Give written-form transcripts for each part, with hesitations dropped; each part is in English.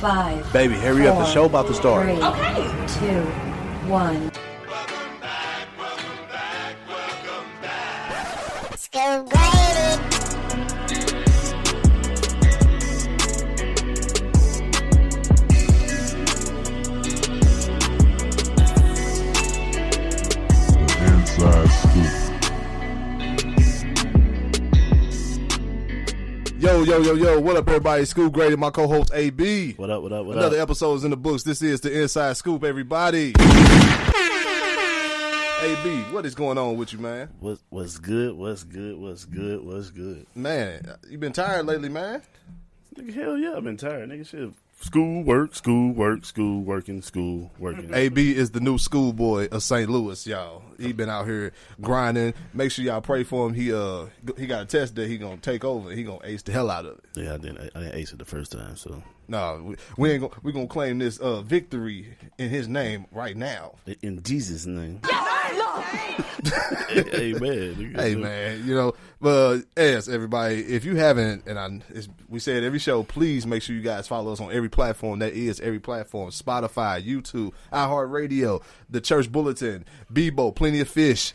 5. Baby, hurry up. The show about to start. 3, Okay. 2, 1. School graded. Inside Scoop. Yo, what up, everybody? School Graded, my co-host AB. What up? Another episode is in the books. This is the Inside Scoop, everybody. AB, what is going on with you, man? What's good? Man, you been tired lately, man? Nigga, hell yeah, I've been tired. Nigga, shit. School, working. AB is the new schoolboy of St. Louis, y'all. He been out here grinding. Make sure y'all pray for him. He got a test that he gonna take over. He gonna ace the hell out of it. Yeah, I didn't ace it the first time, so. No, we gonna claim this victory in his name right now. In Jesus' name. Amen. Hey man, you know, yes, everybody. If you haven't, we say it every show, please make sure you guys follow us on every platform. That is every platform: Spotify, YouTube, iHeartRadio, the Church Bulletin, Bebo, Plenty of Fish.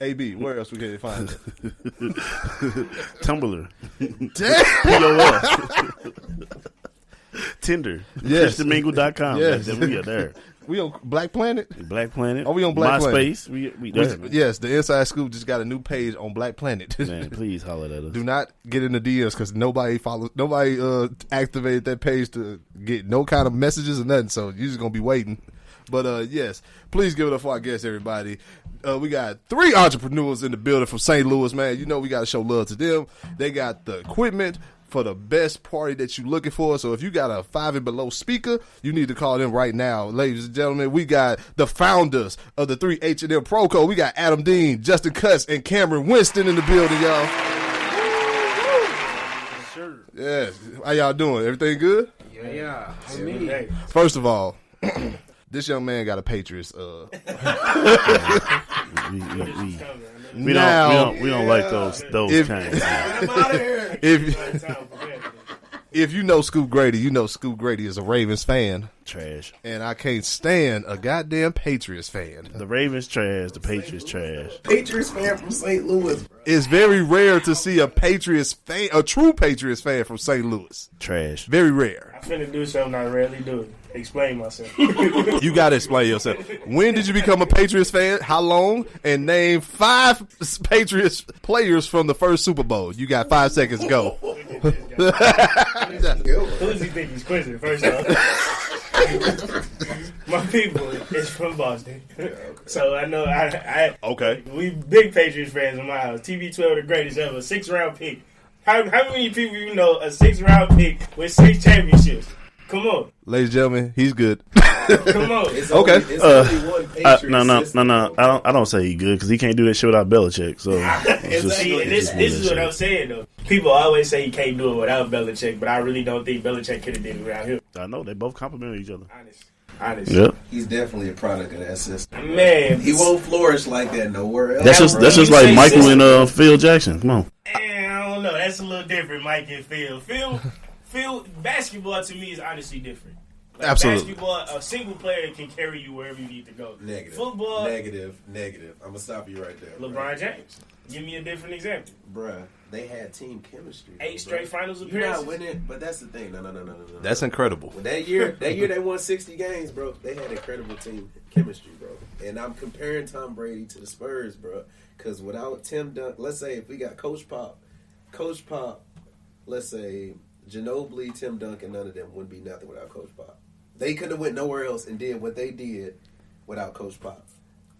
AB, where else we can find it? Tumblr. Damn. Tinder. Yes. ChristianMingle.com. Yes. We are there. We on Black Planet? Black Planet. Are we on Black MySpace. Planet? We there, man. Yes, the Inside Scoop just got a new page on Black Planet. Man, please holler at us. Do not get in the DMs because nobody activated that page to get no kind of messages or nothing. So you're just gonna be waiting. But yes, please give it up for our guests, everybody. We got 3 entrepreneurs in the building from St. Louis, man. You know we got to show love to them. They got the equipment for the best party that you're looking for. So if you got a 5 and below speaker, you need to call them right now. Ladies and gentlemen, we got the founders of the 3 H&M Proco. We got Adam Dean, Justin Cutts, and Cameron Winston in the building, y'all. Sure. Yes. How y'all doing? Everything good? Yeah. First of all, this young man got a Patriots. We don't like those kinds. If you know Scoop Grady, you know Scoop Grady is a Ravens fan. Trash. And I can't stand a goddamn Patriots fan. The Ravens trash. The Patriots trash. Patriots fan from St. Louis. Bro. It's very rare to see a Patriots fan, a true Patriots fan from St. Louis. Trash. Very rare. I'm finna do something I rarely do. Explain myself. You got to explain yourself. When did you become a Patriots fan? How long? And name 5 Patriots players from the first Super Bowl. You got 5 seconds. Go. Who does he think he's quizzing, first off? My people is from Boston. So I know Okay. We big Patriots fans in my house. TB12 the greatest ever. 6th round pick. How many people you know a 6th round pick with 6 championships? Come on. Ladies and gentlemen, he's good. Come on. It's okay. Only one Patriots No. I don't say he good because he can't do that shit without Belichick. So this is what I'm saying though. People always say he can't do it without Belichick, but I really don't think Belichick could have did it without him. I know they both complement each other. Honest. Yep. He's definitely a product of that system. Man, he won't flourish like that nowhere else. That's just like Michael and Phil Jackson. Come on. I don't know. That's a little different, Mike and Phil. Phil, basketball to me is honestly different. Like Absolutely. Basketball, a single player can carry you wherever you need to go. Negative. Football. Negative. I'm going to stop you right there. LeBron James. Give me a different example. Bruh, they had team chemistry. 8 straight finals You're appearances. not winning, but that's the thing. No. That's incredible. Well, that year they won 60 games, bro. They had incredible team chemistry, bro. And I'm comparing Tom Brady to the Spurs, bro. Because without Tim Duncan, let's say if we got Coach Pop, let's say Ginobili, Tim Duncan, none of them wouldn't be nothing without Coach Pop. They couldn't have went nowhere else and did what they did without Coach Pop.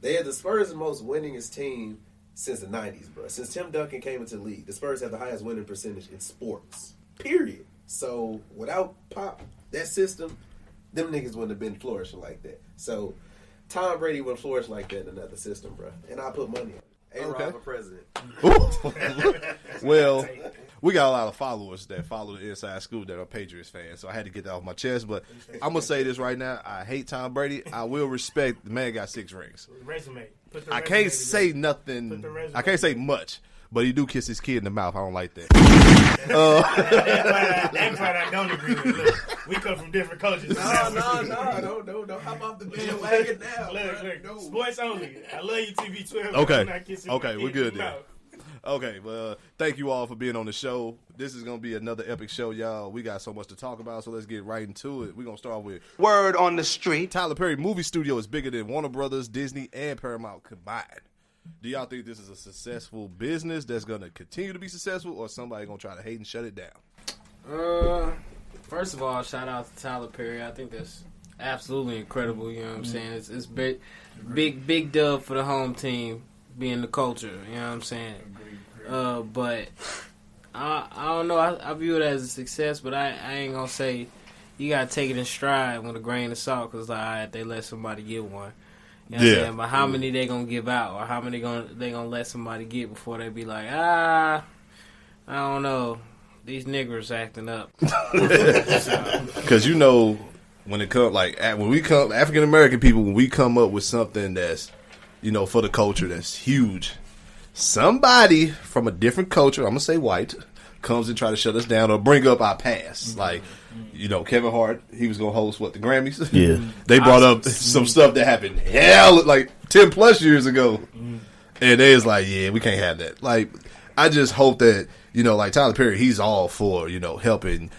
They had the Spurs' most winningest team since the 90s, bro. Since Tim Duncan came into the league, the Spurs have the highest winning percentage in sports, period. So without Pop, that system, them niggas wouldn't have been flourishing like that. So Tom Brady wouldn't flourish like that in another system, bro. And I put money on it. A-Rod for president. Well, we got a lot of followers that follow the Inside Scoop that are Patriots fans, so I had to get that off my chest. But I'm going to say this right now. I hate Tom Brady. I will respect the man got 6 rings. Resume. I can't say nothing. I can't say much. But he do kiss his kid in the mouth. I don't like that. That part I don't agree with. Look, we come from different cultures. No, don't hop off the bandwagon now. Look, sports only. I love you, TV12. Okay, we're good then. Okay, well, thank you all for being on the show. This is going to be another epic show, y'all. We got so much to talk about, so let's get right into it. We're going to start with Word on the street. Tyler Perry movie studio is bigger than Warner Brothers, Disney, and Paramount combined. Do y'all think this is a successful business that's going to continue to be successful, or somebody going to try to hate and shut it down? First of all, shout out to Tyler Perry. I think that's absolutely incredible. You know what I'm saying? It's big dub for the home team being the culture. You know what I'm saying? But I don't know. I view it as a success, but I ain't gonna say you gotta take it in stride with a grain of salt, because they let somebody get one. You know what I'm saying? But how many they gonna give out, or how many they gonna let somebody get before they be like, I don't know, these niggers acting up. Because when it comes African American people, when we come up with something that's for the culture that's huge, somebody from a different culture, I'm gonna say white, comes and try to shut us down or bring up our past. Like, Kevin Hart, he was gonna host the Grammys. Yeah, they brought up some stuff that happened 10 plus years ago, and they was like, yeah, we can't have that. Like, I just hope that like Tyler Perry, he's all for helping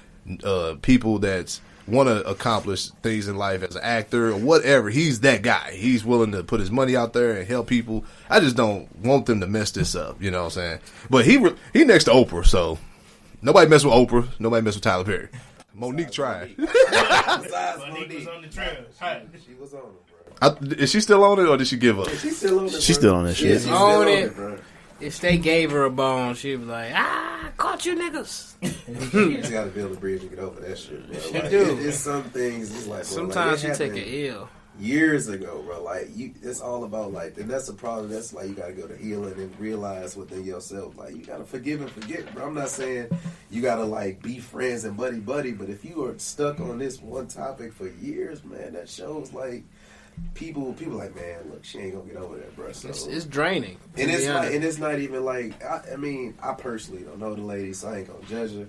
people that's want to accomplish things in life as an actor or whatever. He's that guy. He's willing to put his money out there and help people. I just don't want them to mess this up. You know what I'm saying? But he next to Oprah, so nobody mess with Oprah. Nobody mess with Tyler Perry. Monique tried. Monique was on the trails. She was on it, bro. Is she still on it, or did she give up? She's still on it. She's still on that shit. She's still on it, bro. If they gave her a bone, she'd be like, caught you niggas. You just got to build a bridge to get over that shit, bro. She do. It's some things, it's like, bro, sometimes like, you take an L. Years ago, bro, like, it's all about, like, and that's the problem. That's like, you got to go to healing and realize within yourself, like, you got to forgive and forget, bro. I'm not saying you got to, like, be friends and buddy, but if you are stuck on this one topic for years, man, that shows, like, people like, man, look, she ain't gonna get over that, bro. So, it's draining, and it's not even like, I mean, I personally don't know the lady, so I ain't gonna judge her.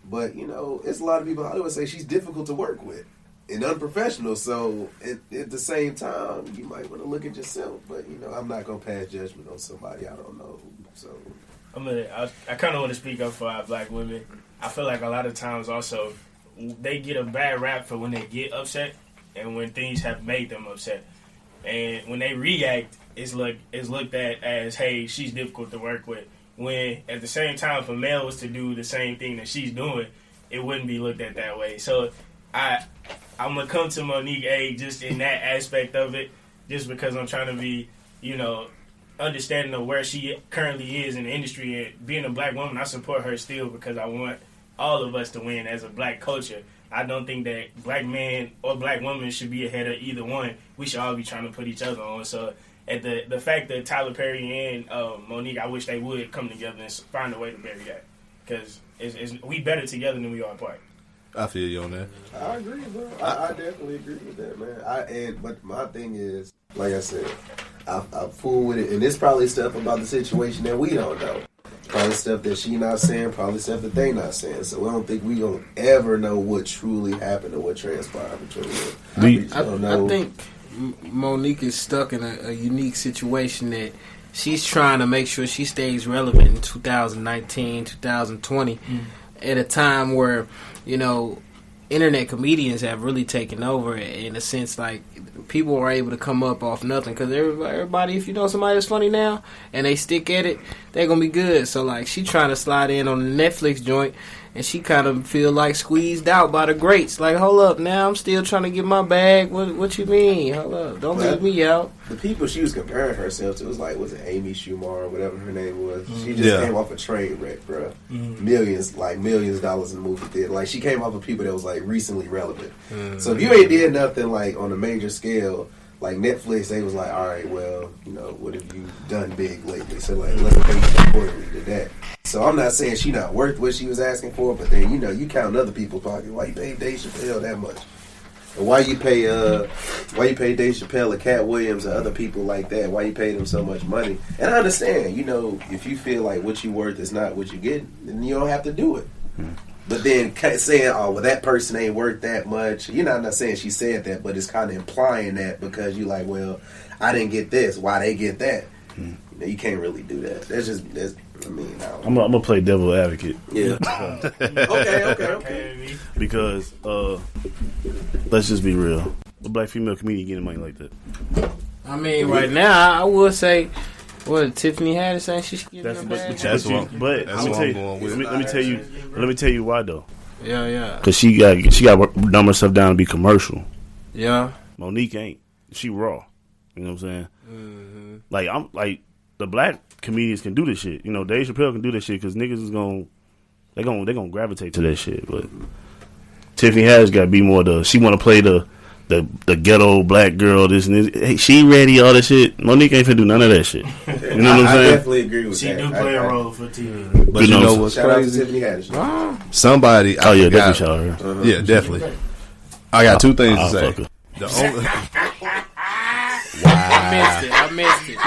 But it's a lot of people in Hollywood say she's difficult to work with and unprofessional. So at the same time, you might want to look at yourself. But I'm not gonna pass judgment on somebody I don't know. So I kind of want to speak up for our black women. I feel like a lot of times also they get a bad rap for when they get upset and when things have made them upset. And when they react, it's looked at as, hey, she's difficult to work with. When at the same time, if a male was to do the same thing that she's doing, it wouldn't be looked at that way. So I'm gonna come to Monique A just in that aspect of it, just because I'm trying to be, understanding of where she currently is in the industry. And being a black woman, I support her still, because I want all of us to win as a black culture. I don't think that black men or black women should be ahead of either one. We should all be trying to put each other on. So at the fact that Tyler Perry and Monique, I wish they would come together and find a way to bury that, because we better together than we are apart. I feel you on that. I agree, bro. I definitely agree with that, man. But my thing is, like I said, I'm fool with it, and it's probably stuff about the situation that we don't know. Probably stuff that she not saying, probably stuff that they not saying. So I don't think we gonna ever know what truly happened or what transpired between them. I think Monique is stuck in a unique situation that she's trying to make sure she stays relevant in 2019, 2020, at a time where, internet comedians have really taken over in a sense. Like, people are able to come up off nothing, because everybody, if you know somebody that's funny now and they stick at it, they're gonna be good. So like, she trying to slide in on the Netflix joint, and she kind of feel like squeezed out by the greats. Like, hold up, now I'm still trying to get my bag. What you mean? Hold up, don't leave me out. The people she was comparing herself to was it Amy Schumer or whatever her name was? She just came off a train wreck, bro. Millions of dollars in the movie theater. Like, she came off of people that was like recently relevant. So if you ain't did nothing like on a major scale, like Netflix, they was like, all right, well, what have you done big lately? So like, let's pay you accordingly to that. So I'm not saying she not worth what she was asking for, but then you count other people's pockets, like Dave Chappelle that much. Why you pay Dave Chappelle or Cat Williams or other people like that? Why you pay them so much money? And I understand, you know, if you feel like what you worth is not what you get, then you don't have to do it. But then saying, oh, well, that person ain't worth that much. You know, I'm not saying she said that, but it's kind of implying that because you like, well, I didn't get this. Why they get that? You know, you can't really do that. I mean, I'm gonna play devil advocate. Yeah. Okay. Because let's just be real. A black female comedian getting money like that. I mean, right now, I would say, what Tiffany Haddish saying she should get in the bag. But let me tell you why though. Yeah. Because she got to dumb herself down to be commercial. Yeah. Monique ain't. She raw. You know what I'm saying? Mm-hmm. Like I'm like the black comedians can do this shit. You know, Dave Chappelle can do this shit because niggas is they gonna gravitate to that shit. But Tiffany Haddish got to be more she want to play the ghetto black girl. This and this. Hey, she ready all this shit. Monique ain't finna do none of that shit. You know what I'm saying? I definitely agree with she that. She do play a role for TV. But you know what's shout crazy? out to Tiffany Haddish. Somebody. Definitely shout out her. Yeah, definitely. I got two things to say. Fuck her. The only, I missed it.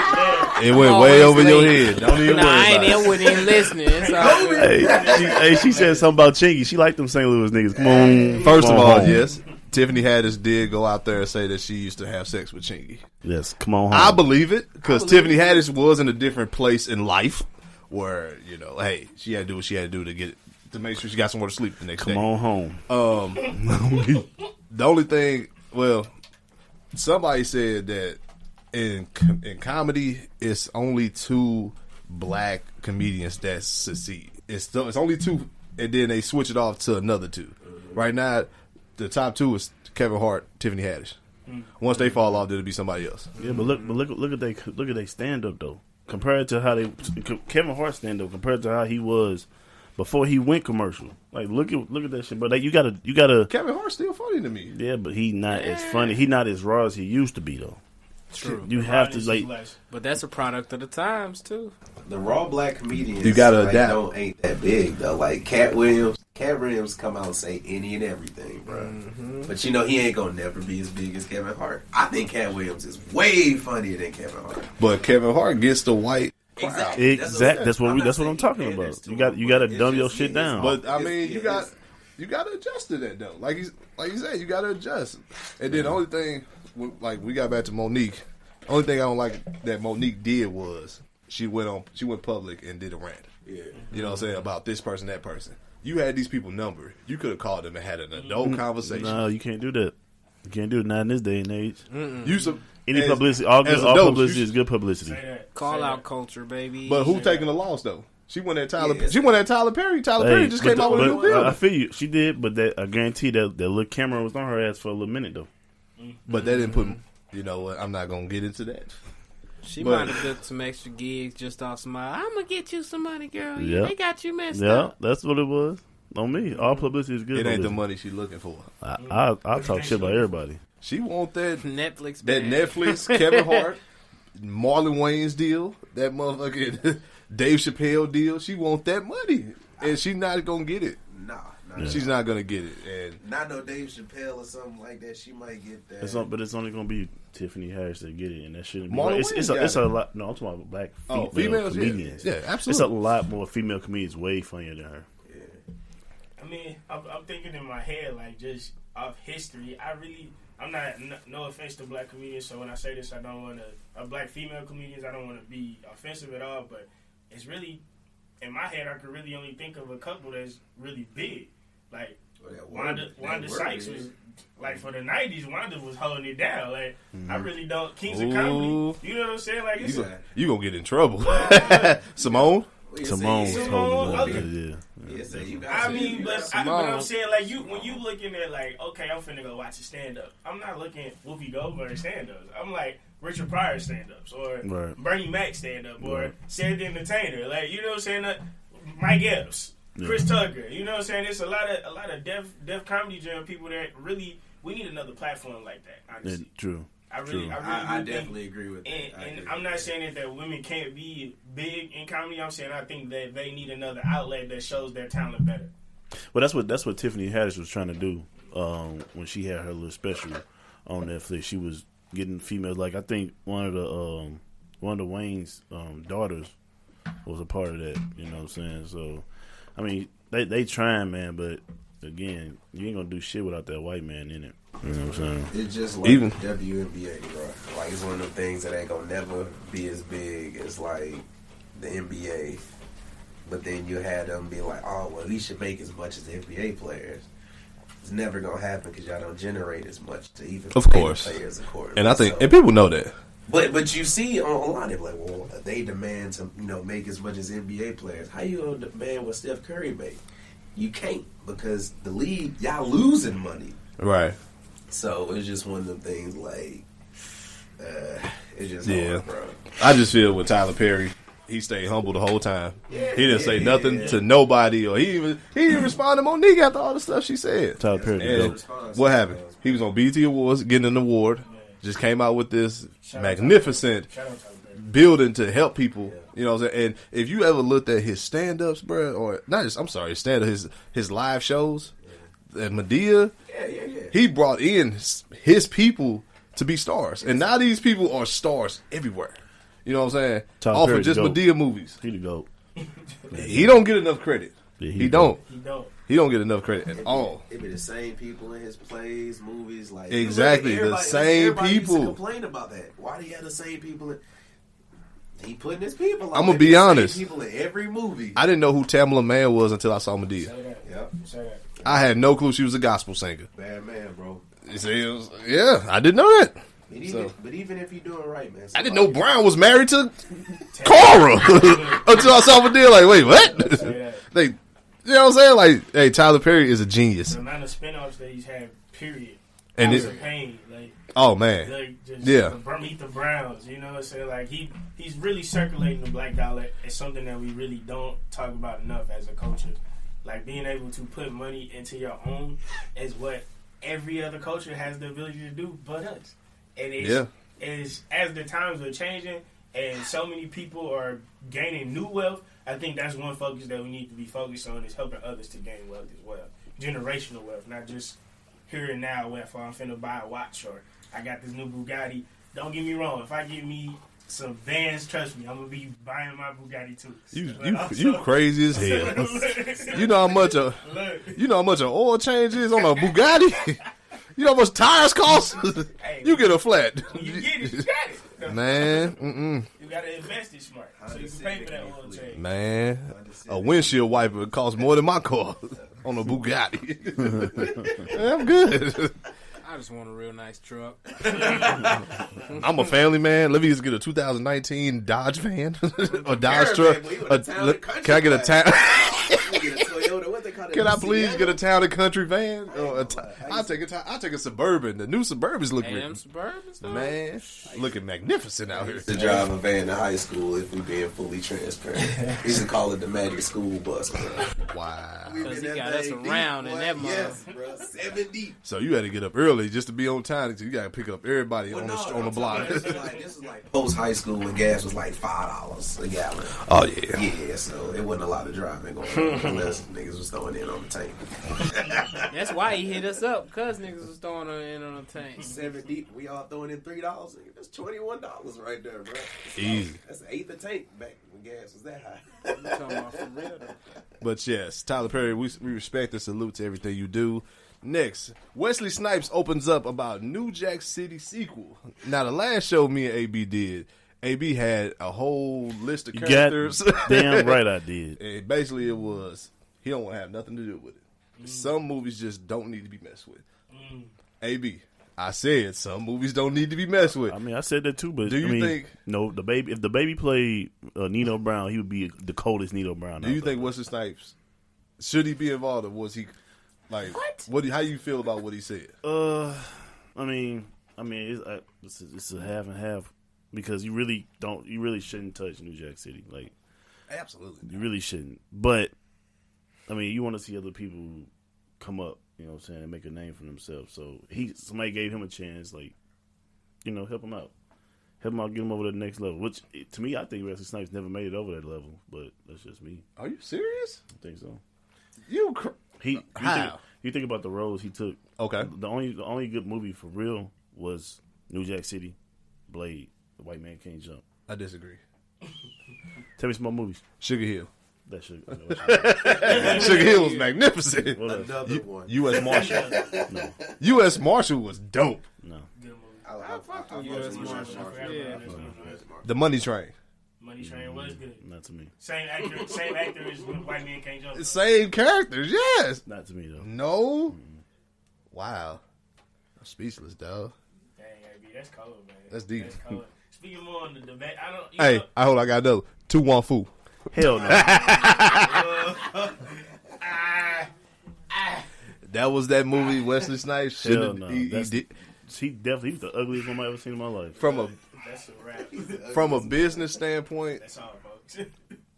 it went way over your head. Don't even worry about it. I wasn't even listening. It's all good. She said something about Chingy. She liked them St. Louis niggas. Come on. First come of on all, home. yes, Tiffany Haddish did go out there and say that she used to have sex with Chingy. Yes, come on home. I believe it because Tiffany Haddish was in a different place in life where, you know, hey, she had to do what she had to do to make sure she got somewhere to sleep the next day. Come on home. The only thing, well, somebody said that in comedy, it's only two black comedians that succeed. It's only two, and then they switch it off to another two. Right now, the top two is Kevin Hart, Tiffany Haddish. Once they fall off, it'll be somebody else. Yeah, but look at they stand up though. Compared to how Kevin Hart stand up compared to how he was before he went commercial. Like look at that shit. But like, you gotta. Kevin Hart's still funny to me. Yeah, but he not as funny. He not as raw as he used to be though. True. You have to like. But that's a product of the times too. The raw black comedians, you gotta adapt. Ain't that big though. Like Cat Williams come out and say any and everything, bro. Mm-hmm. But you know he ain't gonna never be as big as Kevin Hart. I think Cat Williams is way funnier than Kevin Hart. But Kevin Hart gets the white. Exactly. That's what I'm talking about. You got to dumb your shit down. But I mean, you got to adjust to that though. Like you said, you got to adjust. And then the only thing, like we got back to Monique. Only thing I don't like that Monique did was she went public and did a rant. Yeah. You know what I'm saying, about this person, that person. You had these people numbered. You could have called them and had an adult conversation. No, you can't do that. You can't do it not in this day and age. Any publicity, all publicity is good publicity. Call out culture, baby. But who taking the loss though? She went at Tyler. She went at Tyler Perry. Tyler Perry just came out with a new deal. I feel you. She did, but I guarantee that little camera was on her ass for a little minute though. But they didn't put. You know what? I'm not gonna get into that. She might have booked some extra gigs just off some. I'm gonna get you some money, girl. Yeah, they got you messed up. Yeah, that's what it was. On me, all publicity is good. It ain't publicity. the money she's looking for. I'll talk shit about everybody. She want that Netflix. That Netflix Kevin Hart, Marlon Wayans deal, that motherfucking Dave Chappelle deal. She want that money, and she not gonna get it. Nah. She's not gonna get it, and not no Dave Chappelle or something like that. She might get that. But it's only gonna be Tiffany Harris that get it, and that shouldn't be. It's a lot. No, I'm talking about black females comedians. Yeah, absolutely. It's a lot more female comedians way funnier than her. Yeah. I mean, I'm thinking in my head like just off history. I'm not. No offense to black comedians. So when I say this, I don't want to. Black female comedians, I don't want to be offensive at all. But it's really in my head. I could really only think of a couple that's really big. Like Wanda Sykes was like for the 90s. Wanda was holding it down. Like I really don't. Kings of Comedy. You know what I'm saying? Like you gonna get in trouble. Simone was holding it. Yeah. I mean, but I'm saying like when you looking at like okay, I'm finna go watch a stand up. I'm not looking at Whoopi Goldberg stand ups. I'm like Richard Pryor stand ups or Bernie Mac stand up or Sarah the Entertainer. Like you know what I'm saying? Mike Epps. Chris Tucker, you know what I'm saying? There's a lot of deaf comedy jam people that really we need another platform like that. Honestly, true. I definitely agree with that. And I'm not saying that women can't be big in comedy. I'm saying I think that they need another outlet that shows their talent better. Well, that's what Tiffany Haddish was trying to do. when she had her little special on Netflix. She was getting females. Like I think one of the Wayne's daughters was a part of that. You know what I'm saying? So, I mean, they trying, man, but again, you ain't gonna do shit without that white man in it. You know what I'm saying? It's just like Even- WNBA, bro. Like, it's one of them things that ain't gonna never be as big as, like, the NBA. But then you had them be like, oh, well, we should make as much as the NBA players. It's never gonna happen because y'all don't generate as much to even Of pay course. the players accordingly. And I think, So- and people know that. But you see on a lot of like, well, they demand to make as much as NBA players. How you gonna demand what Steph Curry make? You can't, because the league, y'all losing money. Right. So it's just one of them things like, it's just Yeah. hard, bro. I just feel with Tyler Perry, he stayed humble the whole time. He didn't say nothing to nobody, or he didn't respond to Monique after all the stuff she said. Tyler Perry did And dope. what happened? He was on BET Awards getting an award. Just came out with this magnificent Shout out to Tyler. building to help people. You know what I'm saying? And if you ever looked at his stand-ups, bro, or not just, I'm sorry, his live shows, and Medea, he brought in his people to be stars. And now these people are stars everywhere. You know what I'm saying? Tyler Off Perry of just dope. Medea movies. He the GOAT. He don't get enough credit. Yeah, he don't. He don't. He don't get enough credit at all. It be the same people in his plays, movies, like Exactly, the same everybody used to people. complain about that. Why do you have the same people? He putting his people. I'ma be honest. People in every movie. I didn't know who Tamala Mann was until I saw Medea. Say that. Yep. Say that. I had no clue she was a gospel singer. Bad man, bro. You see, yeah, I didn't know that. But even if you're doing right, man. I didn't know Brown was married to Cora until I saw Medea. Like, wait, what? Say that. They, you know what I'm saying? Like, hey, Tyler Perry is a genius. The amount of spinoffs that he's had, period. And House it- of Pain, like, Oh man, just Yeah. Meet the Browns. You know what I'm saying? Like he's really circulating the black dollar. It's something that we really don't talk about enough as a culture. Like being able to put money into your own is what every other culture has the ability to do, but us. And it's as the times are changing and so many people are gaining new wealth. I think that's one focus that we need to be focused on, is helping others to gain wealth as well. Generational wealth, not just here and now where if I'm finna buy a watch or I got this new Bugatti. Don't get me wrong, if I get me some Vans, trust me, I'm gonna be buying my Bugatti too. you crazy as hell. You know how much a oil change is on a Bugatti. You know how much tires cost. You get a flat. When you get it, you got it. Man, You gotta invest it smart, so you can pay for that oil change. man, a windshield wiper costs more than my car on a Bugatti. I'm good. I just want a real nice truck. I'm a family man. Let me just get a 2019 Dodge van or Dodge truck. Can I get a town? Can I please get a town and country van? I'll take a Suburban. The new Suburbans look Damn Suburbans, though. man, looking magnificent out here. To drive a van to high school, if we being fully transparent, we used to call it the Magic School Bus, bro. Wow. Because he got us around in that Yes, mother. bro. 7 deep. So you had to get up early just to be on time. So you got to pick up everybody on the block. This is like post high school when gas was like $5 a gallon. Oh yeah. Yeah, so it wasn't a lot of driving going on unless niggas was throwing in on the tank. That's why he hit us up, because niggas was throwing her in on the tank. 7 deep, we all throwing in $3. That's $21 right there, bro. Easy. That's an eighth of tank back when gas was that high. I'm talking about for real, though. But yes, Tyler Perry, we respect and salute to everything you do. Next, Wesley Snipes opens up about New Jack City sequel. Now, the last show me and AB did, AB had a whole list of characters. Damn right I did. And basically it was, he don't want to have nothing to do with it. Some movies just don't need to be messed with. AB, I said some movies don't need to be messed with. I mean, I said that too, but Do you think- no? The baby, if the baby played Nino Brown, he would be the coldest Nino Brown. Do you think Wesley Snipes, should he be involved, or was he, like, what? How you feel about what he said? I mean, it's a half and half, because you really shouldn't touch New Jack City. Like, Absolutely. you really shouldn't. But I mean, you want to see other people come up, you know what I'm saying, and make a name for themselves. So somebody gave him a chance, like, you know, help him out, get him over to the next level. Which to me, I think Wesley Snipes never made it over that level, but that's just me. Are you serious? I think so. You You How? You think about the roles he took. Okay. The only good movie for real was New Jack City, Blade, The White Man Can't Jump. I disagree. Tell me some more movies. Sugar Hill. That shit. Sugar Hill was magnificent. What else? Another one. U.S. Marshal. No. U.S. Marshal was dope. No. Good movie. I fuck with U.S. US Marshal. Marshal. Yeah. The Money Train. Money Train was good. Not to me. Same actor as White Man Can't Jump. Same characters, yes. Not to me though. No. Wow. I'm speechless, dog. Dang, AB, that's cold, man. That's deep. Cold. Speaking more on the debate, I don't. Hey, I got another. 2-1-Fu. Hell no. That was that movie Wesley Snipes. Hell no. He That's- did, He definitely was the ugliest one I ever seen in my life. from a That's a wrap. from a business standpoint, That's all, folks.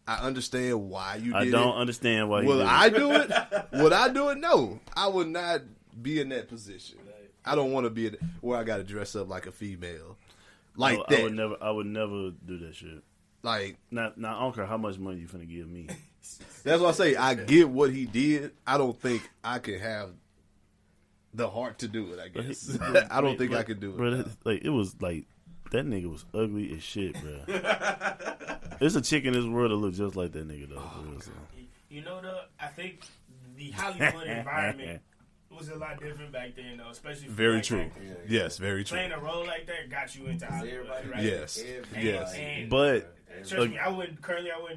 I understand why you did I don't understand why. Will he did I it. do it? Would I do it? No. I would not be in that position. I don't want to be where I got to dress up like a female. Like I that. I would never do that shit. Like, Now, I don't care how much money you finna give me. that's why I say I get what he did. I don't think I can have the heart to do it, I guess. I don't think I could do it. Bro, it was like that nigga was ugly as shit, bro. There's a chick in this world that looks just like that nigga though. For real, so. You know, though, I think the Hollywood environment was a lot different back then, though, especially for Very black true. actors. Yes, very true. Playing a role like that got you into Hollywood, Everybody, right? Yes. Yes. And But trust me, I wouldn't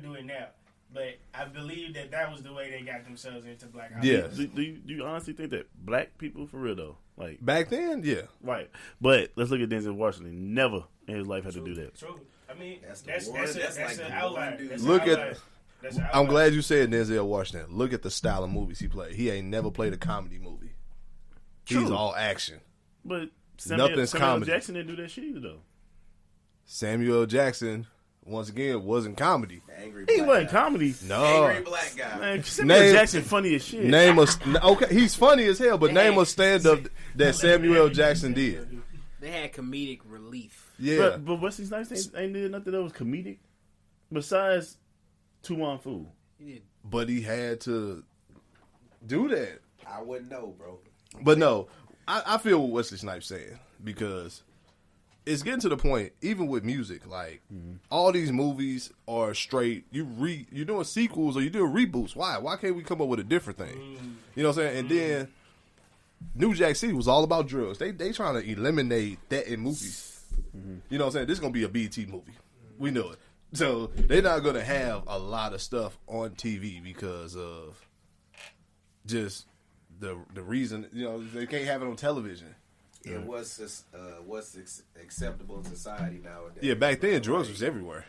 do it now. But I believe that was the way they got themselves into black Hollywood. Yes. do you honestly think that black people, for real though, like Back then, yeah. right? But let's look at Denzel Washington. Never in his life had to do that. True. I mean, That's that's the one- that's that's like an the outlier. one dude. That's an Look at- outlier. That's an I'm outlier. glad you said Denzel Washington. Look at the style of movies he played. He ain't never played a comedy movie. He's True. all action. But Nothing's Samuel comedy. Jackson didn't do that shit either though. Samuel Jackson, once again, wasn't comedy. Angry He black wasn't guy. comedy. No. Angry black guy. Man, Samuel Name- Jackson funny as shit. Name a okay. He's funny as hell, but name a stand up that Samuel Jackson did. They had comedic relief. Yeah, But Wesley Snipes ain't did nothing that was comedic besides 2-1-Fu. He did. but he had to do that. I wouldn't know, bro. But no, I feel what Wesley Snipes saying because it's getting to the point, even with music, like all these movies are straight. You're doing sequels or you're doing reboots. Why? Why can't we come up with a different thing? You know what I'm saying? And then New Jack City was all about drugs. They trying to eliminate that in movies. You know what I'm saying? This is gonna be a BT movie. We know it. So they're not gonna have a lot of stuff on TV because of just the reason, you know, they can't have it on television. Yeah, what's acceptable in society nowadays? Yeah, back then drugs was everywhere.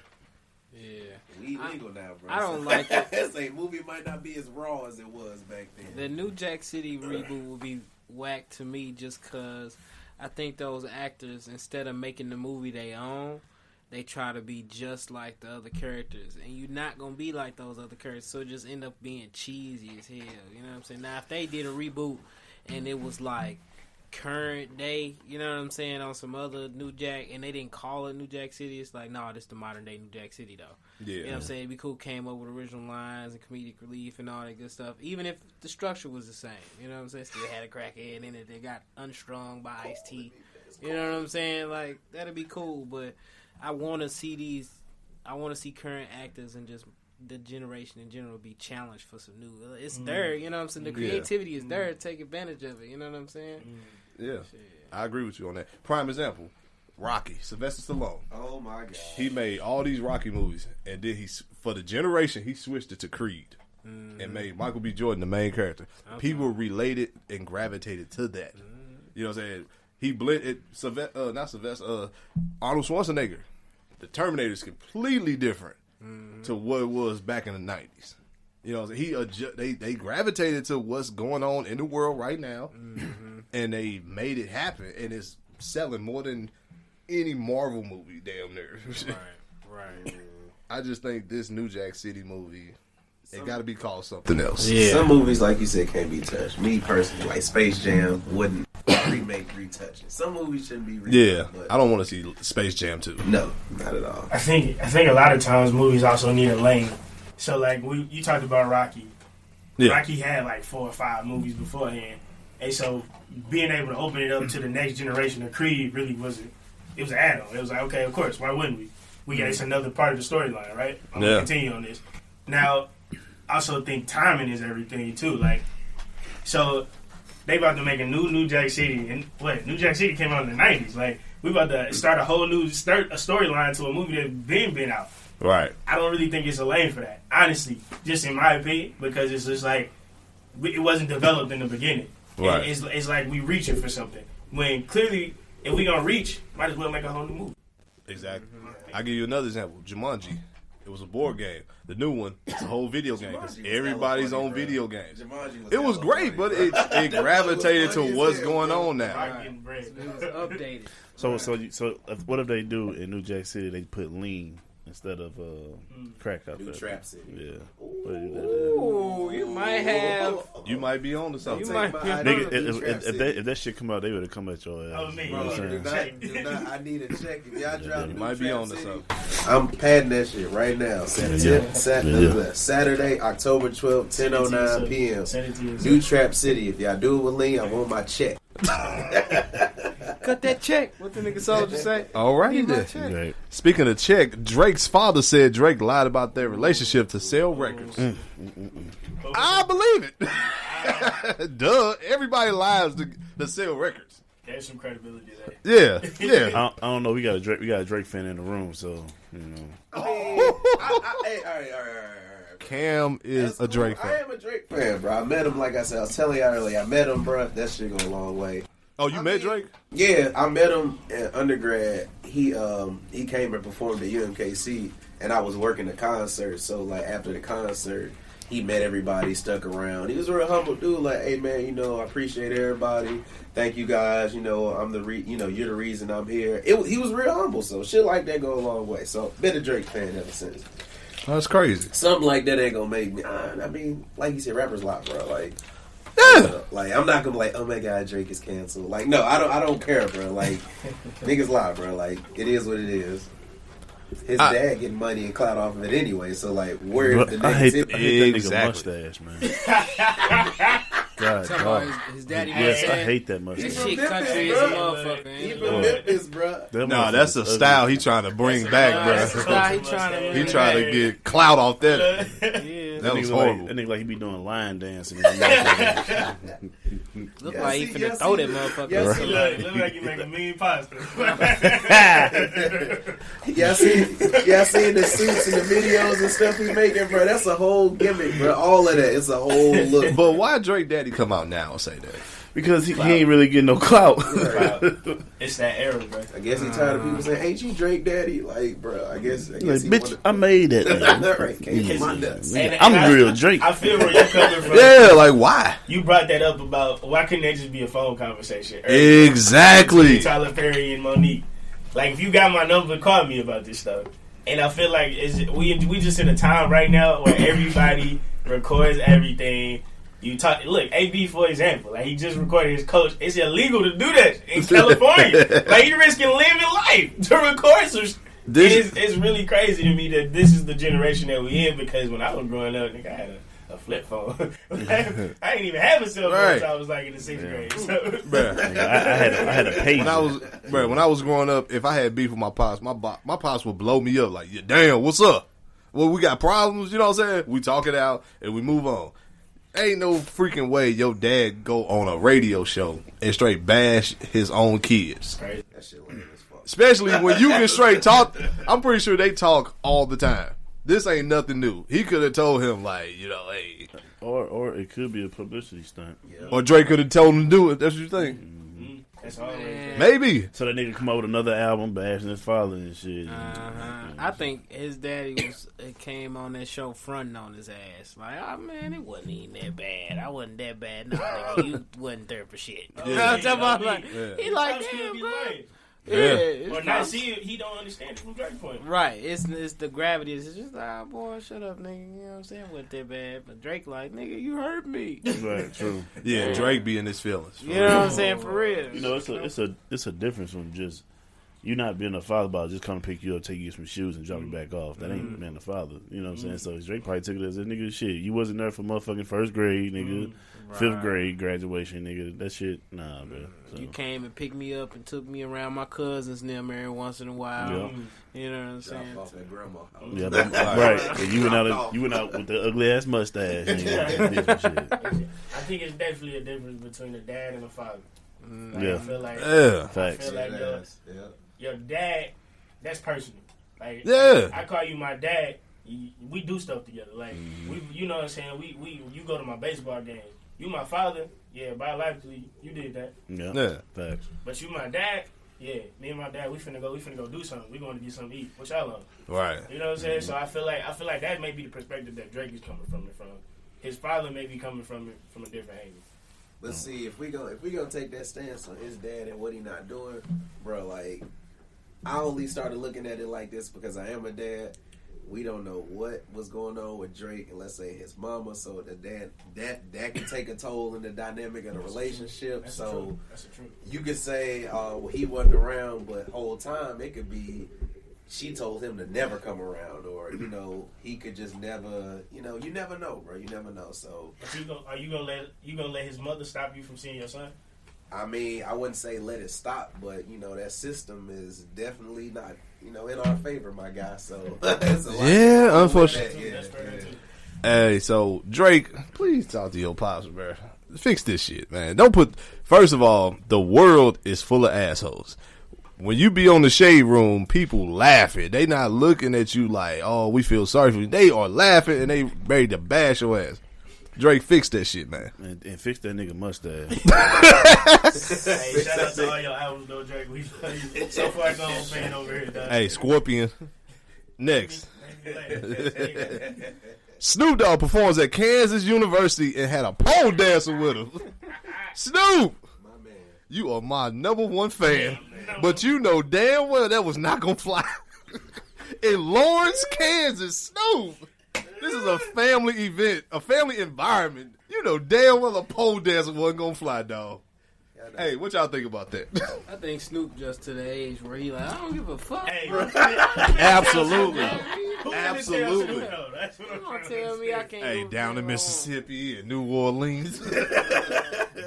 Yeah. We legal now, bro. I don't like it. It's like movie might not be as raw as it was back then. The New Jack City reboot will be whack to me just because I think those actors, instead of making the movie they own, they try to be just like the other characters. And you're not going to be like those other characters, so it just end up being cheesy as hell. You know what I'm saying? Now, if they did a reboot and it was like current day, you know what I'm saying, on some other New Jack, and they didn't call it New Jack City, it's like, no, this the modern day New Jack City, though. Yeah. You know what I'm saying? It'd be cool, came up with original lines and comedic relief and all that good stuff, even if the structure was the same. You know what I'm saying? Still had a crackhead in it. They got unstrung by Ice-T. You know what I'm saying? Like, that'd be cool, but I want to see current actors and just the generation in general be challenged for some new. It's there, you know what I'm saying? The creativity is there. Take advantage of it. You know what I'm saying? Yeah, I agree with you on that. Prime example, Rocky, Sylvester Stallone. Oh my god. He made all these Rocky movies, and then for the generation, he switched it to Creed and made Michael B. Jordan the main character. People related and gravitated to that. You know what I'm saying? He blended Arnold Schwarzenegger. The Terminator is completely different to what it was back in the 90s. You know, they gravitated to what's going on in the world right now, and they made it happen, and it's selling more than any Marvel movie, damn near. Right. I just think this New Jack City movie, it got to be called something else. Yeah. Some movies, like you said, can't be touched. Me personally, like Space Jam, wouldn't retouch it. Some movies shouldn't be retouched. Yeah, but I don't want to see Space Jam 2. no, not at all. I think a lot of times movies also need a lane. So like you talked about Rocky. Yeah. Rocky had like 4 or 5 movies beforehand, and so being able to open it up to the next generation of Creed really wasn't. It was an add-on. It was like, okay, of course, why wouldn't we? We got it's another part of the storyline, right? I'm gonna continue on this. Now, I also think timing is everything too. Like, so they about to make a New Jack City, and New Jack City came out in the 90s. Like, we about to start a whole new storyline to a movie that's been out. Right. I don't really think it's a lane for that, honestly, just in my opinion, because it's just like it wasn't developed in the beginning. Right. It's like we reaching for something when clearly, if we gonna reach, might as well make a whole new movie. Exactly. I'll give you another example. Jumanji. It was a board game. The new one, it's a whole video game. Everybody's on video games. It was great, but it gravitated to what's going on now. It was updated. So what if they do in New Jack City? They put lean instead of crack out there. Trap City. Yeah. Ooh, you might have. You might be on to something. You might be on Nigga, to if that shit come out, they would have come at your ass. Oh, me. You know what I'm saying? Do not, I need a check. If y'all drop You New might be Trap on to City, something. I'm padding that shit right now. Saturday, October 12th, 10:09 p.m. Send it to you. New Trap City. If y'all do it with lean, I want my check. cut that check. What the nigga soldier say? All right, Need my then. check. Right. Speaking of check, Drake's father said Drake lied about their relationship to sell records. I believe it. Duh. Everybody lies to sell records. There's some credibility there. Yeah. I don't know. We got a Drake fan in the room, so you know. All right. Cam is a Drake I fan. am a Drake fan, bro. I met him, like I said, I was telling y'all earlier. I met him, bro. That shit go a long way. Oh, you met Drake? Yeah, I met him in undergrad. He came and performed at UMKC, and I was working the concert. So like after the concert, he met everybody, stuck around. He was a real humble dude. Like, hey man, I appreciate everybody. Thank you guys. I'm the you're the reason I'm here. He was real humble. So shit like that go a long way. So been a Drake fan ever since. That's crazy. Something like that ain't gonna make me. I mean, like you said, rappers lie, bro. Like. Like I'm not gonna be like, oh my god, Drake is canceled. Like, no, I don't care, bro. Like, niggas lie, bro. Like, it is what it is. His dad getting money and clout off of it anyway. So like, where the I hate niggas? that nigga Exactly. mustache, man. God, Talking about his daddy. yes, man. I hate that mustache. This shit country is a motherfucker. He Ain't from it? Memphis, bro. That Nah, that's a motherfucker's style ugly. he trying to bring back, That's the bro. style he trying to He trying to get clout off that. Yeah. That was nigga horrible. That nigga like he be doing line dancing. Look Yeah, like he see- finna yeah, throw see- that motherfucker. yeah, Look, see- look like you make a mean pasta. Y'all seen the suits and the videos and stuff he making, bro. That's a whole gimmick, bro. All of that. It's a whole look. But why Drake Daddy come out now and say that? because he ain't really getting no clout. It's that era, bro. I guess he tired of people saying, "Ain't you Drake Daddy?" Like, bro. I guess Like, he bitch, wanted- I made that. nigga. Right, came from my nuts. I'm I- real Drake. I feel where you're coming from. Yeah, like why? You brought that up about why couldn't that just be a phone conversation? Exactly. Tyler Perry and Monique. Like, if you got my number, call me about this stuff. And I feel like we just in a time right now where everybody records everything. You talk. Look, AB for example, like he just recorded his coach. It's illegal to do that in California. Like, you risking living life to record some. It's really crazy to me that this is the generation that we in, because when I was growing up, nigga, I had a flip phone. I didn't even have a cell phone Right. until I was like in the 6th grade. So. Bruh. I had a page. When I was growing up, if I had beef with my pops, my pops would blow me up like, yeah, damn, what's up? Well, we got problems, you know what I'm saying? We talk it out and we move on. Ain't no freaking way your dad go on a radio show and straight bash his own kids. Right. That shit lame as fuck. Especially when you can straight talk. I'm pretty sure they talk all the time. This ain't nothing new. He could have told him, like, hey. or it could be a publicity stunt. Or Drake could have told him to do it. That's what you think? That's always. Maybe. So that nigga come out with another album bashing his father and shit. I think his daddy came on that show fronting on his ass. Like, oh man, it wasn't even that bad. I wasn't that bad. No, nigga, you wasn't there for shit. You know what I'm talking about? Like, he like, damn, bro. Yeah, Or not see it, he don't understand it from Drake's point. Right, it's the gravity. It's just like, oh, boy, shut up, nigga. You know what I'm saying? Wasn't that bad. But Drake like, nigga, you hurt me. Right, true. Yeah, Drake be in his feelings. You know what I'm saying? For real. You know, it's a difference from just, you're not being a father about just come pick you up, take you some shoes, and drop you back off. That ain't being a father. You know what I'm saying? So Drake probably took it as a nigga shit. You wasn't there for motherfucking first grade, nigga. Fifth grade graduation, nigga. That shit, nah, bro. So. You came and picked me up and took me around my cousins and them every once in a while. Yeah. You know what I'm saying? Drop off at grandma. Yeah, right. And you went out with the ugly ass mustache. Nigga. Shit. I think it's definitely a difference between a dad and a father. Yeah. I feel like, Facts. your dad, that's personal. Like, Yeah. I call you my dad. We do stuff together. Like, we, you know what I'm saying? You go to my baseball games. You my father, yeah, biologically, you did that. Yeah. Facts. But you my dad, yeah, me and my dad, we finna go do something. We going to get something to eat. What y'all on? Right. You know what I'm saying? So I feel like that may be the perspective that Drake is coming from. His father may be coming from a different angle. But see, if we gonna take that stance on his dad and what he not doing, bro, like I only started looking at it like this because I am a dad. We don't know what was going on with Drake and let's say his mama, so the dad that can take a toll in the dynamic of the relationship. That's so the truth. you could say, well, he wasn't around, but whole time it could be she told him to never come around, or he could just never, you never know, bro. You never know. So Are you gonna let his mother stop you from seeing your son? I mean, I wouldn't say let it stop, but that system is definitely not, in our favor, my guy. So Yeah, unfortunately. That's fair too. Hey, so Drake, please talk to your pops, bro. Fix this shit, man. Don't put. First of all, the world is full of assholes. When you be on the Shade Room, people laughing. They not looking at you like, oh, we feel sorry for you. They are laughing and they ready to bash your ass. Drake, fix that shit, man. And fix that nigga mustache. Hey, shout out to all your albums, though, Drake. We so far gone fan over here, dog. Hey, Scorpion. Next. Snoop Dogg performs at Kansas University and had a pole dancer with him. Snoop, you are my number one fan, but you know damn well that was not gonna fly. In Lawrence, Kansas, Snoop. This is a family event, a family environment. You know damn well a pole dancer wasn't gonna fly, dog. Hey, what y'all think about that? I think Snoop just to the age where he like, I don't give a fuck. Hey, Absolutely. Who Absolutely. That's what I'm Don't trying to tell me I can't Hey, go down in wrong. Mississippi and New Orleans,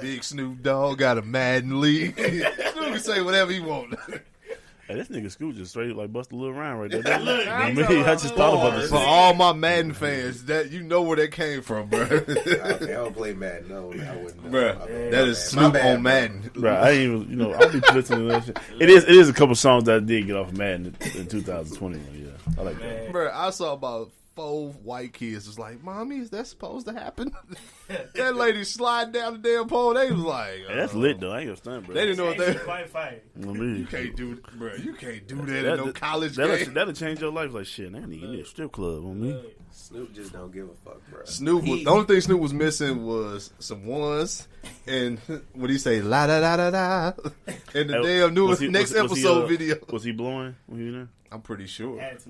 Big Snoop Dogg got a Madden league. Snoop can say whatever he want. Hey, this nigga Scoot just straight like bust a little rhyme right there. Look, I just thought about this. For all my Madden fans, that you know where that came from, bro. I don't play Madden. No, I wouldn't know. Bro, My bad. that is My Snoop bad, on bro. Madden. Bro, I ain't even, I'll be listening to that shit. It is a couple songs that I did get off of Madden in 2021, yeah. I like that. Bro, I saw about 4 white kids was like, Mommy, is that supposed to happen? That lady sliding down the damn pole, they was like, Hey, that's lit, though. I ain't gonna stunt, bro. They didn't know what they... fight. You can't do, bro. You can't do that in no college game. That'll change your life. Like, shit, I need to give me a strip club on me. Snoop just don't give a fuck, bro. Snoop, the only thing Snoop was missing was some ones, and what he say, la da da da da, and the damn new next episode video. Was he blowing when he was there? I'm pretty sure. Had to.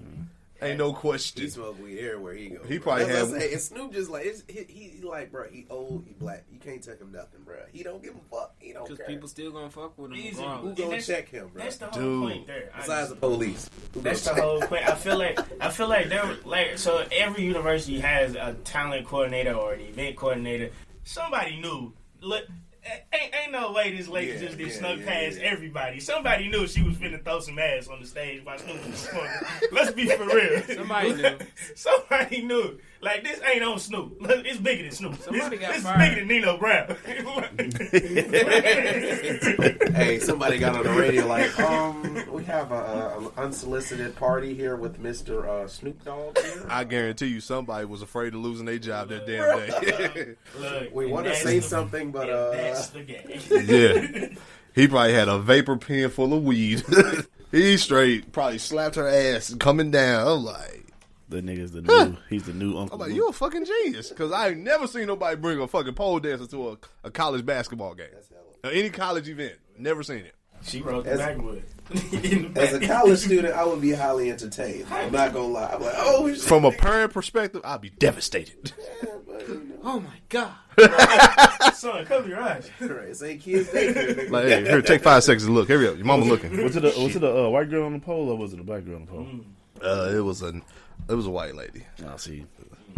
Ain't no question. He smoke weed everywhere he go. He probably That's had- what I say. And Snoop just like he like, bro. He old, he black. You can't tell him nothing, bro. He don't give a fuck. He don't Because care. people still gonna fuck with him Easy. Who regardless. gonna that's- check him, bro? That's the whole Dude. point there. Besides the police. Who That's the gonna check? whole point. I feel like there, like, so every university has a talent coordinator or an event coordinator. Somebody knew. Look, ain't no way this lady just snuck past everybody. Somebody knew she was finna throw some ass on the stage while Snoop was performing. Let's be for real. Somebody knew. Somebody knew. Like, this ain't on Snoop. Look, it's bigger than Snoop. Somebody got this fired. is bigger than Nino Brown. Hey, somebody got on the radio like, we have a unsolicited party here with Mr. Snoop Dogg here. I guarantee you, somebody was afraid of losing their job that damn day. Look, We and want to that's say the- something, but and that's the game. Yeah, he probably had a vapor pen full of weed. He straight probably slapped her ass coming down. I'm like, That nigga's the new. He's the new Uncle. I'm like, Luke. you a fucking genius. Because I ain't never seen nobody bring a fucking pole dancer to a college basketball game. Or any college event. Never seen it. She wrote the As- backwood. as a college student, I would be highly entertained. I'm not gonna lie. I'm like, oh, shit. From a parent perspective, I'd be devastated. Yeah, but, Oh my god. Son, cover your eyes. Right, it's ain't kids daycare, nigga. Like, hey, here, take 5 seconds to look. Hurry up, your mama looking. Was it a white girl on the pole or was it a black girl on the pole? It was a white lady. I see.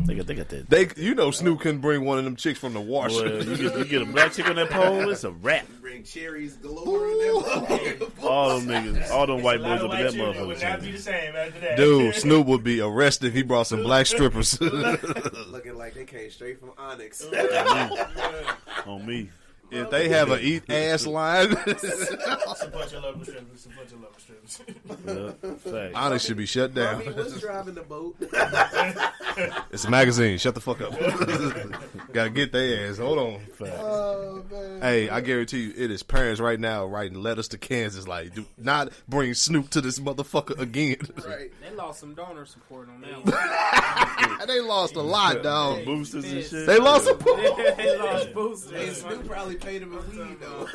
They got that. Snoop couldn't bring one of them chicks from the wash. Well, you get a black chick on that pole, it's a wrap. Bring cherries galore in that. All them niggas, all them white boys up in that Would not motherfucker. be the same after that. Dude, Snoop would be arrested if he brought some black strippers. Looking like they came straight from Onyx. On me. If they have a eat ass line, Support your local strippers. Support your local strippers. Yeah, fact. Onyx should be shut down. Mommy was driving the boat. It's a magazine. Shut the fuck up. Gotta get their ass. Hold on. Oh, man. Hey, I guarantee you, it is parents right now writing letters to Kansas like, do not bring Snoop to this motherfucker again. Right. They lost some donor support on that one. They lost a lot, dog. Boosters and shit. They lost a They lost And boosters. Snoop probably paid him a weed, though.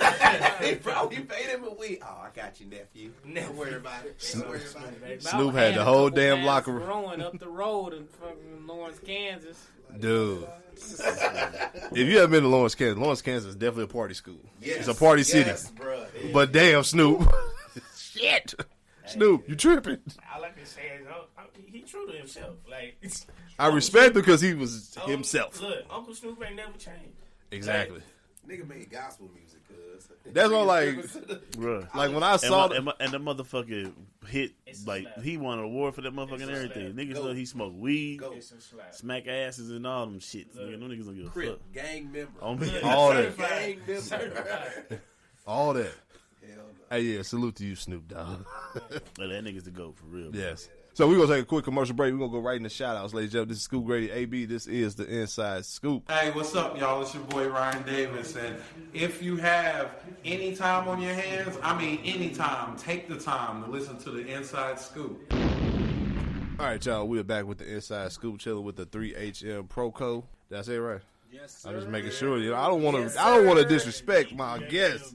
They probably paid him a weed. Oh, I got you, nephew. Don't worry about it. Don't worry about it. Snoop had the whole damn locker room. Growing up the road in fucking Lawrence, Kansas. Dude. If you haven't been to Lawrence, Kansas is definitely a party school. Yes. It's a party city. Yes, bruh. But damn, Snoop. Shit. Snoop, you tripping. I like to say he true to himself. Like I respect him because he was himself. Look, Uncle Snoop ain't never changed. Exactly. Nigga made gospel music, cuz. That's all like, Bruh. like when I saw and the motherfucker hit, It's a like, slap. he won an award for that motherfucker and It's a everything. slap. Niggas Go. know he smoked weed, Go. It's a slap. smack asses, and all them shits. Nigga, them niggas don't give a fuck. Crip, gang member. On me. all that, Gang member. all that. Hell no. Hey, yeah, salute to you, Snoop Dogg. Well, that nigga's the GOAT, for real. bro. Yes. So we're going to take a quick commercial break. We're going to go right into shout-outs, ladies and gentlemen. This is Scoop Grady AB. This is the Inside Scoop. Hey, what's up, y'all? It's your boy Ryan Davis, and if you have any time on your hands, I mean any time, take the time to listen to the Inside Scoop. All right, y'all. We're back with the Inside Scoop, chilling with the 3HM Proco. Did I say it right? Yes, I'm just making sure. You know, I don't want to disrespect my guests.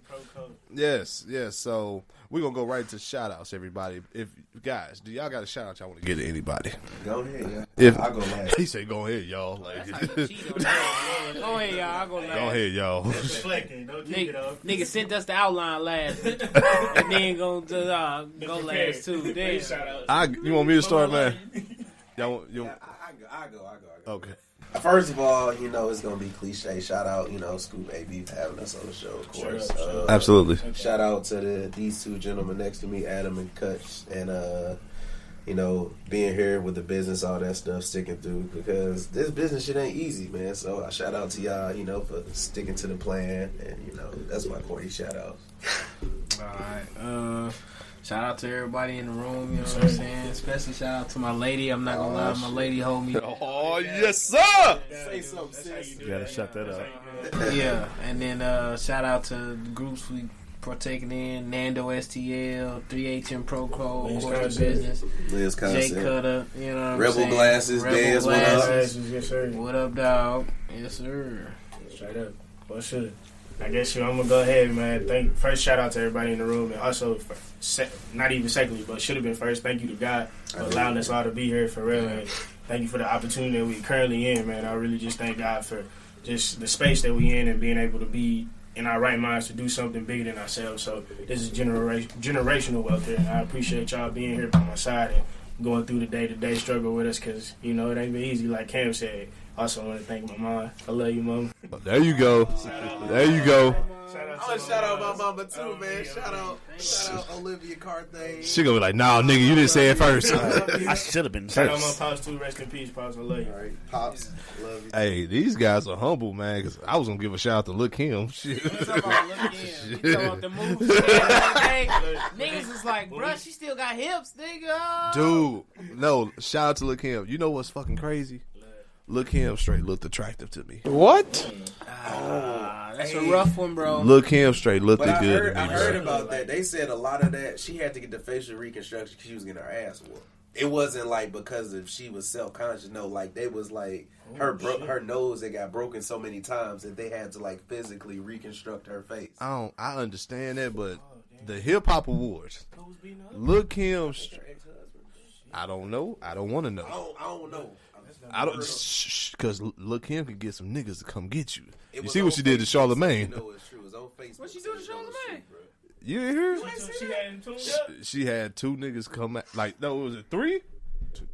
Yes. So we're gonna go right to shout outs, everybody. If guys, do y'all got a shout out y'all want to get to anybody? Go ahead, If I'll go last. he said, "Go ahead, y'all." Like, Go ahead, y'all. I'll go last. go ahead, y'all. Deflecting. Don't keep it up. Nigga sent us the outline last, and then go last too. Damn. You want me to start, man? Y'all want, you? I go. Okay. First of all, it's gonna be cliche. Shout out, Scoop AB for having us on the show, of course. Absolutely. Shout out to these two gentlemen next to me, Adam and Kutch, and being here with the business, all that stuff, sticking through, because this business shit ain't easy, man. So I shout out to y'all, for sticking to the plan, and that's my corny shout out. All right. Shout out to everybody in the room, you know what I'm saying? Especially shout out to my lady. I'm not gonna lie, my lady hold me. Oh yes, sir. Say something, sis. You gotta shut that up. Yeah, and then shout out to the groups we partaking in: Nando STL, 3HM Proco, Course of Business, Liz Jay Concept. Cutter, you know what I'm Rebel saying? Glasses, Dance, what up? Yes, sir. What up, dog? Yes, sir. Straight up. Well, shit. I guess I'm gonna go ahead, man. First, shout out to everybody in the room, and also, not even secondly, but should have been first. Thank you to God for allowing us all to be here for real, and thank you for the opportunity that we currently in, man. I really just thank God for just the space that we in and being able to be in our right minds to do something bigger than ourselves. So this is generational wealth here, and I appreciate y'all being here by my side and going through the day-to-day struggle with us, because it ain't been easy, like Cam said. Also want to thank my mom. I love you, mom. There you go. There you go. I want to shout out my mama too, man. Shout out Olivia Carthay. She gonna be like, "Nah, nigga, you didn't say it first." I should have been Shout out my first. pops too. Rest in peace, pops. I love you. All right, Pops, love you. Hey, these guys are humble, man. Because I was gonna give a shout out to Lil Kim. Shit. You talking about the moves she had the other day? Niggas is like, bruh, she still got hips, nigga. Dude, no, shout out to Lil Kim. You know what's fucking crazy? Lil Kim straight looked attractive to me. That's a rough one, bro. Lil Kim straight looked But good. I heard about that. They said a lot of that, she had to get the facial reconstruction because she was getting her ass whooped. It wasn't like because of she was self-conscious. No, like they was like her nose that got broken so many times that they had to like physically reconstruct her face. I understand that, but the Hip Hop Awards, Lil Kim, I don't know. I don't want to know. I don't know. I don't, because Lil' Kim can get some niggas to come get you. It You was see on what she did to Facebook, Charlamagne? So you know it's true. It was on Facebook. What she so do to you know it's Charlamagne? true, bro. You ain't hear? She had him tuned up. She had 2 niggas come at, like, no, was it 3?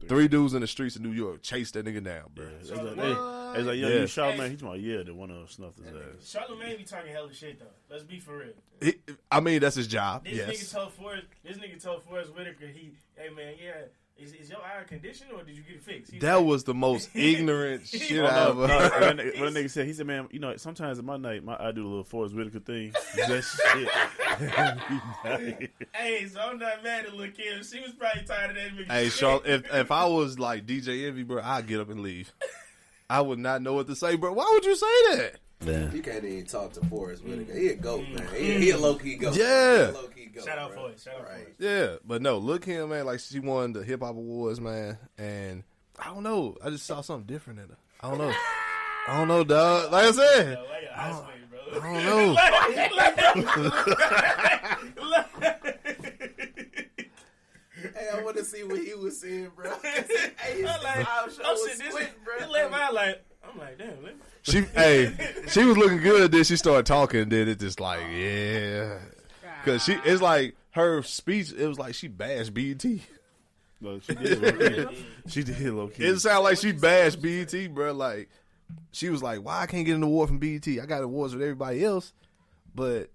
3 dudes in the streets of New York chased that nigga down, bro. It's like, yo, Yeah. you Charlamagne. He's talking about, that one of them snuffed his ass. Charlamagne be talking hella shit though. Let's be for real. I mean, that's his job. This Yes. nigga told Forrest Whitaker, hey man, is your eye conditioned or did you get it fixed? He That was the most ignorant shit I ever heard. When a nigga said, he said, man, sometimes at my night, I do a little Forrest Whitaker thing. That shit. Hey, so I'm not mad at Lil' Kim. She was probably tired of that nigga. Hey, Charl, if I was like DJ Envy, bro, I'd get up and leave. I would not know what to say, bro. Why would you say that? Yeah. You can't even talk to Forrest Whitaker. He a goat, man. He a low-key goat. Yeah. He a low-key goat, Shout out bro. Forrest. Shout out Forrest. Yeah, but no, look him, man. Like, she won the hip hop awards, man. And I don't know. I just saw something different in her. I don't know, dog. Like I said, Yo, why your eyes swing, bro? I don't know. Hey, I want to see what he was saying, bro. Hey, his I'm like, eyes oh was shit, this squinting, bro. It let my like. I'm like, damn. She was looking good. Then she started talking. Then it just like, yeah, because it's like her speech. It was like she bashed BET. No, she did low key. She did low key. It sounded like she bashed BET, bro. Like, she was like, why I can't get an award from BET? I got awards with everybody else, but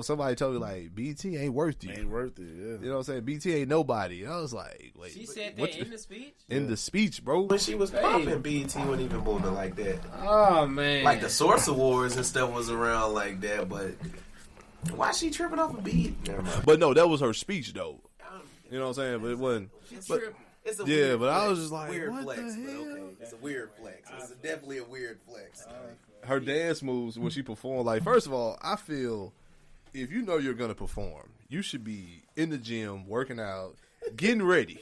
somebody told me like BET ain't worth it. Ain't worth it. Yeah. You know what I'm saying? BET ain't nobody. And I was like, wait. She said what that in the speech? In the speech, bro. When she was popping, BET wasn't even moving like that. Oh, man. Like the Source Awards and stuff was around like that, but why she tripping off a beat? Never mind. But no, that was her speech though. You know what I'm saying? But it wasn't. But, It's a yeah, weird but flex. I was just like, weird what flex, the but hell? okay. It's a weird flex. It's definitely a weird flex. Her dance moves when she performed, like, first of all, I feel if you know you're gonna perform, you should be in the gym, working out, getting ready.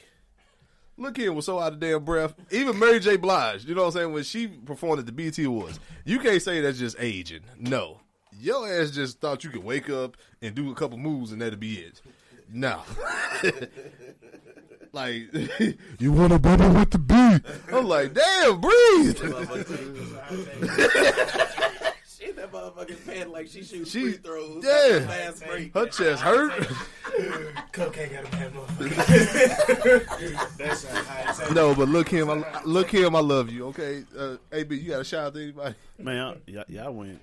Look here, was so out of damn breath. Even Mary J. Blige, you know what I'm saying, when she performed at the BET Awards, you can't say that's just aging. No. Your ass just thought you could wake up and do a couple moves and that'd be it. No. Like, you want to bubble with the beat. I'm like, damn, breathe. She that motherfucking pen like she shoots She- free throws. yeah. Last break. Her chest hurt. Cocaine got a bad motherfucker. That's how No, but look him, I love you. Okay, AB, you got a shout out to anybody? Man, y'all went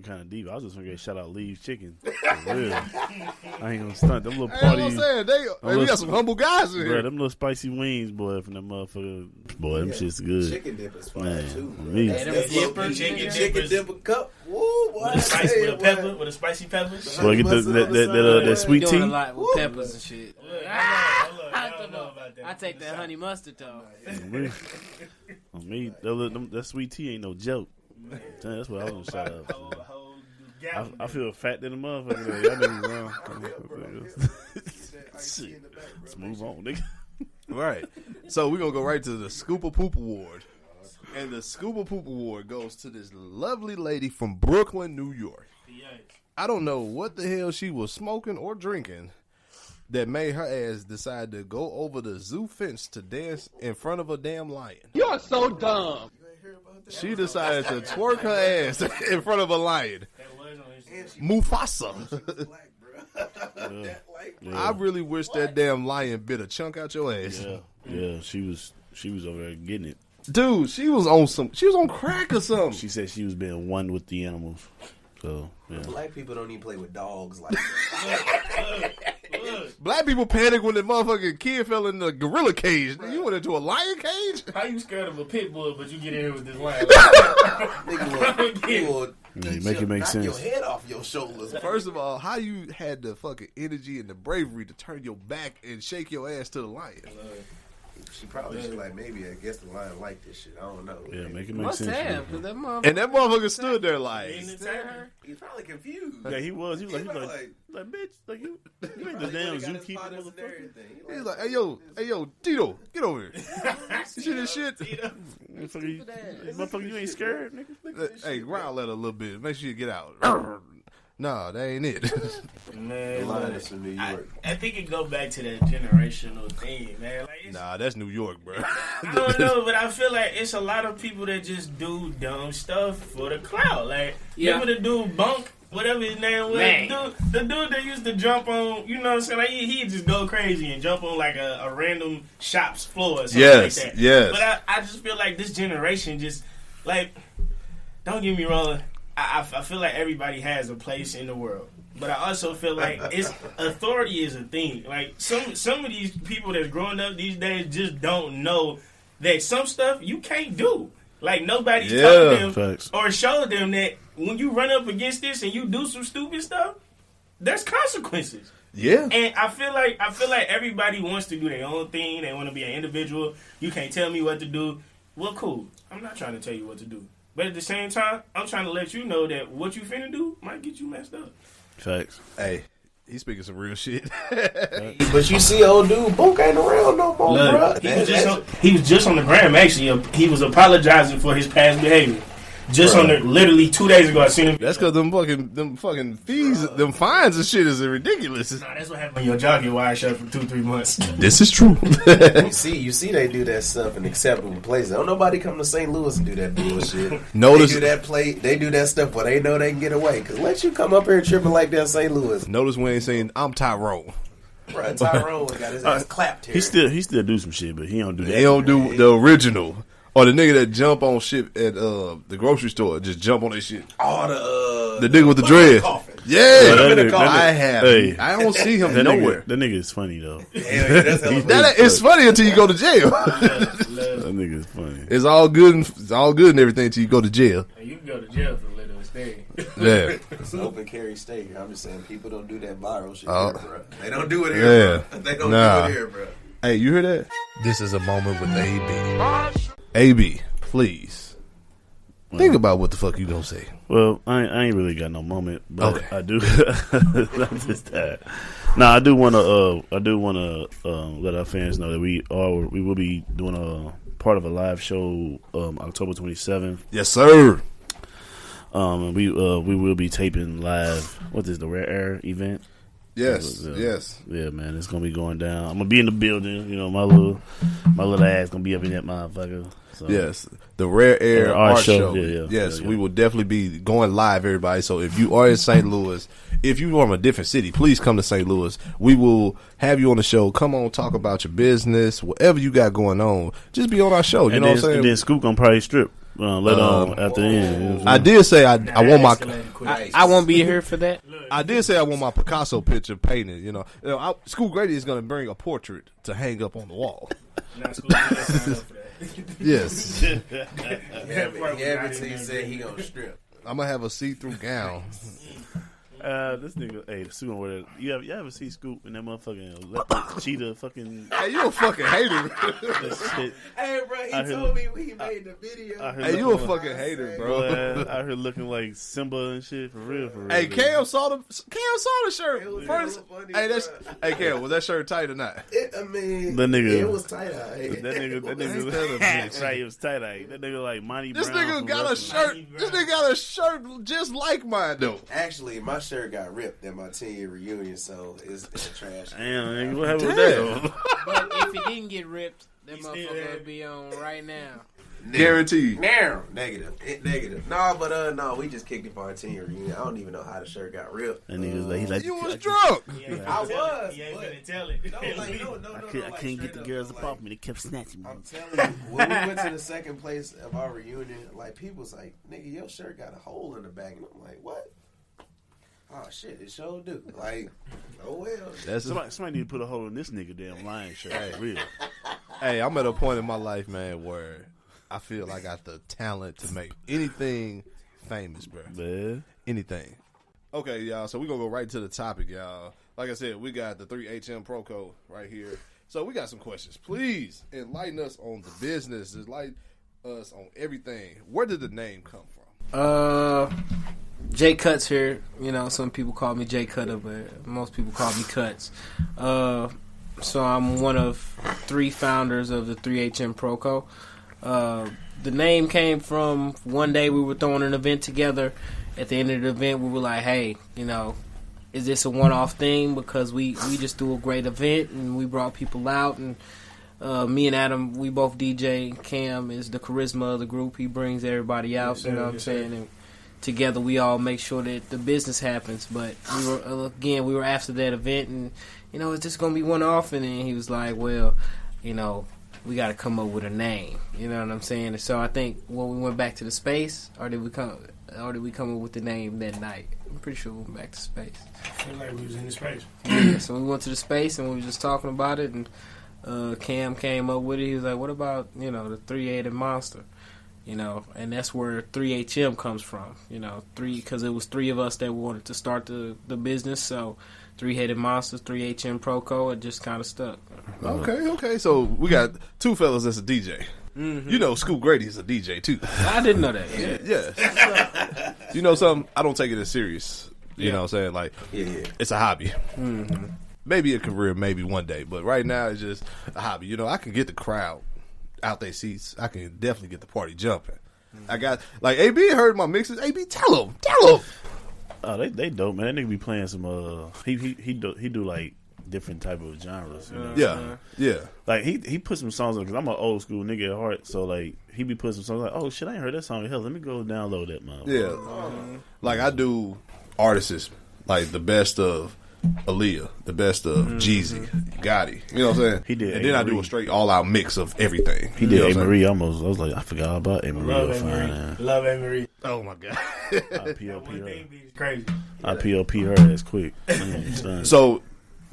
kind of deep. I was just gonna get shout out Lee's Chicken. For real. I ain't gonna stunt them little Hey, party. I'm saying we got some humble guys in Bro, here. them little spicy wings, boy, from that motherfucker. Boy, them shit's good. Chicken dip is fire Man, too. Bro. me. That's Dipper, low-key chicken chicken dippers. dipper cup. Woo, boy. with a pepper, with a spicy pepper. Boy, get that sweet Doing a tea. lot with peppers and shit. I don't know about that. I take that honey mustard though. On me, that sweet tea ain't no joke. That's what I was gonna shout out. I feel fat than a motherfucker. Y'all niggas wrong. Shit. Let's move on, nigga. Right. So we're gonna go right to the Scoop of Poop Award. And the Scoop of Poop Award goes to this lovely lady from Brooklyn, New York. I don't know what the hell she was smoking or drinking that made her ass decide to go over the zoo fence to dance in front of a damn lion. You're so dumb. She decided to twerk her ass in front of a lion. Mufasa. I really wish that damn lion bit a chunk out your ass. Yeah, she was over there getting it. Dude, she was on crack or something. She said she was being one with the animals. So, yeah. Black people don't even play with dogs like that. Black people panic when the motherfucking kid fell in the gorilla cage. You went into a lion cage? How you scared of a pit bull, but you get in here with this lion? Nigga will Yeah, make it make knock sense. your head off your shoulders. First of all, how you had the fucking energy and the bravery to turn your back and shake your ass to the lion? She probably should like, maybe I guess the lion like this shit. I don't know. Yeah, make it make Must sense. have, cause that motherfucker. And that motherfucker stood there like, He's probably confused. Yeah, he was. He was like, like, bitch, like you ain't the he damn got his zookeeper, partners and motherfucker. everything. he's like, hey yo, Tito, get over here. You see this shit? Motherfucker, you ain't scared, nigga. Hey, growl at her a little bit. Make sure you get out. No, that ain't it. Man, Linus from New York. I think it go back to that generational thing, man. Like, Nah, that's New York, bro. I don't know, but I feel like it's a lot of people that just do dumb stuff for the clout. Like, remember the dude Bunk, whatever his name was? The dude that used to jump on, you know what I'm saying? Like, he'd just go crazy and jump on like a random shop's floor or something like that. Yes. But I just feel like this generation just, like, don't get me wrong, I feel like everybody has a place in the world. But I also feel like authority is a thing. Like some of these people that's growing up these days just don't know that some stuff you can't do. Like nobody's told them or showed them that when you run up against this and you do some stupid stuff, there's consequences. Yeah. And I feel like everybody wants to do their own thing. They want to be an individual. You can't tell me what to do. Well, cool. I'm not trying to tell you what to do. But at the same time, I'm trying to let you know that what you finna do might get you messed up. Facts. Hey, he's speaking some real shit. But you see, old dude, Book ain't around no more, bro. He was just on the gram, actually. He was apologizing for his past behavior. Just on the, literally 2 days ago, I seen him. That's because them fucking fees, them fines and shit is ridiculous. Nah, that's what happened when your job get wide shut for 2-3 months. This is true. you see, they do that stuff in acceptable places. Don't nobody come to St. Louis and do that bullshit. Notice they do that stuff where they know they can get away. Cause let you come up here tripping like that, in St. Louis. Notice we ain't saying I'm Tyrone. Right, Tyrone got his ass clapped here. He still do some shit, but he don't do that. They don't do the original. Or the nigga that jump on shit at the grocery store, just jump on that shit. Oh, the nigga with the dread. Yeah, I have. Hey, I don't see him that nowhere. That nigga is funny though. It's funny until you go to jail. That nigga is funny. It's all good and everything until you go to jail. And you can go to jail for a little stay. Yeah, it's an open carry state. I'm just saying, people don't do that viral shit here, bro. They don't do it here, bro. They don't do it here, bro. Hey, you hear that? This is a moment with AB. AB, please. Think about what the fuck you gonna say. Well, I ain't really got no moment, but okay. I do. I'm just that. Now I do want to let our fans know that we will be doing a part of a live show October 27th. Yes, sir. And we will be taping live. What is the Rare Air event? Yes, yes. Yeah, man, it's gonna be going down. I'm gonna be in the building. You know, my little ass gonna be up in that motherfucker. So. Yes, the Rare Air Art Show. Yeah. Yes, we will definitely be going live, everybody. So if you are in St. Louis, if you are from a different city, please come to St. Louis. We will have you on the show. Come on, talk about your business, whatever you got going on. Just be on our show. You know what I'm saying? And then Scoop gonna probably strip. Later on at the end. You know I did say I want my. I won't be here for that. I did say I want my Picasso picture painted. You know School Grady is going to bring a portrait to hang up on the wall. Yes. Everything said he gonna strip. I'm gonna have a see-through gown. This nigga, hey, Scoop over there. You ever see Scoop and that motherfucking leopard cheetah fucking? Hey, you a fucking hater. Hey, bro, he told me when he made the video. Hey, you a fucking hater, bro. Out here looking like Simba and shit for real. Hey, Cam saw the shirt first. Funny, Hey, Cam, was that shirt tight or not? I mean, that nigga, it was tight. That nigga, right? It was tight. That nigga like Monty Brown. This nigga got a shirt. This nigga got a shirt just like mine though. Actually, my shirt got ripped at my 10-year reunion, so it's trash. Damn, nigga, what happened with that? But if it didn't get ripped, that motherfucker would be on right now. Guaranteed. Negative. No, we just kicked it for our 10-year reunion. I don't even know how the shirt got ripped. And he's like, you was drunk. I was. He ain't finna tell it. I couldn't get the girls up off me. They kept snatching me. I'm telling you, when we went to the second place of our reunion, like people was like, "Nigga, your shirt got a hole in the back," and I'm like, "What?" Oh shit, it sure do. Like, oh well. Somebody need to put a hole in this nigga damn lion shirt. For real. Hey, I'm at a point in my life, man, where I feel I got the talent to make anything famous, bro. Man. Anything. Okay, y'all. So we're gonna go right to the topic, y'all. Like I said, we got the 3HM Proco right here. So we got some questions. Please enlighten us on the business. Enlighten us on everything. Where did the name come from? Jay Cuts here. You know, some people call me Jay Cutter, but most people call me Cuts. So I'm one of 3 founders of the 3HM Proco. The name came from one day we were throwing an event together, at the end of the event, we were like, hey, is this a one-off thing? Because we just do a great event and we brought people out, and me and Adam, we both DJ. Cam is the charisma of the group. He brings everybody out. Yes, you know what I'm saying? And together we all make sure that the business happens. But we were after that event, and it's just gonna be one-off. And then he was like, well, we got to come up with a name. You know what I'm saying? And so I think when we went back to the space, or did we come up with the name that night? I'm pretty sure we went back to space. I feel like we was in the space. Yeah, so we went to the space and we were just talking about it, and Cam came up with it. He was like, what about, the three-headed monster? And that's where 3HM comes from. Because it was three of us that wanted to start the business, so three-headed monsters, 3HM Proco, it just kind of stuck. Okay. So we got two fellas that's a DJ. Mm-hmm. Scoop Grady is a DJ too. I didn't know that. Yeah. You know something? I don't take it as serious. You know what I'm saying? Like, it's a hobby. Mm-hmm. Maybe a career, maybe one day. But right now, it's just a hobby. I can get the crowd out their seats. I can definitely get the party jumping. I got, like, AB heard my mixes. AB, tell him. Oh, they dope, man. That nigga be playing some, he do like different type of genres. Yeah. Like, he put some songs on, because I'm an old school nigga at heart, so, like, he be putting some songs like, oh, shit, I ain't heard that song. Hell, let me go download that, man. Yeah. Like, I do artists, like, the best of Aaliyah, the best of Jeezy, Gotti. You know what I'm saying? He did. And then I do a straight all-out mix of everything. He did A. Marie almost. I was like, I forgot about A. Marie. Love A. Marie. Oh, my God. I POP her. Crazy. I POP her ass quick. So,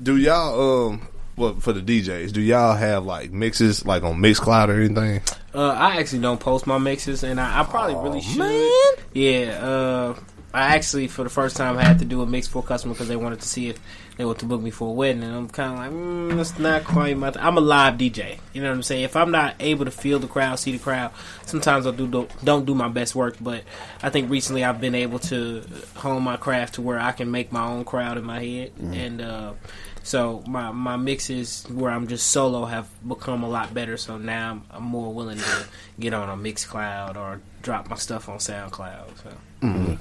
do y'all, for the DJs, do y'all have, like, mixes, like, on Mixcloud or anything? I actually don't post my mixes, and I probably really should. Man. Yeah, I actually, for the first time, had to do a mix for a customer because they wanted to see if they wanted to book me for a wedding, and I'm kind of like, that's not quite my I'm a live DJ. You know what I'm saying? If I'm not able to feel the crowd, see the crowd, sometimes I don't do my best work, but I think recently I've been able to hone my craft to where I can make my own crowd in my head, and so my mixes where I'm just solo have become a lot better, so now I'm more willing to get on a Mixcloud or drop my stuff on SoundCloud. So.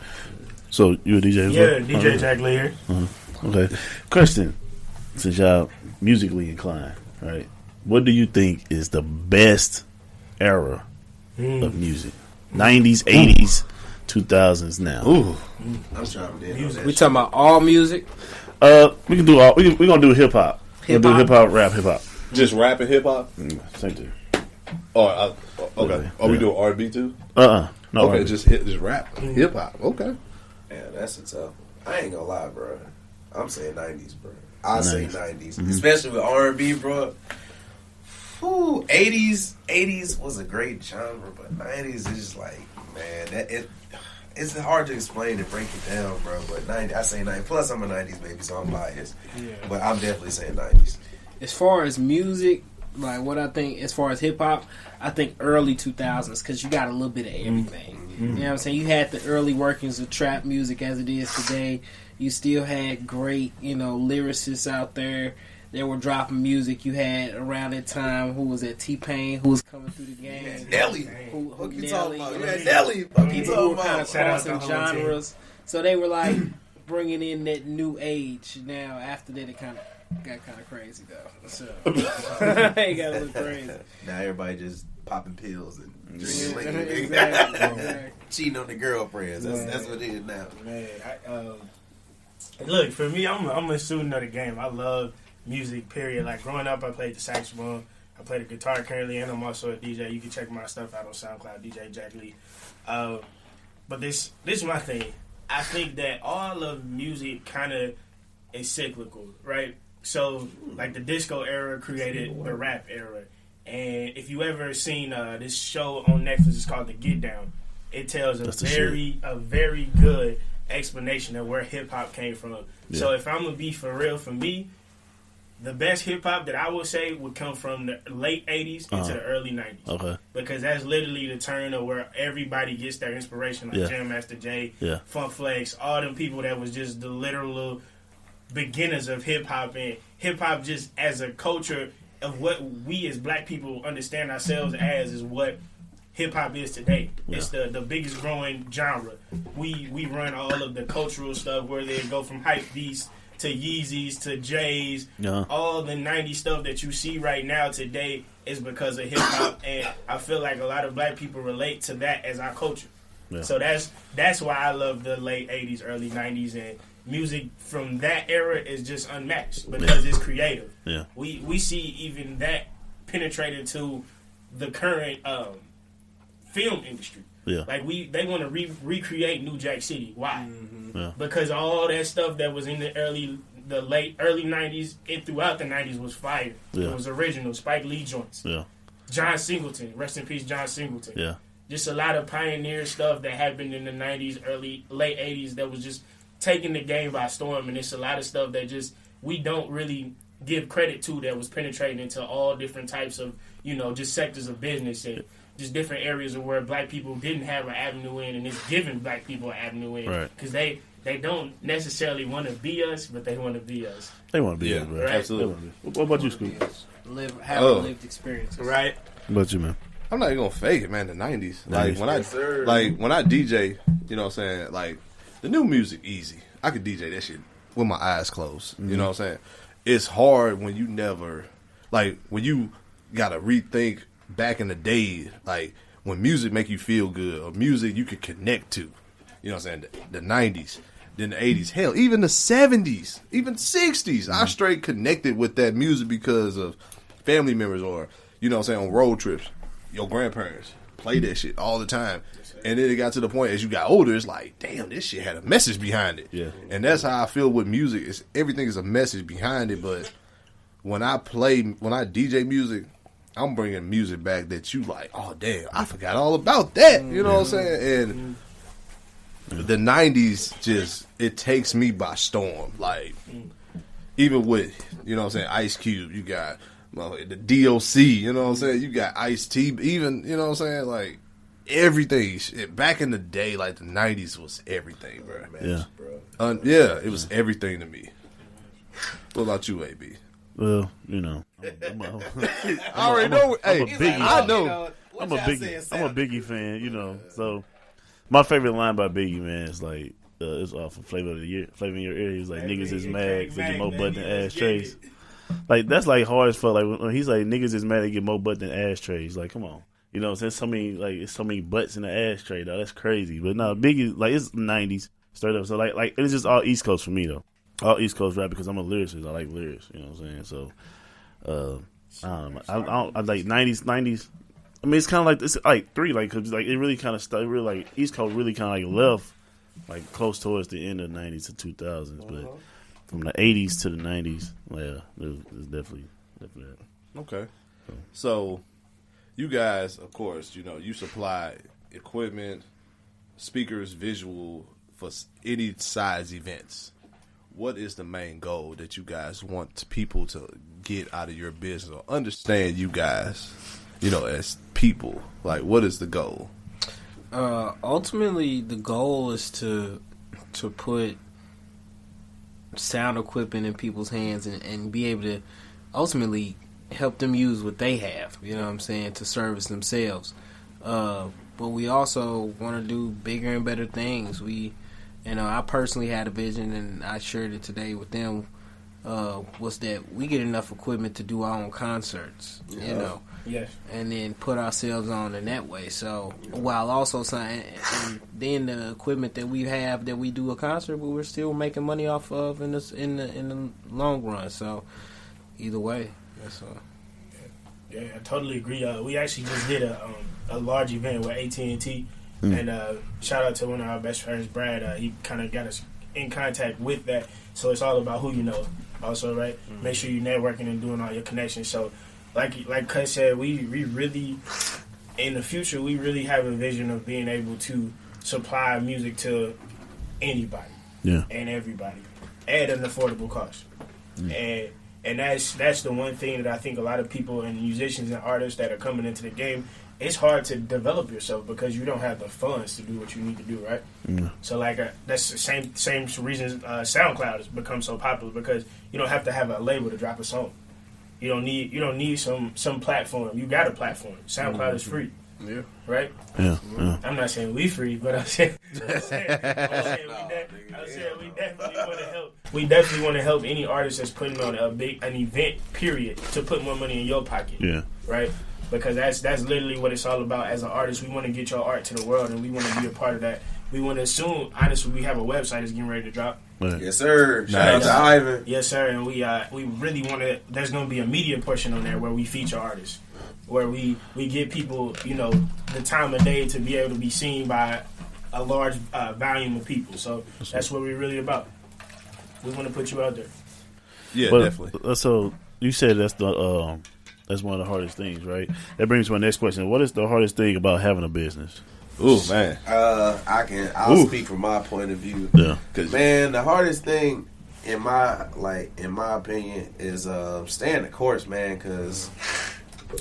So you a DJ as well? Yeah, DJ Jack Lee here. Okay. Question, since y'all musically inclined, right? What do you think is the best era of music? 90s, 80s, 2000s now. Ooh. I'm trying to We talking about all music? We can do all. We're gonna do hip hop. We'll do hip hop, rap, hip hop. Just rap and hip hop? Same thing. Oh, okay. Are we doing R&B too? No. Okay, R&B. just rap, hip hop. Okay. Yeah, that's a tough one. I ain't gonna lie, bro. I'm saying 90s, bro. I say 90s, especially with R&B, bro. Ooh, 80s was a great genre, but 90s is just like, man, it's hard to explain and break it down, bro. But 90, I say 90. Plus, I'm a 90s baby, so I'm biased. Yeah. But I'm definitely saying 90s. As far as music, like what I think, as far as hip hop, I think early 2000s, because you got a little bit of everything. You know what I'm saying? You had the early workings of trap music as it is today. You still had great, lyricists out there that were dropping music. You had around that time, who was that? T-Pain, who was coming through the game. Yeah, Nelly. What you talking about? Yeah, Nelly. People who were kind of crossing genres. So they were like bringing in that new age. Now, after that, it kind of got kind of crazy, though. So it got a little crazy. Now everybody just popping pills and drinking liquor. Exactly. Cheating on the girlfriends. That's what it is now. Man, look, for me, I'm a student of the game. I love music, period. Like, growing up, I played the saxophone. I play the guitar currently, and I'm also a DJ. You can check my stuff out on SoundCloud, DJ Jack Lee. But this is my thing. I think that all of music kind of is cyclical, right? So, like, the disco era created the rap era. And if you ever seen this show on Netflix, it's called The Get Down. It tells a very good explanation of where hip-hop came from. Yeah. So if I'm going to be for real, for me, the best hip-hop that I would say would come from the late 80s into the early 90s. Okay. Because that's literally the turn of where everybody gets their inspiration, like Jam Master Jay, Funk Flex, all them people that was just the literal beginners of hip-hop. And hip-hop just as a culture of what we as black people understand ourselves as is what hip hop is today. It's the biggest growing genre. We run all of the cultural stuff where they go from hype beasts to Yeezys to J's. All the 90s stuff that you see right now today is because of hip hop, and I feel like a lot of black people relate to that as our culture. So that's why I love the late 80s, early 90s, and music from that era is just unmatched because it's creative. We see even that penetrated to the current film industry. Like they want to recreate New Jack City. Why? Because all that stuff that was in the late early 90s and throughout the 90s was fire. It was original. Spike Lee joints. John Singleton, rest in peace, John Singleton. Just a lot of pioneer stuff that happened in the 90s, late 80s that was just taking the game by storm, and it's a lot of stuff that just we don't really give credit to that was penetrating into all different types of, just sectors of business and just different areas of where black people didn't have an avenue in, and it's giving black people an avenue in. Because they don't necessarily want to be us, but they want to be us. They want to be us, bro. Right? Absolutely. What about you, Scoop? Have lived experiences. Right. What about you, man? I'm not even gonna fake it, man. The 90s, like when I DJ, you know what I'm saying? Like the new music, easy. I could DJ that shit with my eyes closed. You know what I'm saying? It's hard when you never, like when you gotta rethink back in the day, like when music make you feel good or music you could connect to. You know what I'm saying? The 90s, then the 80s, hell, even the 70s, even 60s. I straight connected with that music because of family members or, you know what I'm saying, on road trips. Your grandparents play that shit all the time. And then it got to the point as you got older, it's like, damn, this shit had a message behind it. And that's how I feel with music. Everything is a message behind it. But when I DJ music, I'm bringing music back that you like, oh, damn, I forgot all about that. You know what I'm saying? And the 90s just, it takes me by storm. Like, even with, you know what I'm saying, Ice Cube, you got the DOC, you know what I'm saying? You got Ice-T, even, you know what I'm saying? Like, everything. Back in the day, like, the 90s was everything, bro. It was everything to me. What about you, AB? Well, I already know. Hey, I know. I'm a Biggie fan, So, my favorite line by Biggie, man, is like, it's off of Flavor of the Year. Flavor in Your Ear. He's like, niggas is mad to get more butt than ashtrays. Like, that's like hard as fuck. Like, when he's like, niggas is mad to get more butt than ashtrays. Like, come on. You know what I'm saying? It's so many butts in the ashtray, though. That's crazy. But no, Biggie, like, it's 90s straight up. So, like it's just all East Coast for me, though. All East Coast rap because I'm a lyricist. I like lyrics. You know what I'm saying? So, I don't know. I like 90s. I mean, it's kind of like, it's like three, like, cause like, it really kind of started, really like, East Coast really kind of like left, like, close towards the end of the 90s to 2000s. But from the 80s to the 90s, yeah, it's definitely that. Okay. So, you guys, of course, you supply equipment, speakers, visual for any size events. What is the main goal that you guys want people to get out of your business or understand you guys, as people? Like, what is the goal? Ultimately, the goal is to put sound equipment in people's hands and be able to ultimately help them use what they have, you know what I'm saying, to service themselves. But we also want to do bigger and better things. I personally had a vision, and I shared it today with them, was that we get enough equipment to do our own concerts, Yes. and then put ourselves on in that way. So while also saying, and then the equipment that we have that we do a concert, but we're still making money off of in the long run. So either way, that's all. Yeah, I totally agree. We actually just did a large event with AT&T, and shout out to one of our best friends, Brad. He kind of got us in contact with that. So it's all about who you know. Also, right? Make sure you're networking and doing all your connections. So, like Cuz said, we really, in the future, we really have a vision of being able to supply music to anybody, and everybody at an affordable cost. And that's the one thing that I think a lot of people and musicians and artists that are coming into the game, it's hard to develop yourself because you don't have the funds to do what you need to do, right? So that's the same reason SoundCloud has become so popular, because you don't have to have a label to drop a song. You don't need some platform. You got a platform. SoundCloud is free. Yeah. Right? Yeah. I'm not saying we free, but I'm saying we definitely want to help. We definitely want to help any artist that's putting on an event, period, to put more money in your pocket. Yeah. Right? Because that's literally what it's all about. As an artist, we want to get your art to the world, and we want to be a part of that. We want to soon, honestly, we have a website that's getting ready to drop. Right. Yes, sir. Shout out to Ivan. Yes, sir. And we really want to. There's going to be a media portion on there where we feature artists, where we give people, the time of day to be able to be seen by a large volume of people. So that's what we're really about. We want to put you out there. Yeah, But, definitely. So you said that's one of the hardest things, right? That brings me to my next question. What is the hardest thing about having a business? Ooh, man. I'll speak from my point of view. Yeah. Man, the hardest thing in my opinion is staying the course, man, because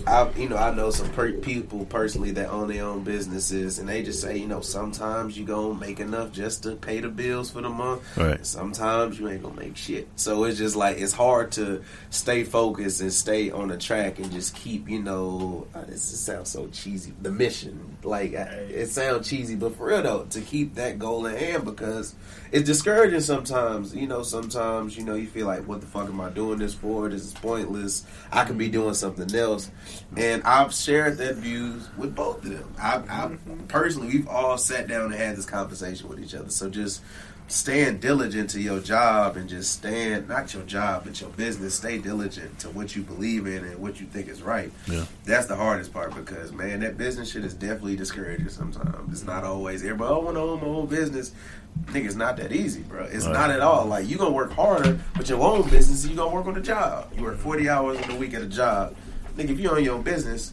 I know some people personally that own their own businesses, and they just say, sometimes you gonna make enough just to pay the bills for the month. Right. And sometimes you ain't gonna make shit. So it's just like it's hard to stay focused and stay on the track and just keep, this sounds so cheesy. The mission, it sounds cheesy, but for real though, to keep that goal in hand, because it's discouraging sometimes. Sometimes you feel like, what the fuck am I doing this for? This is pointless. I could be doing something else. And I've shared that views with both of them. I personally, we've all sat down and had this conversation with each other. So just staying diligent to your job and just not your job, but your business, stay diligent to what you believe in and what you think is right. Yeah. That's the hardest part, because, man, that business shit is definitely discouraging sometimes. It's not always, everybody, I want to own my own business. Nigga, it's not that easy, bro. It's not at all. Like, you going to work harder with your own business, you going to work on the job. You work 40 hours in a week at a job. Nigga, if you own your own business,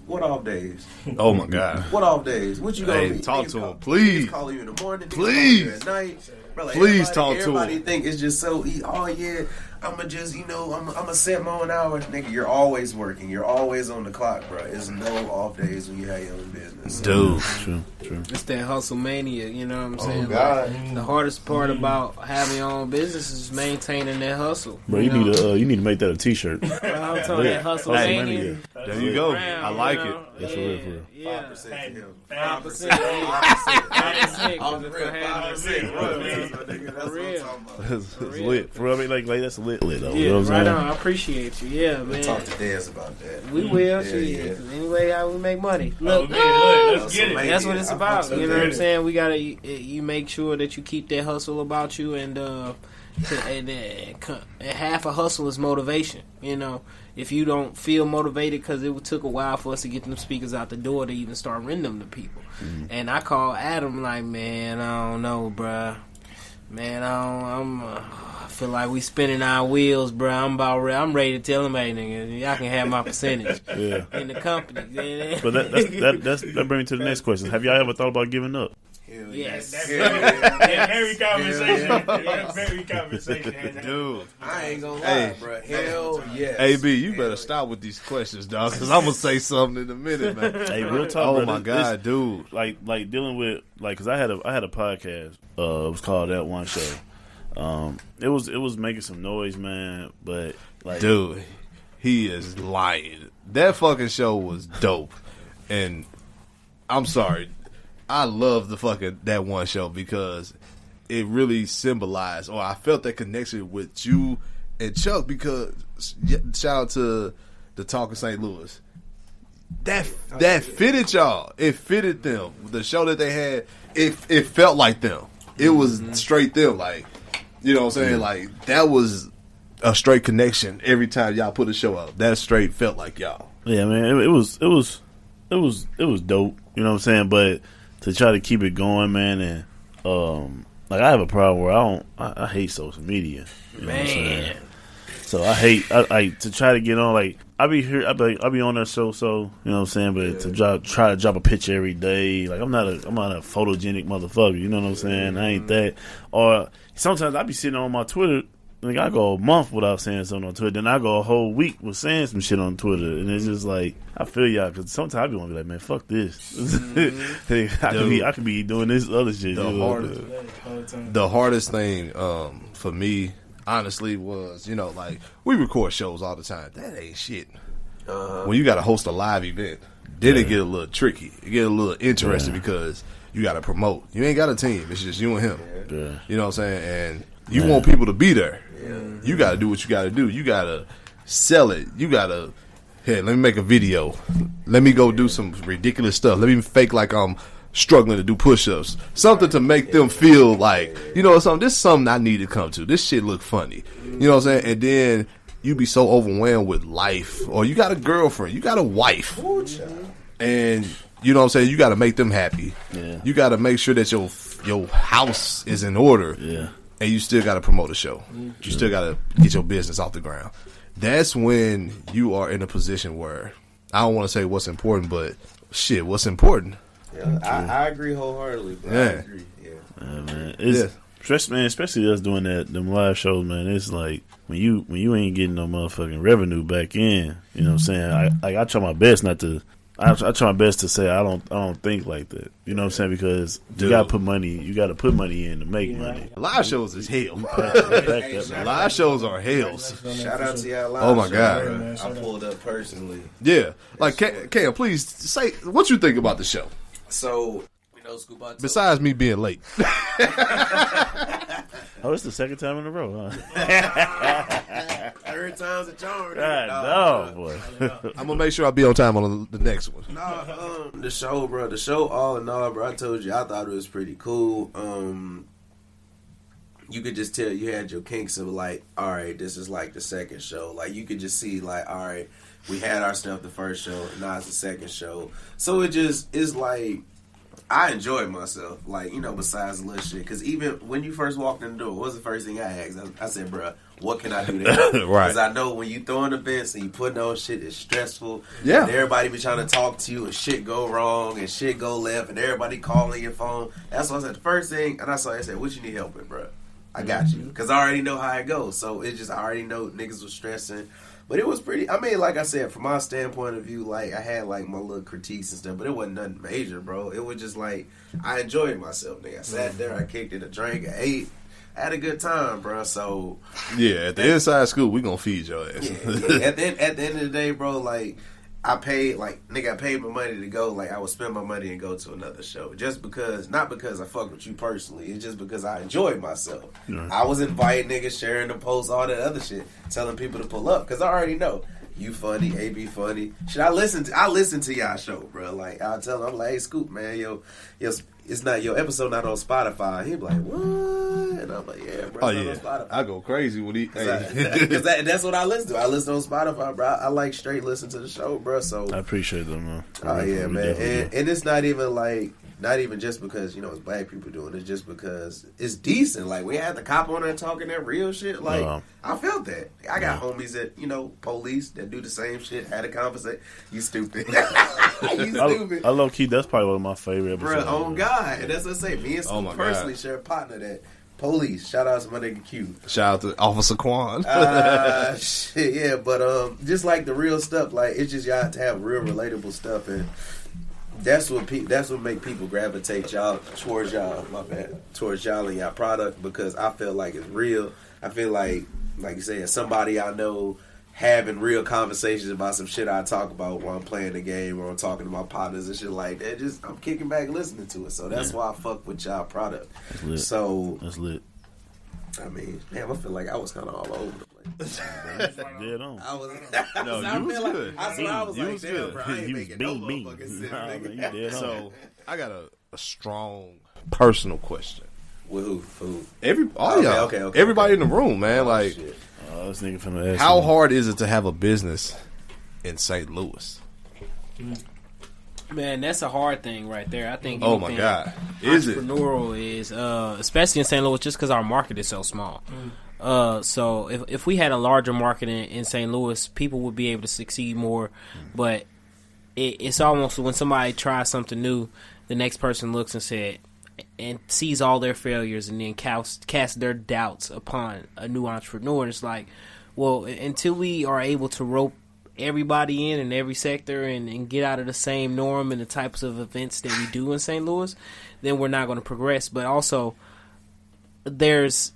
what off days? Oh my God. What off days? What you gonna be? Talk to Niggas him, please. Niggas calling you in the morning. Please. Niggas calling you at night. Bro, Please talk to everybody him. think it's just so. Oh yeah, I'ma just I'ma set my own hours. Nigga, you're always working. You're always on the clock, bro. There's no off days when you have your own business. Dude. True. It's that hustlemania, you know what I'm saying? God. Like, the hardest part about having your own business is maintaining that hustle. Bro, you need to make that a T-shirt. I'm talking that hustlemania. There you go. Around, I like you know? it. That's for real. Yeah. 5% to him. 5%. 5%. On the real, 5%. That's what I'm talking about. It's lit. For real, I mean, like that's lit though. Yeah, You know what I'm right saying? on. I appreciate you. Yeah, man. Talk to Dez about that. We will. Yeah, Shit. yeah. Anyway, how we make money. Oh, Look, man, let's get it. that's what it's I about. fucks with You know what I'm that. saying? We gotta you make sure that you keep that hustle about you, and half a hustle is motivation. If you don't feel motivated, because it took a while for us to get them speakers out the door to even start renting them to people. And I called Adam like, man, I don't know, bruh. Man, I feel like we spinning our wheels, bruh. I'm ready to tell him, hey, nigga, y'all can have my percentage in the company. But that brings me to the next question. Have y'all ever thought about giving up? Hell Yes. That yeah. very conversation. That very conversation. Dude. I ain't gonna lie, Hey. bro. Hell yes. AB, you better stop with these questions, dog, because I'm going to say something in a minute, man. Hey, real talk. Oh, bro, my God, dude. Like dealing with because I had a podcast. It was called That One Show. It was making some noise, man. But like, Dude, he is lying. That fucking show was dope. And I'm sorry. I love the fucking That One Show because it really symbolized, or I felt that connection with you and Chuck, because shout out to the Talk of St. Louis. That fitted y'all. It fitted them. The show that they had, it felt like them. It was straight them. Like, you know what I'm saying? Like, that was a straight connection every time y'all put a show up. That straight felt like y'all. yeah, man, it was dope. You know what I'm saying? But to try to keep it going, man, and like I have a problem where I hate social media. You know what I'm saying? So I to try to get on, like I be on that show, so you know what I'm saying, but to try to drop a picture every day, like I'm not a photogenic motherfucker, you know what I'm saying? I ain't that. Or sometimes I be sitting on my Twitter, like I go a month without saying something on Twitter, then I go a whole week with saying some shit on Twitter, and it's just like I feel y'all, because sometimes I be want to be like, man, fuck this. I could be doing this other shit. The hardest thing for me, honestly, was, like, we record shows all the time. That ain't shit. When you got to host a live event, Then it get a little tricky. It get a little interesting because you got to promote. You ain't got a team. It's just you and him. Yeah. You know what I'm saying? And you want people to be there. You got to do what you got to do. You got to sell it. You got to, hey, let me make a video. Let me go do some ridiculous stuff. Let me fake like I'm struggling to do push-ups. Something to make them feel like, you know, something. This is something I need to come to. This shit look funny. You know what I'm saying? And then you be so overwhelmed with life, or you got a girlfriend, you got a wife, and you know what I'm saying, you got to make them happy. Yeah. You got to make sure that your house is in order. Yeah. And you still got to promote a show. You still got to get your business off the ground. That's when you are in a position where, I don't want to say what's important, but shit, what's important? Yeah, I agree wholeheartedly. Bro. Yeah. I agree. Yeah. Man. Especially us doing them live shows, man. It's like when you ain't getting no motherfucking revenue back in. You know what I'm saying? I try my best not to. I try my best to say I don't think like that. You know what I'm saying? Because you gotta put money. You gotta put money in to make money. Live shows is hell. Live shows are hells. Shout out to y'all live. Oh my show, God. bro. I pulled up personally. Yeah, like Cam, please say what you think about the show. So Scoop, besides me being late. Oh, it's the second time in a row, huh? Third time's a charm. God, no, boy. I'm gonna make sure I'll be on time on the next one. The show, bro. The show, all in all, bro. I told you, I thought it was pretty cool. You could just tell you had your kinks of like, all right, this is like the second show. Like you could just see, like, all right, we had our stuff the first show, and now it's the second show. So it just is like. I enjoyed myself, like, you know, besides the little shit. Because even when you first walked in the door, what was the first thing I asked? I said, bro, what can I do to help? Right. Because I know when you throwing events and you putting on shit, it's stressful. Yeah. And everybody be trying to talk to you and shit go wrong and shit go left and everybody calling your phone. That's what I said. The first thing, and I said, what you need help with, bro? I got you. Because I already know how it goes. So it's just, I already know niggas was stressing. But it was pretty, I mean, like I said, from my standpoint of view, like, I had, like, my little critiques and stuff, but it wasn't nothing major, bro. It was just, like, I enjoyed myself, nigga. I sat there, I kicked it, a drink, I ate, I had a good time, bro, so. Yeah, at the inside school, we gonna feed your ass. Yeah. At the end of the day, bro, like, I paid my money to go, like, I would spend my money and go to another show. Just because, not because I fuck with you personally, it's just because I enjoyed myself. Yeah. I was inviting niggas, sharing the posts, all that other shit, telling people to pull up, because I already know. You funny, AB funny. Should I listen to y'all show, bro? Like, I'll tell him, I'm like, hey, Scoop, man, it's not your episode not on Spotify. He'd be like, what? And I'm like, yeah, bro. It's not on Spotify. I go crazy when he. Because that's what I listen to. I listen on Spotify, bro. I like straight listen to the show, bro. So I appreciate them, man. Oh yeah, man. And it's not even just because, you know, it's black people doing it. It's just because it's decent. Like, we had the cop on there talking that real shit. Like, I felt that. I got homies that, you know, police that do the same shit. Had a conversation. You stupid. You stupid. I low key, that's probably one of my favorite episodes. Bro, oh God. And that's what I say. Me and Scoop personally share a partner that. Police. Shout out to my nigga Q. Shout out to Officer Quan. Shit, yeah. But just like the real stuff, like, it's just y'all have to have real relatable stuff, and that's what make people gravitate towards y'all and y'all product, because I feel like it's real. I feel like you said, somebody I know having real conversations about some shit I talk about while I'm playing the game or I'm talking to my partners and shit like that. Just, I'm kicking back listening to it. So that's why I fuck with y'all product. That's lit. So that's lit. I mean, damn, I feel like I was kind of all over the place. Dead on. You was good. I was like, was damn, good. bro, I ain't making no bean. motherfucking sense, nigga. Dead on. So I got a strong personal question. With who? Y'all. Okay. Everybody in the room, man. Like, shit. This nigga finna ask how me. hard is it to have a business in St. Louis? Man, that's a hard thing right there. I think. Oh my God, is it? Entrepreneurial is, especially in St. Louis, just because our market is so small. So if we had a larger market in St. Louis, people would be able to succeed more. But it's almost when somebody tries something new, the next person looks and sees all their failures and then cast their doubts upon a new entrepreneur. It's like, well, until we are able to rope everybody in every sector and get out of the same norm and the types of events that we do in St. Louis, then we're not going to progress. But also, there's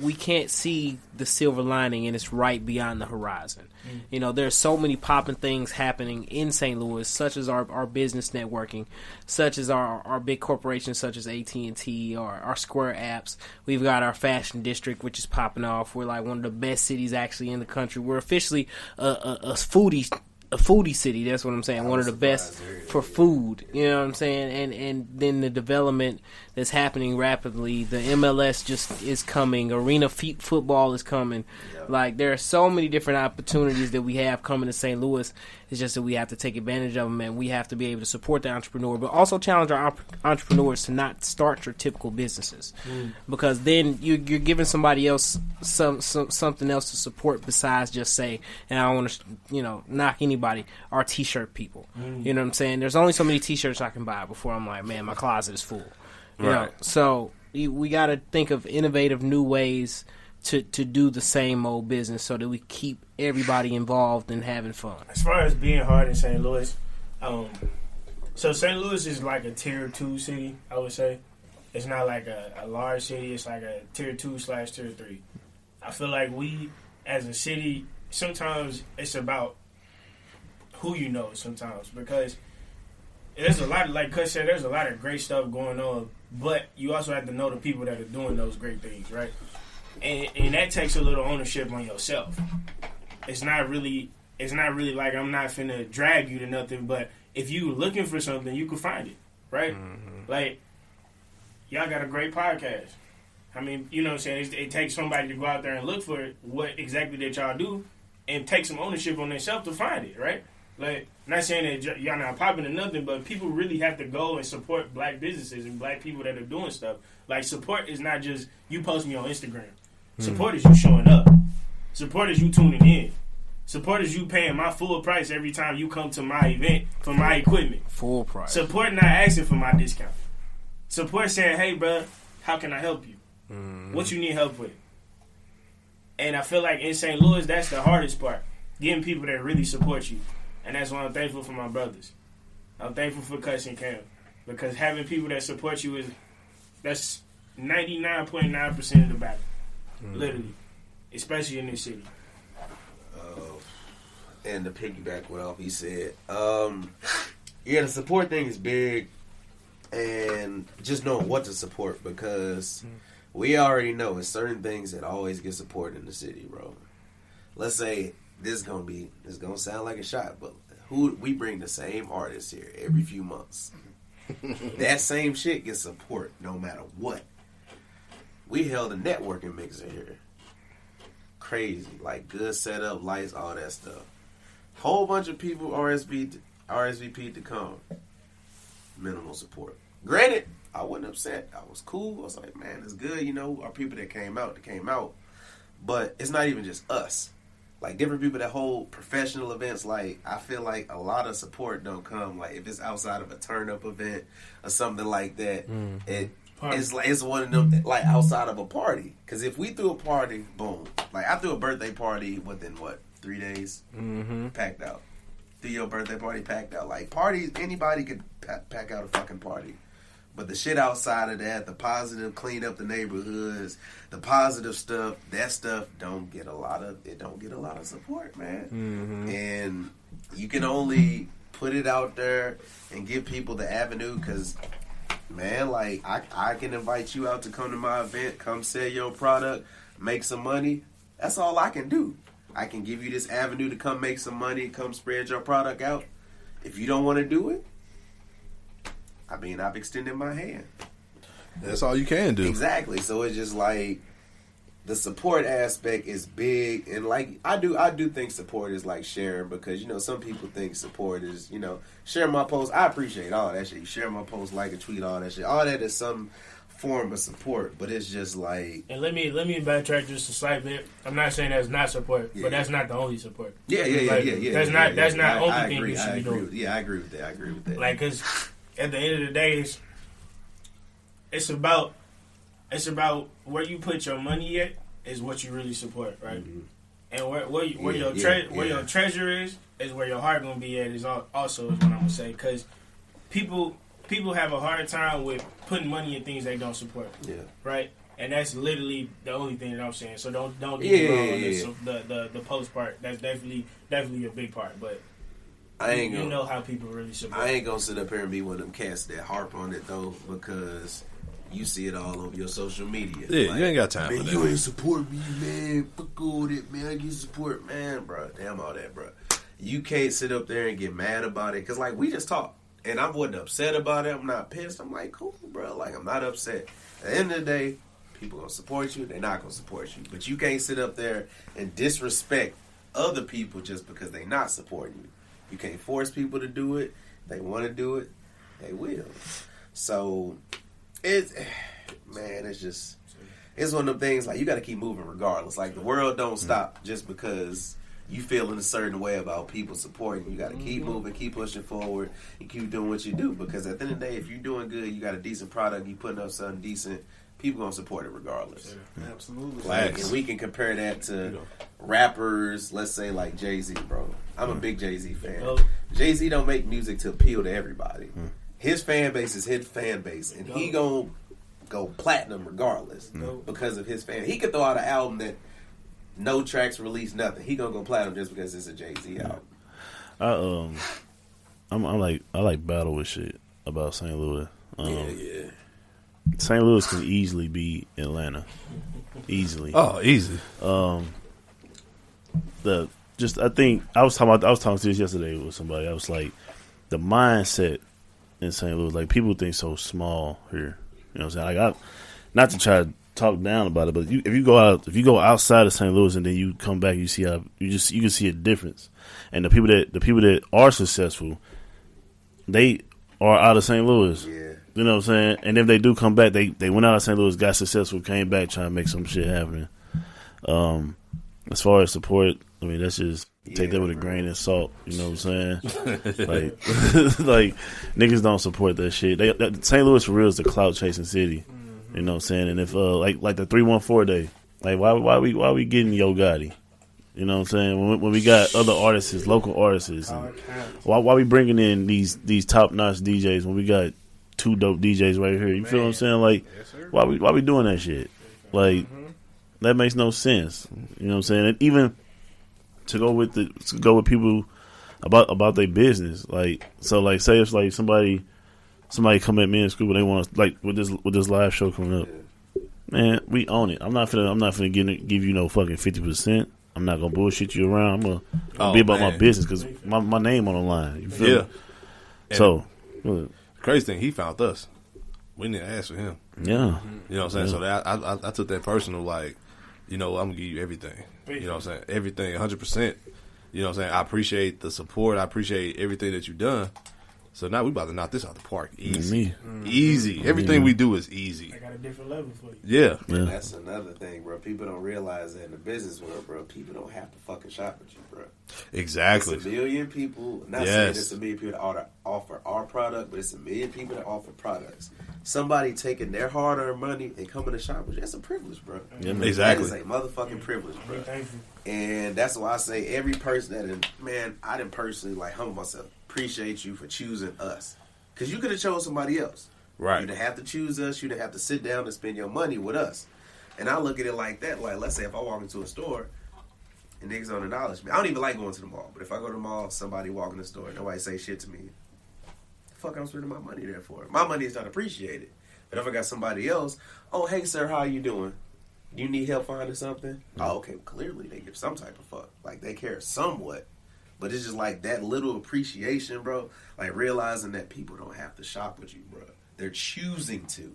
we can't see the silver lining, and it's right beyond the horizon. You know, there's so many popping things happening in St. Louis, such as our business networking, such as our big corporations such as AT&T, or our Square apps. We've got our fashion district, which is popping off. We're like one of the best cities actually in the country. We're officially a foodie city. That's what I'm saying. One of the best for food. You know what I'm saying? And then the development that's happening rapidly. The MLS just is coming. Arena football is coming. Yep. Like, there are so many different opportunities that we have coming to St. Louis. It's just that we have to take advantage of them, and we have to be able to support the entrepreneur, but also challenge our entrepreneurs to not start your typical businesses, because then you're giving somebody else something else to support besides just say, and I don't want to knock anybody, our T-shirt people. You know what I'm saying? There's only so many T-shirts I can buy before I'm like, man, my closet is full. You know? So we got to think of innovative new ways to do the same old business so that we keep everybody involved and having fun. As far as being hard in St. Louis, so St. Louis is like a tier 2 city, I would say. It's not like a large city. It's like a tier 2/tier 3. I feel like we, as a city, sometimes it's about who you know sometimes, because there's a lot, like Kush said, there's a lot of great stuff going on, but you also have to know the people that are doing those great things, right? And that takes a little ownership on yourself. It's not really like I'm not finna drag you to nothing, but if you looking for something, you can find it, right? Like, y'all got a great podcast. I mean, you know what I'm saying? It takes somebody to go out there and look for what exactly that y'all do and take some ownership on themselves to find it, right? Like, not saying that y'all not popping or nothing, but people really have to go and support black businesses and black people that are doing stuff. Like, support is not just you posting on Instagram. Support is you showing up. Support is you tuning in. Support is you paying my full price every time you come to my event for my equipment. Full price. Support not asking for my discount. Support saying, hey, bro, how can I help you? What you need help with? And I feel like in St. Louis, that's the hardest part. Getting people that really support you. And that's why I'm thankful for my brothers. I'm thankful for Cuss and Cam. Because having people that support you that's 99.9% of the battle. Literally. Especially in this city. And to piggyback what off he said, the support thing is big, and just knowing what to support, because we already know it's certain things that always get support in the city, bro. Let's say this gonna sound like a shot, but we bring the same artists here every few months. That same shit gets support no matter what. We held a networking mixer here. Crazy, like good setup, lights, all that stuff. Whole bunch of people RSVP'd to come. Minimal support. Granted, I wasn't upset. I was cool. I was like, man, it's good. Our people that came out. But it's not even just us. Like, different people that hold professional events, like, I feel like a lot of support don't come. Like, if it's outside of a turn-up event or something like that, it's one of them, like, outside of a party. Because if we threw a party, boom. Like, I threw a birthday party within, 3 days? Packed out. Threw your birthday party, packed out. Like, parties, anybody could pack out a fucking party. But the shit outside of that, the positive, clean up the neighborhoods, the positive stuff, that stuff don't get a lot of support, man. And you can only put it out there and give people the avenue, because, man, like, I can invite you out to come to my event, come sell your product, make some money. That's all I can do. I can give you this avenue to come make some money, come spread your product out. If you don't want to do it, I mean, I've extended my hand. That's all you can do. Exactly. So it's just like the support aspect is big, and like I do think support is like sharing, because some people think support is share my post. I appreciate all that shit. You share my post, like a tweet, all that shit. All that is some form of support, but it's just like. And let me backtrack just a slight bit. I'm not saying that's not support, but that's not the only support. Yeah. That's not only thing you should be doing. I agree with that. Like, because at the end of the day, it's about where you put your money at is what you really support, right? And where your treasure is where your heart gonna be at. Is also is what I'm gonna say, because people have a hard time with putting money in things they don't support. Yeah. Right. And that's literally the only thing that I'm saying. So don't get me wrong on the post part. That's definitely a big part. But I ain't you gonna know how people really support. I ain't gonna sit up here and be one of them cats that harp on it though, because you see it all over your social media. Yeah, like, you ain't got time man, for that. you ain't support me, man. Fuck all that, man. I get support, man, bro. Damn all that, bro. You can't sit up there and get mad about it, because like we just talked, and I wasn't upset about it. I'm not pissed. I'm like, cool, bro. Like, I'm not upset. At the end of the day, people gonna support you. They're not gonna support you, but you can't sit up there and disrespect other people just because they not supporting you. You can't force people to do it. They want to do it, they will. So it's one of them things, like, you got to keep moving regardless. Like, the world don't stop just because you feel in a certain way about people supporting you. You got to keep moving, keep pushing forward, and keep doing what you do, because at the end of the day, if you're doing good, you got a decent product, you putting up something decent, people gonna support it regardless. Yeah. Absolutely. Like, and we can compare that to rappers, let's say like Jay-Z, bro. I'm a big Jay-Z fan. Jay-Z don't make music to appeal to everybody. His fan base is his fan base, and he gonna go platinum regardless because of his fan. He could throw out an album that no tracks released, nothing. He gonna go platinum just because it's a Jay-Z album. I like battle with shit about St. Louis. Yeah. St. Louis can easily be Atlanta. Easily. Oh, easy. I think I was talking to this yesterday with somebody. I was like, the mindset in St. Louis, like, people think so small here. You know what I'm saying? Like, not to try to talk down about it, but if you go outside of St. Louis and then you come back, you see how you can see a difference. And the people that are successful, they are out of St. Louis. Yeah. You know what I'm saying? And if they do come back, they went out of St. Louis, got successful, came back trying to make some shit happen. As far as support, I mean, that's just take that with a grain of salt. You know what I'm saying? like niggas don't support that shit. St. Louis for real is the clout chasing city. You know what I'm saying? And if like the 314 day, like why we getting Yo Gotti? You know what I'm saying? When we got other artists, local artists, and why we bringing in these top notch DJs when we got two dope DJs right here? You feel what I'm saying? Like, why we doing that shit? Like, that makes no sense. You know what I'm saying? And even to go with people about their business. Like, so like, say if like somebody come at me in school and they want to, like, with this live show coming up, man, we own it. I'm not finna give you no fucking 50%. I'm not gonna bullshit you around. I'm gonna be about my business because my name on the line. You feel me? So, crazy thing, he found us. We didn't ask for him. Yeah. You know what I'm saying? Yeah. So I took that personal, like, you know, I'm gonna give you everything. You know what I'm saying? Everything, 100%. You know what I'm saying? I appreciate the support. I appreciate everything that you've done. So now we about to knock this out the park. Easy. Easy. Everything we do is easy. I got a different level for you. Yeah. And that's another thing, bro. People don't realize that in the business world, bro, people don't have to fucking shop with you, bro. Exactly. It's a million people. Not saying it's a million people that offer our product, but it's a million people that offer products. Somebody taking their hard-earned money and coming to shop with you, that's a privilege, bro. Yeah, exactly. That is a motherfucking privilege, bro. And that's why I say every person I didn't personally, like, humble myself. Appreciate you for choosing us. Because you could have chose somebody else. Right. You didn't have to choose us. You didn't have to sit down and spend your money with us. And I look at it like that. Like, let's say if I walk into a store and niggas don't acknowledge me. I don't even like going to the mall. But if I go to the mall, somebody walk in the store, nobody say shit to me. The fuck I'm spending my money there for? My money is not appreciated. But if I got somebody else, oh, hey, sir, how you doing? You need help finding something? Oh, okay, clearly they give some type of fuck. Like, they care somewhat. But it's just like that little appreciation, bro. Like, realizing that people don't have to shop with you, bro. They're choosing to.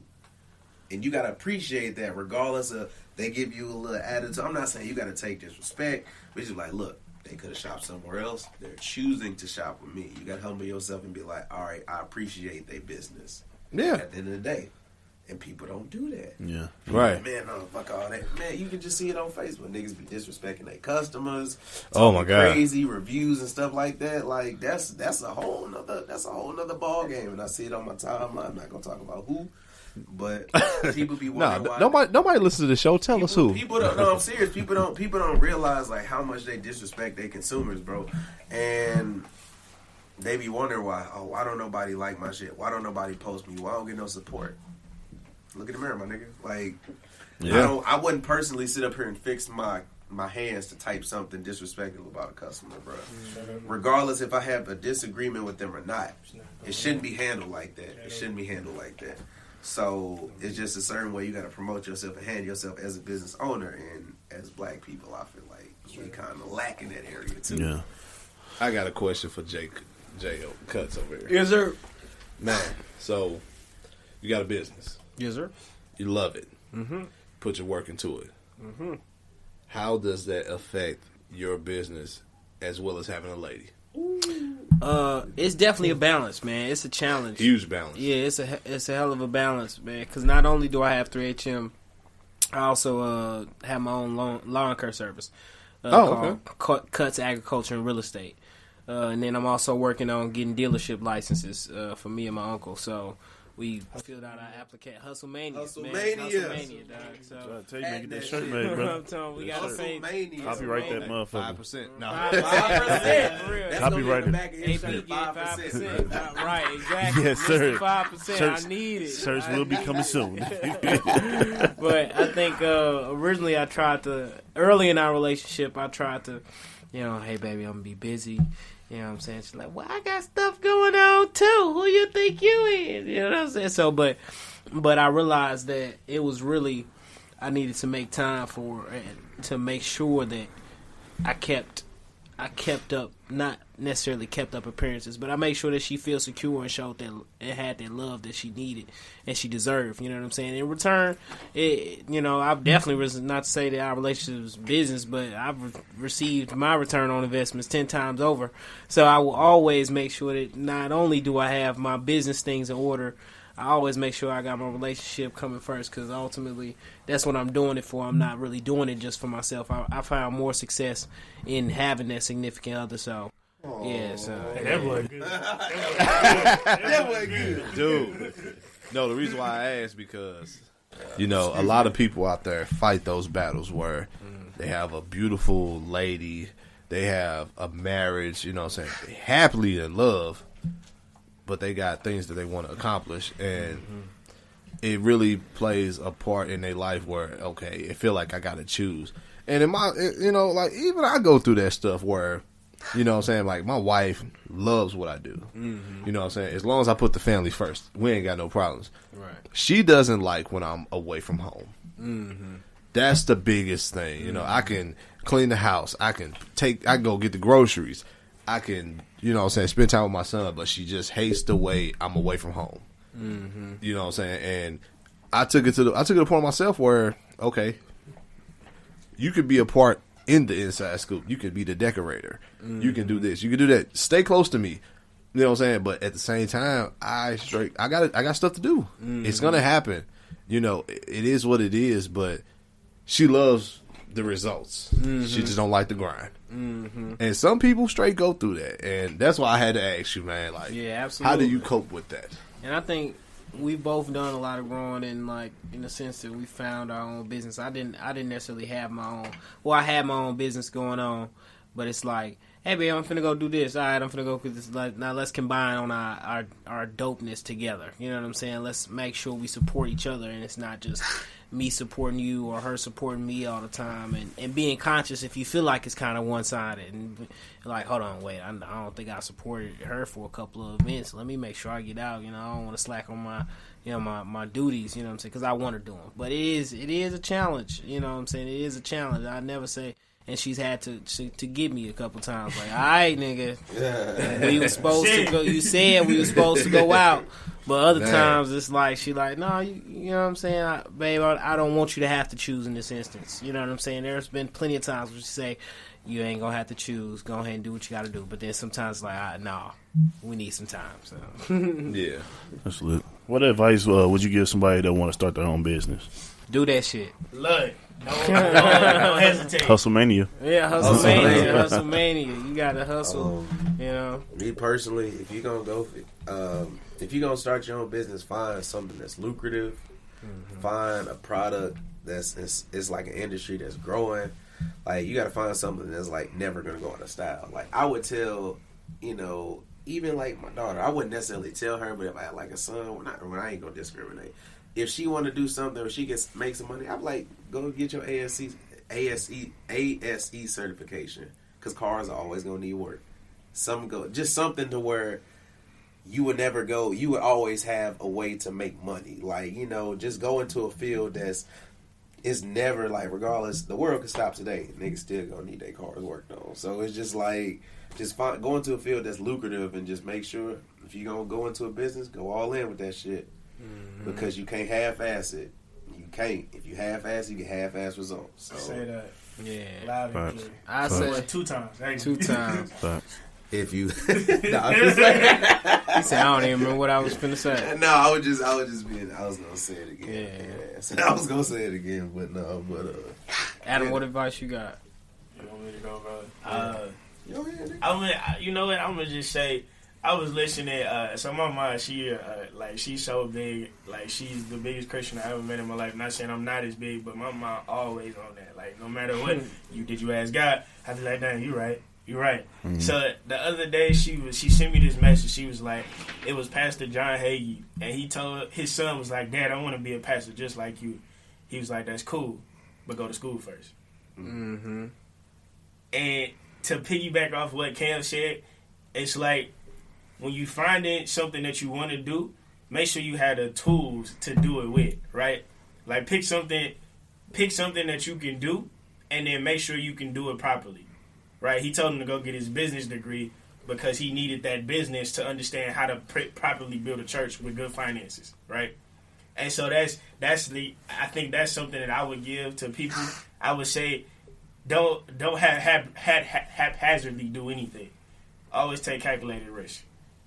And you got to appreciate that regardless of they give you a little attitude. I'm not saying you got to take disrespect. But it's just like, look, they could have shopped somewhere else. They're choosing to shop with me. You got to humble yourself and be like, all right, I appreciate their business. Yeah. At the end of the day. And people don't do that. Yeah. Right. Man, no, fuck all that. Man, you can just see it on Facebook. Niggas be disrespecting their customers. Oh my God. Crazy reviews and stuff like that. Like, that's a whole nother ball game. And I see it on my timeline. I'm not gonna talk about who. But people be wondering why. Nobody listen to the show. Tell us who. People don't. No, I'm serious. People don't realize like how much they disrespect their consumers, bro. And they be wondering why. Oh, why don't nobody like my shit? Why don't nobody post me? Why don't I get no support? Look in the mirror, my nigga. Like, Yeah. I wouldn't personally sit up here and fix my hands to type something disrespectful about a customer, bro. Regardless if I have a disagreement with them or not, it shouldn't be handled like that. It shouldn't be handled like that. So it's just a certain way you got to promote yourself and handle yourself as a business owner. And as black people, I feel like we kind of lack in that area too. Yeah. I got a question for J.O. Cuts over here. Yes, sir. Man, so you got a business. Yes, sir. You love it. Put your work into it. How does that affect your business as well as having a lady? It's definitely a balance, man. It's a challenge. Huge balance. Yeah, it's a hell of a balance, man. Because not only do I have 3HM, I also have my own lawn care service. Called Cuts Agriculture and Real Estate. And then I'm also working on getting dealership licenses for me and my uncle. So we filled out our application. HustleMania. HustleMania, dog. So I tell you, man, get that shirt made, bro. We got to pay. Copyright that motherfucker. 5%. No. 5%. For real. Copyright it. AP get 5%. Right, exactly. Yes, sir. 5%. I need it. Shirts will be coming soon. But I think originally early in our relationship, I tried to, hey, baby, I'm going to be busy. You know what I'm saying? She's like, well, I got stuff going on, too. Who you think you is? You know what I'm saying? So, but I realized that it was really, I needed to make time to make sure that I kept up, not necessarily kept up appearances, but I made sure that she feels secure and showed that it had that love that she needed and she deserved. You know what I'm saying? In return, I've definitely, not to say that our relationship is business, but I've received my return on investments 10 times over. So I will always make sure that not only do I have my business things in order, I always make sure I got my relationship coming first, because ultimately that's what I'm doing it for. I'm not really doing it just for myself. I found more success in having that significant other. So, yeah. So that was good. That was good, dude. No, the reason why I asked because a lot of people out there fight those battles where they have a beautiful lady, they have a marriage, you know what I'm saying, they happily in love, but they got things that they want to accomplish, and it really plays a part in their life where, okay, it feel like I got to choose. And in my, even I go through that stuff where, you know what I'm saying, like my wife loves what I do. You know what I'm saying? As long as I put the family first, we ain't got no problems. Right. She doesn't like when I'm away from home. That's the biggest thing. I can clean the house. I can go get the groceries. I can, spend time with my son, but she just hates the way I'm away from home. You know what I'm saying? And I took it to the point myself where, okay, you could be a part in the inside scoop. You could be the decorator. You can do this. You can do that. Stay close to me. You know what I'm saying? But at the same time, I got stuff to do. It's gonna happen. It is what it is. But she loves the results. She just don't like the grind. And some people straight go through that, and that's why I had to ask you, man. Like, yeah, absolutely. How do you cope with that? And I think we've both done a lot of growing in the sense that we found our own business. I didn't necessarily have my own. Well, I had my own business going on, but it's like, hey, babe, I'm finna go do this. All right, I'm finna go do this. Now let's combine on our dopeness together. You know what I'm saying? Let's make sure we support each other, and it's not just me supporting you or her supporting me all the time, and being conscious if you feel like it's kind of one-sided and like, hold on, wait, I don't think I supported her for a couple of events. Let me make sure I get out. I don't want to slack on my my duties. You know what I'm saying? Because I want to do them, but it is a challenge. You know what I'm saying? It is a challenge. I never say. And she's had to get me a couple times. Like, all right, nigga, we were supposed to go. You said we were supposed to go out, but other times it's like she like, no, you know what I'm saying, babe. I don't want you to have to choose in this instance. You know what I'm saying? There's been plenty of times where she say, you ain't gonna have to choose. Go ahead and do what you got to do. But then sometimes it's like, nah, we need some time. So yeah, that's lit. What advice would you give somebody that want to start their own business? Do that shit. Love it. Don't hesitate. HustleMania. Yeah, HustleMania. You gotta hustle. Me personally, if you're gonna start your own business, find something that's lucrative. Find a product it's like an industry that's growing. Like, you gotta find something that's like never gonna go out of style. Like, I would tell, even like my daughter, I wouldn't necessarily tell her, but if I had like a son, when I ain't gonna discriminate. if she want to do something or she can make some money, I'm like, go get your ASE certification, because cars are always gonna need work. Just something to where you would never go. You would always have a way to make money. Like, you know, just go into a field it's never like, regardless, the world can stop today, niggas still gonna need their cars worked on. So it's just like, go into a field that's lucrative and just make sure if you're gonna go into a business, go all in with that shit. Because you can't half-ass it. You can't. If you half-ass it, you get half-ass results. So Say that. Yeah. Loud and clear. I said 2 times. Hey. 2 times. if you, He said, I don't even remember what I was finna say. no, I was gonna say it again. Yeah. I was gonna say it again, but no, Adam, what advice you got? You want me to go, bro? Go ahead, nigga. You know what? I'm gonna just say, I was listening. So my mom, she's so big. Like, she's the biggest Christian I ever met in my life. Not saying I'm not as big, but my mom always on that. Like, no matter what did you ask God? I be like, damn, you right. You're right. Mm-hmm. So the other day she sent me this message. She was like, it was Pastor John Hagee, and he told his son was like, Dad, I want to be a pastor just like you. He was like, that's cool, but go to school first. Mm-hmm. And to piggyback off what Cam said, it's like, when you find it something that you want to do, make sure you have the tools to do it with, right? Like, pick something that you can do, and then make sure you can do it properly, right? He told him to go get his business degree because he needed that business to understand how to properly build a church with good finances, right? And so I think that's something that I would give to people. I would say, don't haphazardly do anything. Always take calculated risk.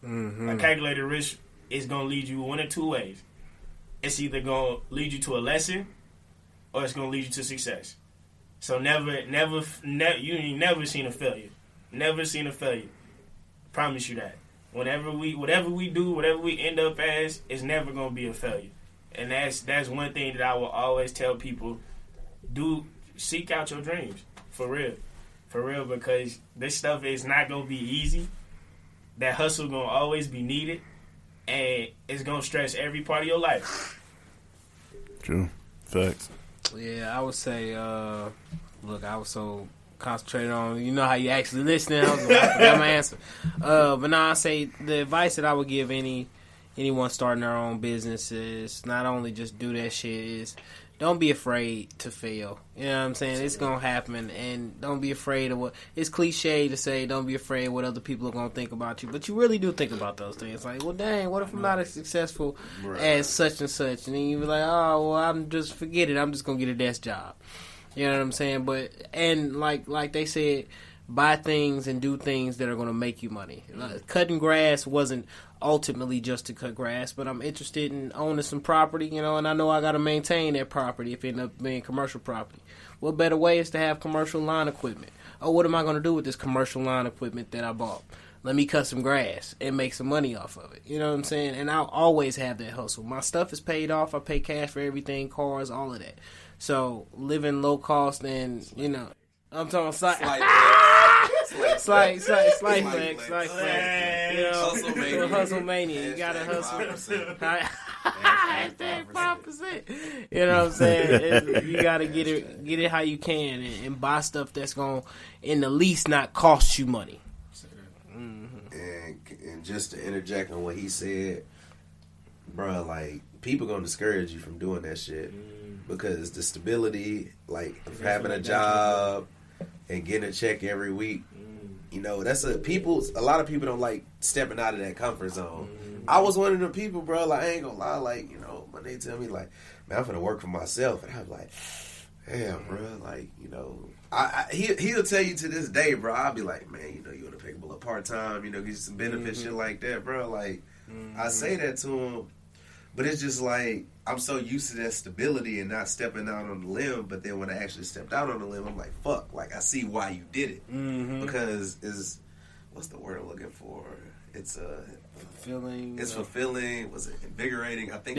Mm-hmm. A calculated risk is going to lead you one of two ways. It's either going to lead you to a lesson, or it's going to lead you to success. So you ain't never seen a failure. Never seen a failure. Promise you that. Whatever we do, whatever we end up as, it's never going to be a failure. And that's one thing that I will always tell people: seek out your dreams, for real, because this stuff is not going to be easy. That hustle going to always be needed, and it's going to stress every part of your life. True. Facts. Yeah, I would say, look, I was so concentrated on, you know how you actually listening, I forgot my answer. But now I say the advice that I would give anyone starting their own business is not only just do that shit, is don't be afraid to fail. You know what I'm saying? It's going to happen, and don't be afraid of what... It's cliche to say don't be afraid of what other people are going to think about you, but you really do think about those things. Like, well, dang, what if I'm not as successful as such and such? And then you be like, oh, well, forget it. I'm just going to get a desk job. You know what I'm saying? But, and like they said, buy things and do things that are going to make you money. Cutting grass wasn't ultimately just to cut grass, but I'm interested in owning some property, you know, and I know I got to maintain that property if it ends up being commercial property. What better way is to have commercial lawn equipment? Oh, what am I going to do with this commercial lawn equipment that I bought? Let me cut some grass and make some money off of it. You know what I'm saying? And I'll always have that hustle. My stuff is paid off. I pay cash for everything, cars, all of that. So living low cost and, you know, I'm talking slight flex. HustleMania. You gotta hustle. Hashtag 5%. You know what I'm saying? You gotta get it how you can and buy stuff that's gonna, in the least, not cost you money. And just to interject on what he said, bro, like, people gonna discourage you from doing that shit because the stability, like, of having a job and getting a check every week, you know, a lot of people don't like stepping out of that comfort zone. I was one of the people, bro, like, I ain't gonna lie, like, you know, when they tell me, like, man, I'm finna work for myself, and I'm like, damn, bro, like, you know, he'll tell you to this day, bro, I'll be like, man, you know, you wanna pick up a part-time, you know, get you some benefits, shit like that, bro, like, I say that to him, but it's just like, I'm so used to that stability and not stepping out on the limb, but then when I actually stepped out on the limb, I'm like, fuck, like, I see why you did it. Because what's the word I'm looking for? It's fulfilling. It's fulfilling. Was it invigorating? I think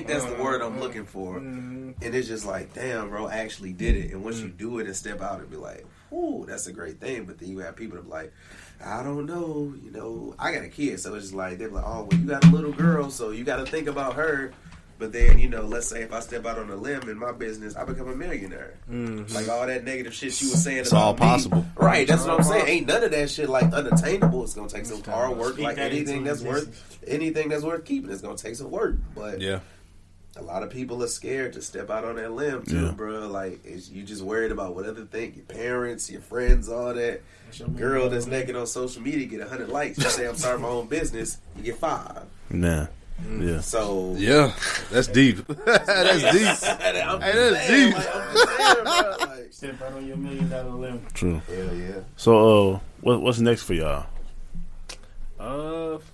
that's the word I'm looking for. And it's just like, damn, bro, I actually did it. And once you do it and step out and be like, whoo, that's a great thing. But then you have people that be like, I don't know, you know, I got a kid, so it's just like, they're like, oh, well, you got a little girl, so you got to think about her. But then, you know, let's say if I step out on a limb in my business, I become a millionaire. Like all that negative shit you were saying It's about all me. possible. Right, that's what I'm saying. Ain't none of that shit like unattainable. It's gonna take some hard work. Like anything that's worth keeping, it's gonna take some work. But Yeah. a lot of people are scared to step out on that limb too, bro. Like you just worried about what other think, your parents, your friends, all that. Girl that's naked on social media get 100 likes. You say I'm starting my own business, you get 5. Nah. Yeah. So Yeah, that's deep. That's deep. That's deep. Like, I'm just saying, bro. Like, Step out on your $1 million limb. True. hell yeah. So, what's next for y'all?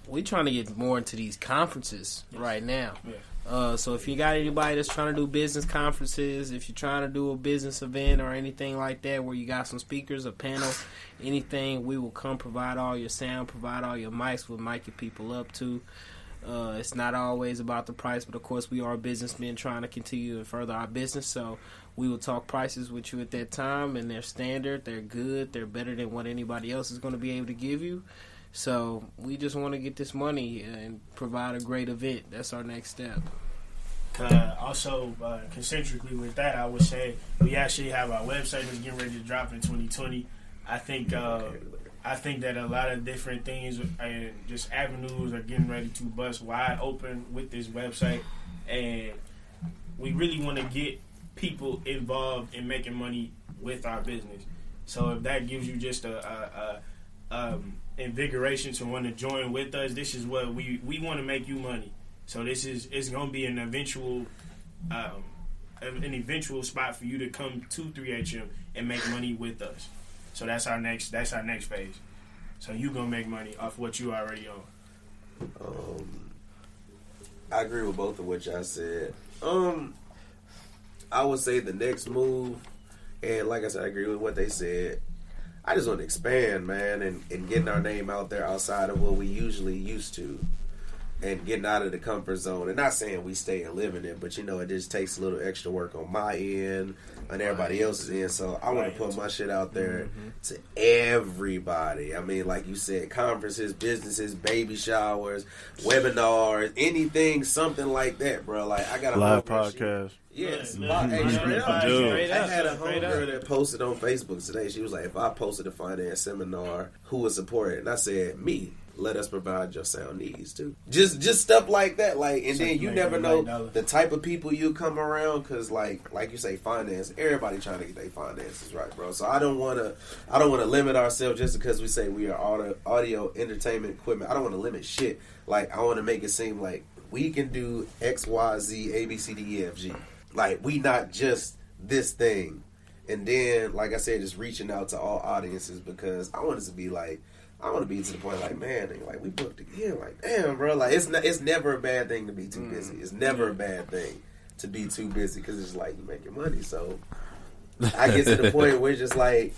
We trying to get more into these conferences right now. Yeah. So if you got anybody that's trying to do business conferences, if you're trying to do a business event or anything like that where you got some speakers, a panel, anything, we will come provide all your sound, provide all your mics, we'll mic your people up too. It's not always about the price, but of course we are businessmen trying to continue to further our business, so we will talk prices with you at that time, and they're standard, they're good, they're better than what anybody else is going to be able to give you. So we just want to get this money and provide a great event. That's our next step. Also, concentrically with that, I would say we actually have our website that's getting ready to drop in 2020. I think that a lot of different things and just avenues are getting ready to bust wide open with this website, and we really want to get people involved in making money with our business. So if that gives you just a invigoration to want to join with us, this is what we want to make you money. So it's going to be an eventual spot for you to come to 3HM and make money with us. So that's our next phase. So you gonna make money off what you already own. I agree with both of what y'all said. I would say the next move, and like I said, I agree with what they said. I just want to expand, man, and getting our name out there outside of what we usually used to, and getting out of the comfort zone. And not saying we stay and live in it, but you know, it just takes a little extra work on my end and everybody else's end. So I want to put my shit out there to everybody. I mean, like you said, conferences, businesses, baby showers, webinars, anything, something like that, bro. Like I got a live podcast. Yes, Straight I had a Straight homegirl up. that posted on Facebook today. She was like, if I posted a finance seminar, who would support it? And I said, me. Let us provide your sound needs too. Just stuff like that. Like, and then you never know the type of people you come around, because like you say, finance. Everybody trying to get their finances right, bro. So I don't want to limit ourselves just because we say we are audio entertainment equipment. I don't want to limit shit. Like, I want to make it seem like we can do X, Y, Z, A, B, C, D, E, F, G. Like, we not just this thing. And then, like I said, just reaching out to all audiences, because I want it to be like, I want to be to the point like, man, like we booked again. Like, damn, bro. Like, it's never a bad thing to be too busy. It's never a bad thing to be too busy, because it's like you making money. So I get to the point where it's just like,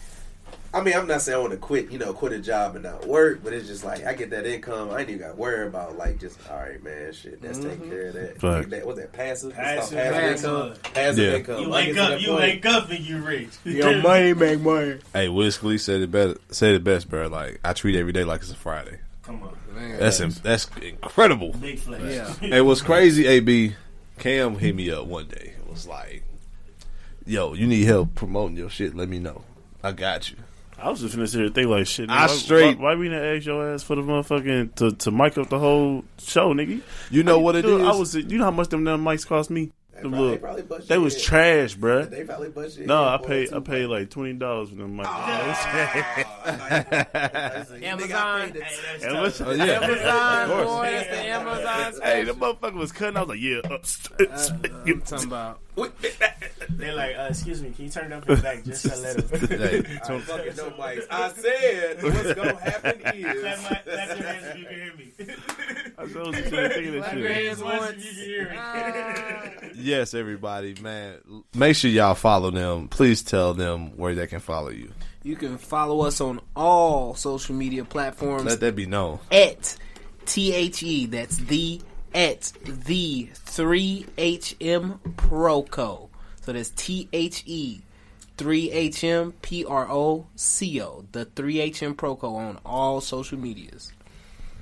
I mean, I'm not saying I want to quit a job and not work, but it's just like I get that income. I ain't even got to worry about like just, all right, man, shit, that's taking care of that. What's that, passive? Passive income. Passive Yeah. income. You wake up and you rich. Your money make money. Hey, Wiz Khalifa said it best, bro. Like, I treat every day like it's a Friday. Come on, Man. That's incredible. big flex. Yeah. Hey, what's crazy, AB? Cam hit me up one day. It was like, yo, you need help promoting your shit, let me know. I got you. I was just finna sit here and think like, shit, I straight- why we didn't ask your ass for the motherfucking to mic up the whole show, nigga? You know what it is? You know how much them mics cost me? They probably bust They your was head. trash, bruh. They probably bust your No, head I for paid it, too. like $20 for them mics. Amazon. Amazon, Oh, yeah. Amazon, Of course. boy, it's the Amazon. Hey, the motherfucker was cutting. I was like, yeah. I'm talking about. They're like, excuse me, can you turn it up in the back just a little? Hey, I'm fucking no mics. I said what's gonna happen Clap is your hands if you can hear me. I told you to think of that Clap your shit. hands Once once. you can hear me. yes, everybody, man. Make sure y'all follow them. Please tell them where they can follow you. You can follow us on all social media platforms Let that be known. at THE. That's at the 3HM Proco. So that's THE 3HM PROCO. The 3HM Proco on all social medias.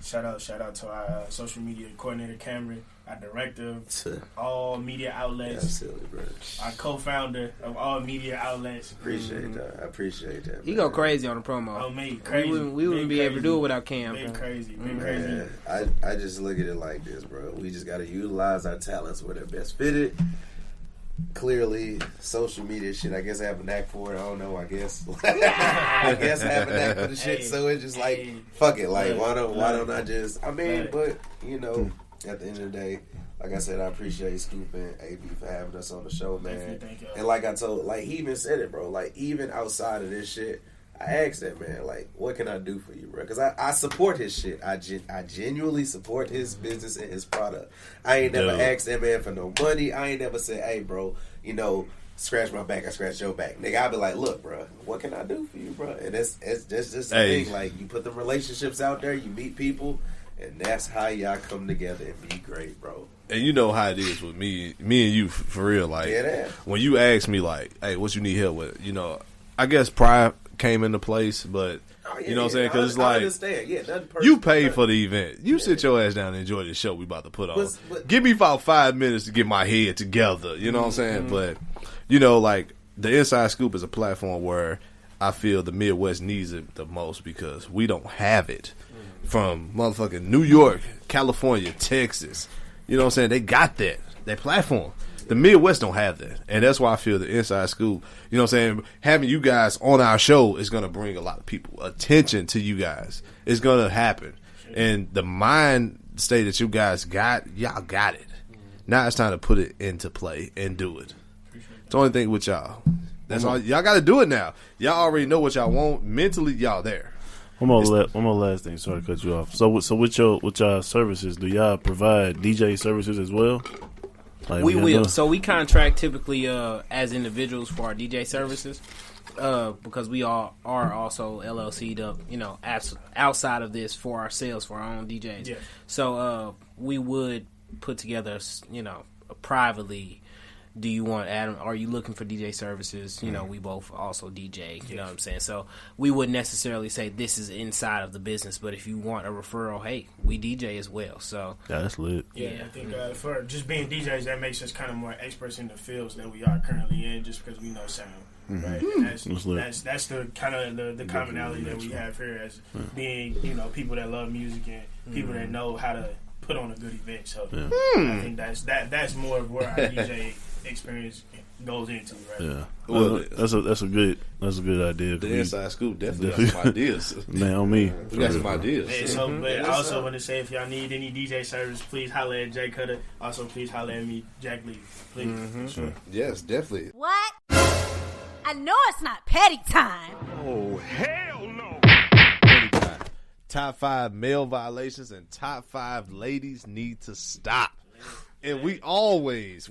Shout out to our social media coordinator, Cameron. our director of all media outlets. Absolutely, bro. Our co-founder of all media outlets. Appreciate that. I appreciate that. He go crazy on the promo. Oh, me, crazy. We wouldn't be able to do it without Cam. Big bro. crazy. Big Man, crazy. I just look at it like this, bro. We just got to utilize our talents where they're best fitted. Clearly, social media shit, I guess I have a knack for it. I don't know, I guess. I guess I have a knack for the shit, so it's just like, fuck it. Like, why don't I just, I mean, but, you know, at the end of the day, like I said, I appreciate Scoop and AB for having us on the show, man. And like I told, like, he even said it, bro. Like, even outside of this shit, I asked that man, like, what can I do for you, bro? Because I support his shit. I genuinely support his business and his product. I ain't never asked that man for no money. I ain't never said, hey, bro, you know, scratch my back, I scratch your back. Nigga, I be like, look, bro, what can I do for you, bro? And that's just the thing. Like, you put the relationships out there, you meet people, and that's how y'all come together and be great, bro. And you know how it is with me and you, for real. Like, when you ask me, like, hey, what you need help with, you know, I guess pride came into place, but you know what I'm saying? Because it's like, you paid for the event. You sit your ass down and enjoy the show we about to put on. Give me about 5 minutes to get my head together. You know what I'm saying? But, you know, like, the Inside Scoop is a platform where I feel the Midwest needs it the most because we don't have it. From motherfucking New York, California, Texas. You know what I'm saying? They got that platform. The Midwest don't have that. And that's why I feel the Inside Scoop, you know what I'm saying, having you guys on our show is going to bring a lot of people attention to you guys. It's going to happen. And the mind state that you guys got, y'all got it. Now it's time to put it into play and do it. It's the only thing with y'all. That's all. Y'all got to do it now. Y'all already know what y'all want. Mentally, y'all there. One more last thing. Sorry to cut you off. So with y'all services, do y'all provide DJ services as well? Like we will. So we contract typically as individuals for our DJ services because we all are also LLC'd up, you know, outside of this for ourselves, for our own DJs. Yeah. So we would put together, you know, privately. Do you want Adam? Are you looking for DJ services? You know, we both also DJ. You know what I'm saying? So we wouldn't necessarily say this is inside of the business, but if you want a referral, hey, we DJ as well. So yeah, that's lit. Yeah, I think for just being DJs, that makes us kind of more experts in the fields that we are currently in, just because we know sound. Right, and that's the kind of the commonality that we have here as being, you know, people that love music and people that know how to put on a good event. So I think that's more of where our DJ experience goes into, right? Yeah, well, that's a good idea. The Inside Scoop definitely got some ideas. Man, on me, we got some ideas. Yeah, so, but I also want to say, if y'all need any DJ service, please holler at Jay Cutter. Also, please holler at me, Jack Lee. Please, Sure. Yes, definitely. What? I know it's not petty time. Oh, hell no. Anytime. Top 5 male violations and top 5 ladies need to stop. And we always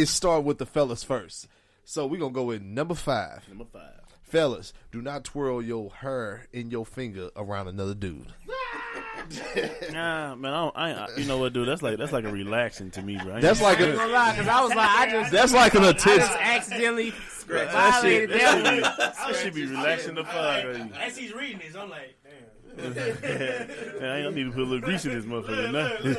start with the fellas first. So we're going to go with number 5. Number 5. Fellas, do not twirl your hair in your finger around another dude. Nah, man, you know what, dude? That's like a relaxing to me, bro. That's like I ain't gonna lie, because I was like, that's like an attention. I just accidentally violated that. That should be relaxing the fuck. as he's reading this, I'm like, damn. Man, I need to put a little grease in this motherfucker now.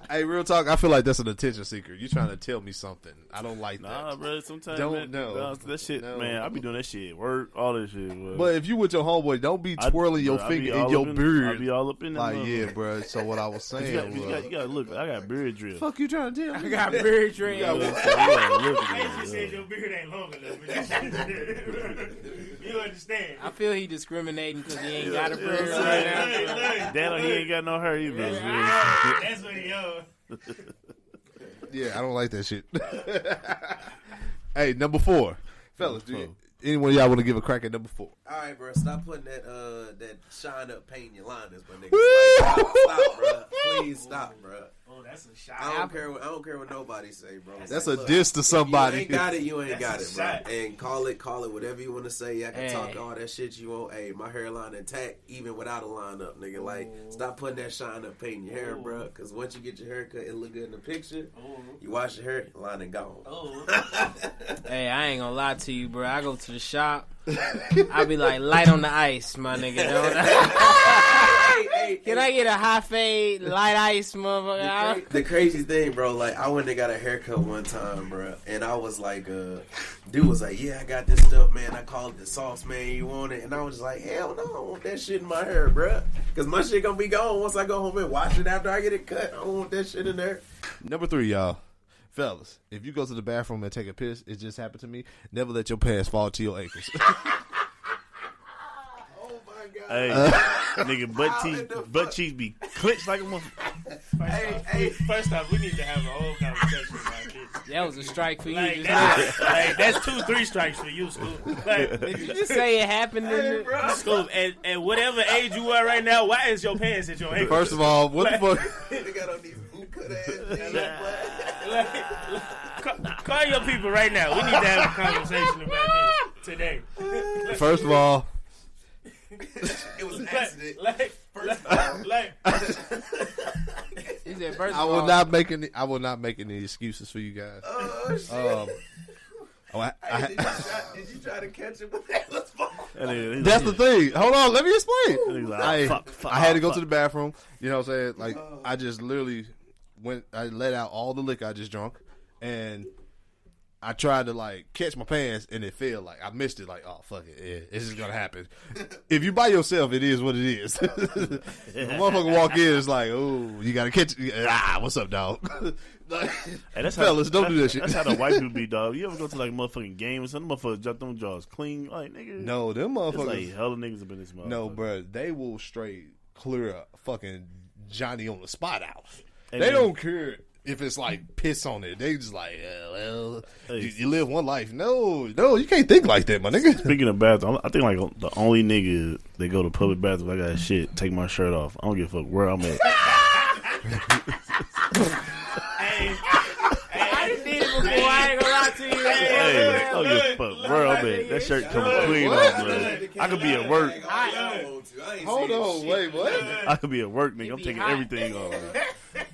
Hey, real talk, I feel like that's an attention seeker. You trying to tell me something. I don't like that. Nah, bro, sometimes, don't man, know. That shit, no. man, I be doing that shit. Work, all that shit. Bro. But if you with your homeboy, don't be twirling your finger in your beard. I be all up in that. Like, yeah, bro. So what I was saying you gotta look. I got beard drip. Fuck you trying to tell me? I got beard drip. I just said your beard ain't long enough. You understand? I feel he discriminating because he ain't got a beard right now. Damn, he ain't got no hair either. That's what he owes. Yeah, I don't like that shit. Hey, number 4. Fellas, anyone of y'all want to give a crack at number 4? All right, bro. Stop putting that shine up paint in your liners, my nigga. Like, stop, bro. Please stop, bro. Oh, that's a shot. I don't care what nobody say, bro. That's a diss to somebody. You ain't got it. You ain't got That's it, bro. shot. And call it whatever you want to say. I can talk all that shit you want. Hey, my hairline intact even without a line up, nigga. Like, stop putting that shine up paint in your hair, bro. Because once you get your hair cut, it look good in the picture. You wash your hair, line and gone. Hey, I ain't gonna lie to you, bro. I go to the shop. I be like, light on the ice, my nigga. Hey, Can I get a high fade, light ice, motherfucker? The crazy thing, bro, like I went and got a haircut one time, bro, and I was like, dude was like, yeah, I got this stuff, man. I call it the sauce, man. You want it? And I was just like, hell no, I don't want that shit in my hair, bro, because my shit gonna be gone once I go home and wash it after I get it cut. I don't want that shit in there. Number 3, y'all. Fellas, if you go to the bathroom and take a piss, it just happened to me. Never let your pants fall to your ankles. Hey, nigga, butt cheeks be clenched like a motherfucker. Hey, first off, we need to have a whole conversation about this. That was a strike for you. Like, Just that's 2-3 strikes for you, Scoop. Like, did you just say it happened in the... Scoop, and whatever age you are right now, why is your pants at your ankles? First of all, what the fuck? They got on these boot cut ass. Call your people right now. We need to have a conversation about this today. First of all, It was an accident. He said, first I of will all, not make any excuses for you guys. Oh shit! Did you try to catch him with that? Let's fuck. That's the thing. Hold on, let me explain. Like, I had to go to the bathroom. You know what I'm saying? Like, I just literally I let out all the liquor I just drunk, and I tried to like catch my pants, and it failed. Like I missed it. Like, oh fuck it, yeah, this is gonna happen. If you by yourself, it is what it is. The motherfucker walk in, it's like, oh, you gotta catch. What's up, dog? Like, hey, that's fellas, don't do that shit. That's how the white people be, dog. You ever go to like a motherfucking game or something? Motherfuckers jump them jaws clean, like nigga. No, them motherfuckers. It's like hella niggas up in this motherfucker. No, bro, they will straight clear a fucking Johnny on the spot out. Hey, they man. don't care if it's like piss on it. They just like, well, you live one life. No, you can't think like that, my nigga. Speaking of bathroom, I think like the only nigga that go to public bathroom, I got shit, take my shirt off. I don't give a fuck where I'm at. I done did it before. I ain't gonna lie to you. Hey, I don't give a fuck where I'm at. That shirt coming clean off, man. I could be at work. Hold on, wait, what? I could be at work, nigga. I'm taking everything off.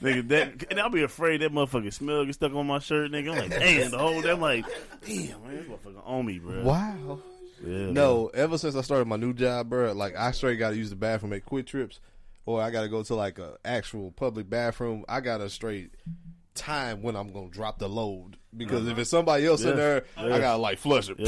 Nigga, that and I'll be afraid that motherfucking smell get stuck on my shirt, nigga. I'm like, damn, the whole day I'm like, damn, man, this motherfucker on me, bro. Wow. Yeah, no, ever since I started my new job, bro, like I straight got to use the bathroom at quick trips, or I got to go to like a actual public bathroom. I got to straight time when I'm gonna drop the load, because if it's somebody else in there, I gotta like flush it. Yeah,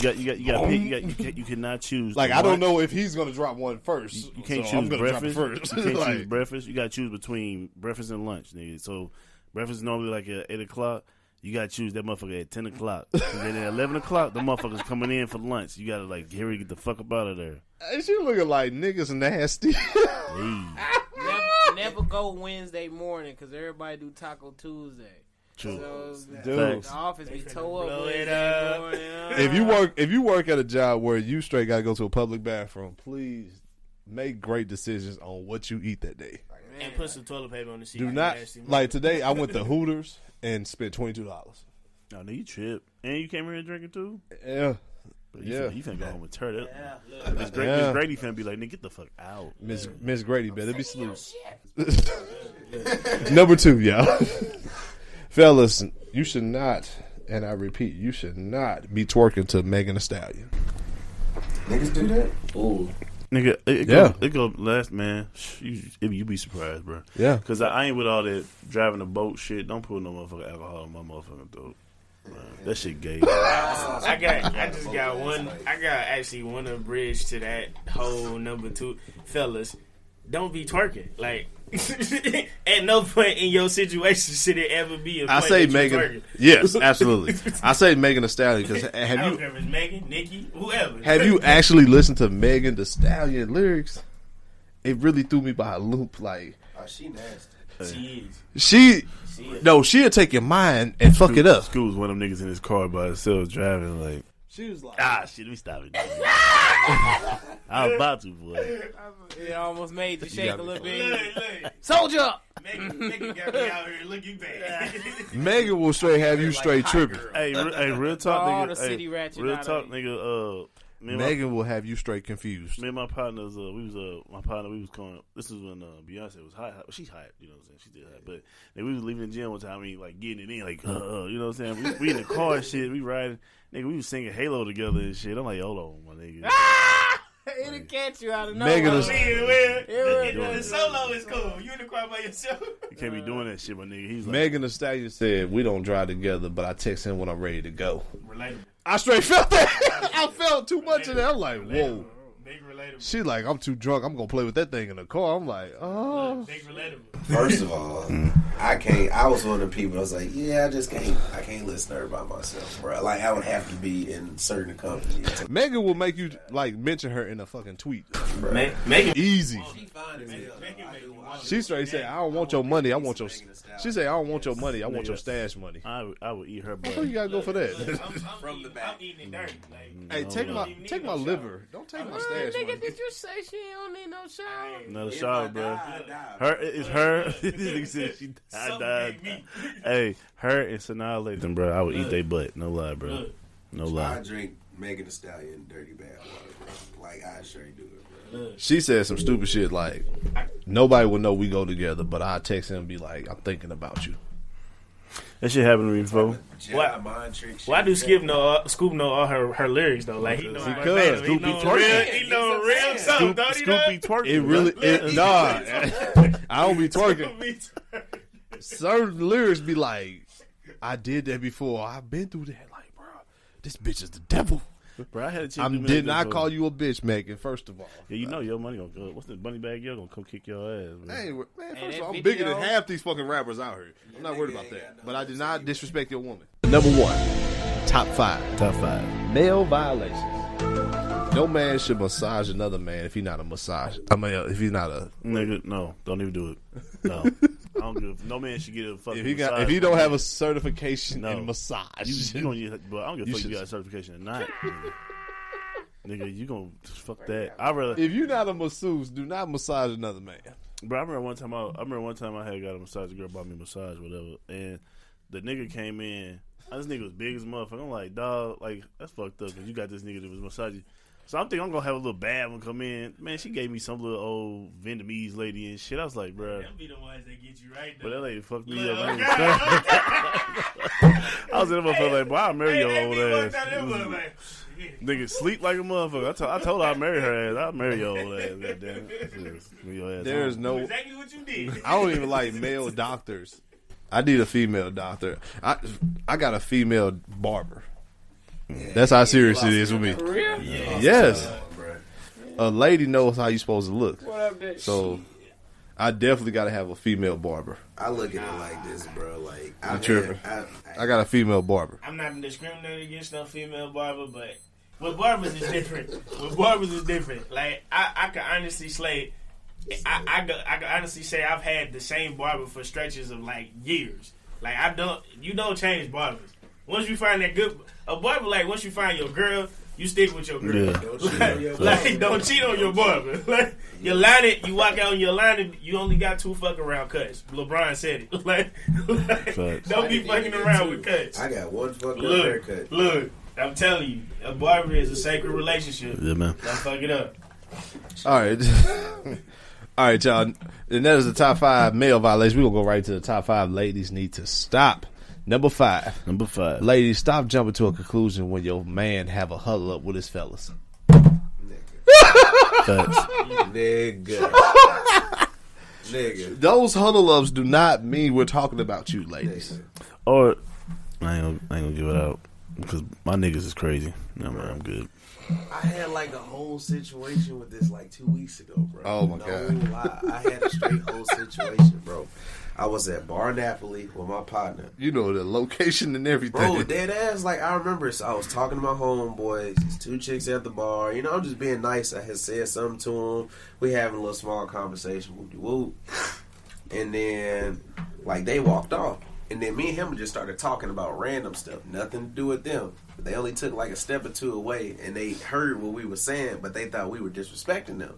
but you got pick. You cannot choose. Like I don't know if he's gonna drop one first. You can't so choose I'm gonna breakfast. drop it first. You can't Like, choose breakfast. You got to choose between breakfast and lunch, nigga. So breakfast is normally like at 8 o'clock. You got to choose that motherfucker at 10 o'clock. And then at 11 o'clock, the motherfucker's coming in for lunch. You got to like, hurry, get the fuck up out of there. Hey, she looking like niggas nasty. Hey. Never go Wednesday morning because everybody do Taco Tuesday. True. So Dude. the office be tore up Wednesday morning. If you work at a job where you straight got to go to a public bathroom, please make great decisions on what you eat that day. And put some toilet paper on the seat. Do not like today. I went to Hooters and spent $22. No, nigga, you trip. And you came here and drinking too? Yeah. But Yeah. You finna go home and turn up. Yeah, Miss Grady finna be like, nigga, get the fuck out. Miss Grady better be smooth. Number 2, y'all. Fellas, you should not, and I repeat, you should not be twerking to Megan Thee Stallion. Niggas do that? Ooh. Nigga, it go last, man. You be surprised, bro. Yeah. Because I ain't with all that driving a boat shit. Don't put no motherfucking alcohol in my motherfucking throat. That shit gay. I got actually one abridged to that whole number 2. Fellas, don't be twerking. Like, at no point in your situation should it ever be a point I say that Megan. twerking. Yes, absolutely. I say Megan Thee Stallion because I don't care if it's Megan, Nikki, whoever. have you actually listened to Megan Thee Stallion lyrics? It really threw me by a loop. Like, Oh, she nasty. She is. She'll take your mind and fuck it up. School was one of them niggas in his car by himself driving like, She was like, shit, let me stop it. I was about to, boy. It almost made you shake a little bit. Look. Soldier up! Megan got me out here looking bad. Megan will straight have you straight tripping. Hey, real talk, All nigga. the city ratchet real out of talk, you. nigga. Megan will have you straight confused. Me and my partners, we was going. This was when Beyonce was hot. She's hot, you know what I'm saying? She's still hot, but we was leaving the gym one time. I mean, like getting it in, like you know what I'm saying? We in the car and shit. We riding, nigga. We was singing Halo together and shit. I'm like, hold on, my nigga. It'll catch you out of Megan nowhere. Thee- The solo is cool. You in the car by yourself. You can't be doing that shit, my nigga. He's like, Megan Thee Stallion said, "We don't drive together, but I text him when I'm ready to go." Relatable. I straight felt that. I felt too much of that. I'm like, whoa. Big relatable. She like, I'm too drunk. I'm gonna play with that thing in the car. I'm like, oh. Big relatable. First of all, I can't. I was one of the people. I was like, yeah, I just can't. I can't listen to her by myself, bro. Like I would have to be in certain companies. Megan will make you like mention her in a fucking tweet. Megan. Easy. She fine as hell. She straight say, I don't want your money. I want your. She say, I don't want your money. I want your stash money. I would eat her butt. Where you gotta go for that? From the back. I'm eating it dirty. Like, Hey, take my liver. Don't take my stash Nigga, money. did you say she don't need no shower? Another If shower, I bro. die, I die. Her is her. This nigga said she died. Hey, her and Sanaa Lathan, bro. I would eat they butt. No lie, bro. No I lie. drink Megan Thee Stallion dirty bath water, bro. Like I sure do it, bro. She said some stupid shit like, nobody will know we go together, but I text him and be like, I'm thinking about you. That shit happened to me before. Jedi mind trick shit. why do Scoop know all her lyrics though? Like he know Because he Scoop be know twerking. real, he know real stuff, don't he? Scoop be twerking. It really, nah. I don't be twerking. Bro? Certain lyrics be like, I did that before. I've been through that. Like, bro, this bitch is the devil. Bro, I had a chick I do me did like not this call before. you a bitch, Megan, first of all. Yeah, you know your money gonna go. What's the bunny bag? You're gonna come kick your ass. Man. Hey, man, And first that of all, I'm video- bigger than half these fucking rappers out here. I'm not worried about that. But I did not disrespect your woman. Number 1, top 5. Top 5. Male violations. No man should massage another man if he's not a massage. I mean, if he's not a. Nigga, no, don't even do it. No, I don't give. No man should get a fucking. If he don't have a certification No. in massage, you gonna get. But I don't give a You fuck if should- you got a certification or not. Nigga, you gonna fuck that. I rather. if you're not a masseuse, do not massage another man. Bro, I remember one time I had got a massage. The girl bought me a massage, whatever, and the nigga came in. This nigga was big as a motherfucker. I'm like, dog, like that's fucked up because you got this nigga that was massaging. So I'm thinking I'm gonna have a little bad one come in. Man, she gave me some little old Vietnamese lady and shit. I was like, bro. Them be the ones that get you right But though. that lady fucked me Look, up. okay. I was in the motherfucker like, boy, I'll marry your They old be walked out ass. there, but like, Nigga, sleep like a motherfucker. I told her I'd marry her ass. I'll marry your old ass, goddamn it. There's no. exactly what you did. I don't even like male doctors. I need a female doctor. I got a female barber. That's how serious it is with me. For real? Yes, a lady knows how you supposed to look. What up, bitch? So I definitely got to have a female barber. I look at it like this, bro. Like You tripping. I I got a female barber. I'm not discriminating against no female barber, but with barbers is different. With barbers is different. Like I can honestly say, I can honestly say I've had the same barber for stretches of like years. Like you don't change barbers. Once you find that good a barber, like once you find your girl, you stick with your girl. Yeah. don't cheat on your Like don't cheat on your barber. Like you line it, you walk out on your line, you only got 2 fucking around cuts. LeBron said it. Like don't be fucking around with cuts. I got one fucking Look, haircut. look, I'm telling you, a barber is a sacred relationship. Yeah, man. Don't fuck it up. All right. All right, y'all. And that is the top 5 male violations. We're going to go right to the top 5 ladies need to stop. Number 5. Number 5. Ladies, stop jumping to a conclusion when your man have a huddle up with his fellas. Facts. Nigga. Those huddle ups do not mean we're talking about you, ladies. Or I ain't gonna give it out because my niggas is crazy. No man, I'm good. I had like a whole situation with this like 2 weeks ago, bro. Oh, my God. God. I had a straight whole situation, bro. I was at Bar Napoli with my partner. You know the location and everything. Bro, dead ass, like, I remember, so I was talking to my homeboys, these 2 chicks at the bar, you know, I'm just being nice. I had said something to them. We having a little small conversation, whoop-de-whoop. And then, like, they walked off. And then me and him just started talking about random stuff, nothing to do with them. But they only took like a step or 2 away, and they heard what we were saying, but they thought we were disrespecting them.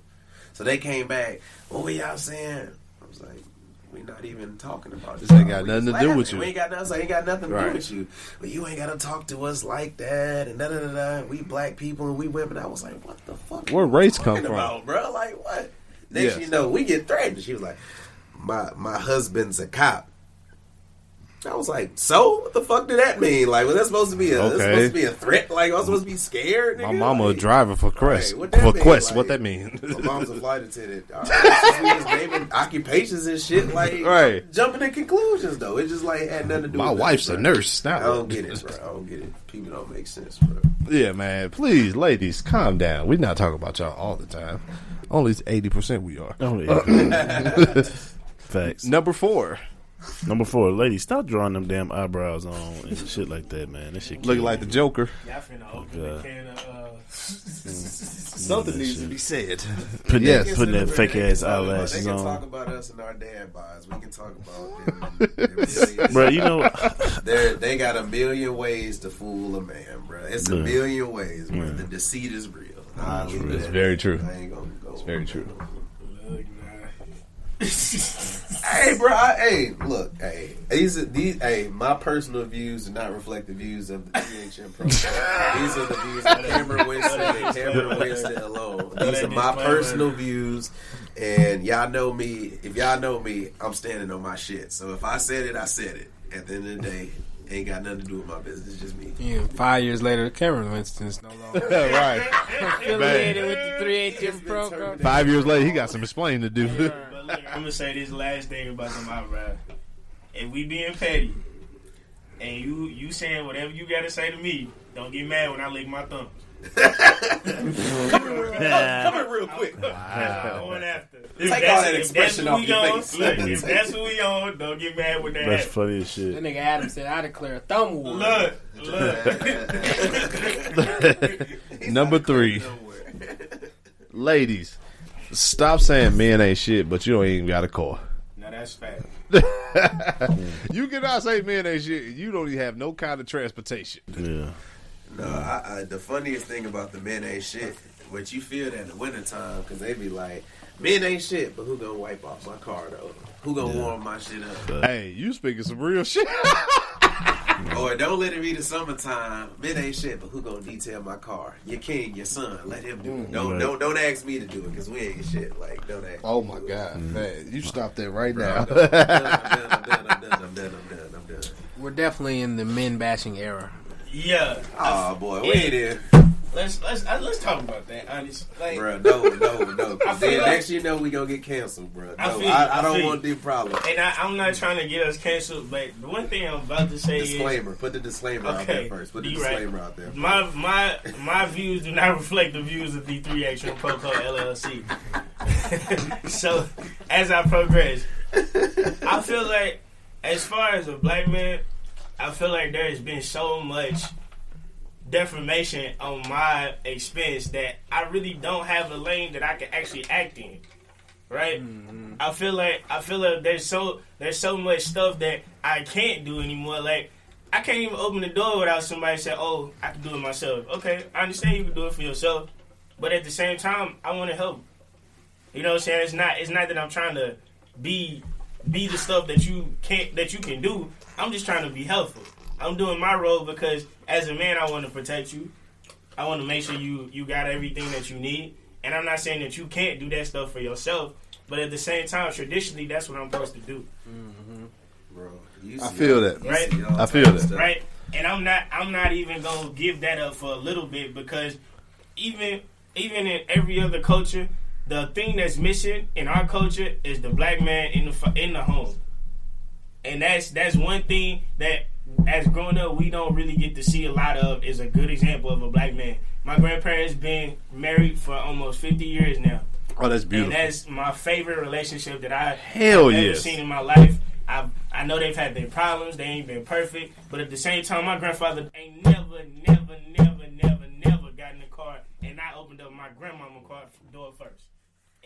So they came back, what were y'all saying? I was like, we not even talking about this. Ain't got nothing to do with you. We ain't got nothing. Ain't got nothing to Right. do with you. But you ain't got to talk to us like that. And da da da da. We black people and we women. I was like, what the fuck? Where are you race come talking from? about, bro? Like what? Next Yes. thing you know, we get threatened. She was like, my husband's a cop. I was like, so what the fuck did that mean? Like, was that supposed to be a threat? Like, I was supposed to be scared? Nigga? My mama like, a driver for Quest. Right, what For Quest, like, what that mean? My mom's a flight attendant. We was naming occupations and shit. Like, right. Jumping to conclusions though. It just like had nothing to do. My with wife's nothing, a bro. nurse now. I don't get it, bro. I don't get it. People don't make sense, bro. Yeah, man. Please, ladies, calm down. We're not talking about y'all all the time. Only 80% we are. Only Facts. Number 4. Ladies, stop drawing them damn eyebrows on and shit like that, man. That shit looking like the Joker. Y'all finna open the can of Something needs to be said. Putting that fake ass eyelashes They on. can talk about us and our dad bods. We can talk about them. Bro, you know, they got a million ways to fool a man, bro. It's a million ways, bro. The deceit is real. It's very true. I ain't gonna go. It's very true. Hey, bro. Look. These my personal views do not reflect the views of the THM Proco. These are the views of Cameron Winston and Cameron Winston alone. These are my personal views, and y'all know me. If y'all know me, I'm standing on my shit. So if I said it, I said it. At the end of the day, ain't got nothing to do with my business. It's just me. Yeah, 5 years later, Cameron Winston's no longer Right. affiliated with the 3HM Proco. 5 years later, he got some explaining to do. But look, I'm gonna say this last thing about them eyebrows. If we being petty, and you saying whatever you gotta say to me, don't get mad when I lick my thumbs. Come here real quick. Going after. Take all that expression off your face. Look, if that's what we on, don't get mad with that. that's funny as shit. That nigga Adam said, I declare a thumb war. Look. Number 3. Ladies, stop saying men ain't shit, but you don't even got a car. Now that's fact. You cannot say men ain't shit. You don't even have no kind of transportation. Yeah. No, the funniest thing about the men ain't shit, what you feel that in the wintertime, because they be like, men ain't shit, but who gonna wipe off my car, though? Who gonna warm my shit up? Hey, you speaking some real shit. Or don't let it be the summertime. Men ain't shit, but who gonna detail my car? Your king, your son, let him do it. Don't ask me to do it, because we ain't shit. Like, don't ask Oh me my to do God, it. man. You stop that right Bro, now. I'm done. We're definitely in the men bashing era. Yeah. Oh boy, we ain't in. Let's talk about that, honestly. Like, Bro, no. I feel Then like- next you know we gonna get canceled, bro. No, I I don't feel want these problems. and I'm not trying to get us canceled, but the one thing I'm about to say Disclaimer. Put the disclaimer out there Okay, first. Put the you right. disclaimer out there. my views do not reflect the views of the 3HM Proco LLC. So, as I progress, I feel like, as far as a black man, I feel like there has been so much defamation on my expense that I really don't have a lane that I can actually act in. Right? Mm-hmm. I feel like there's so much stuff that I can't do anymore. Like, I can't even open the door without somebody saying, "Oh, I can do it myself." Okay, I understand you can do it for yourself, but at the same time, I want to help. You know what I'm saying? It's not that I'm trying to be the stuff that you can do. I'm just trying to be helpful. I'm doing my role because as a man, I want to protect you. I want to make sure you got everything that you need. And I'm not saying that you can't do that stuff for yourself, but at the same time, traditionally, that's what I'm supposed to do. Mm-hmm. Bro, I feel that. Right? I feel that. Right? And I'm not even gonna give that up for a little bit, because even in every other culture, the thing that's missing in our culture is the black man in the home. And that's one thing that, as growing up, we don't really get to see a lot of, is a good example of a black man. My grandparents been married for almost 50 years now. Oh, that's beautiful. And that's my favorite relationship that I've Hell ever yes. seen in my life. I know they've had their problems. They ain't been perfect. But at the same time, my grandfather ain't never got in the car and I opened up my grandmama's car door first.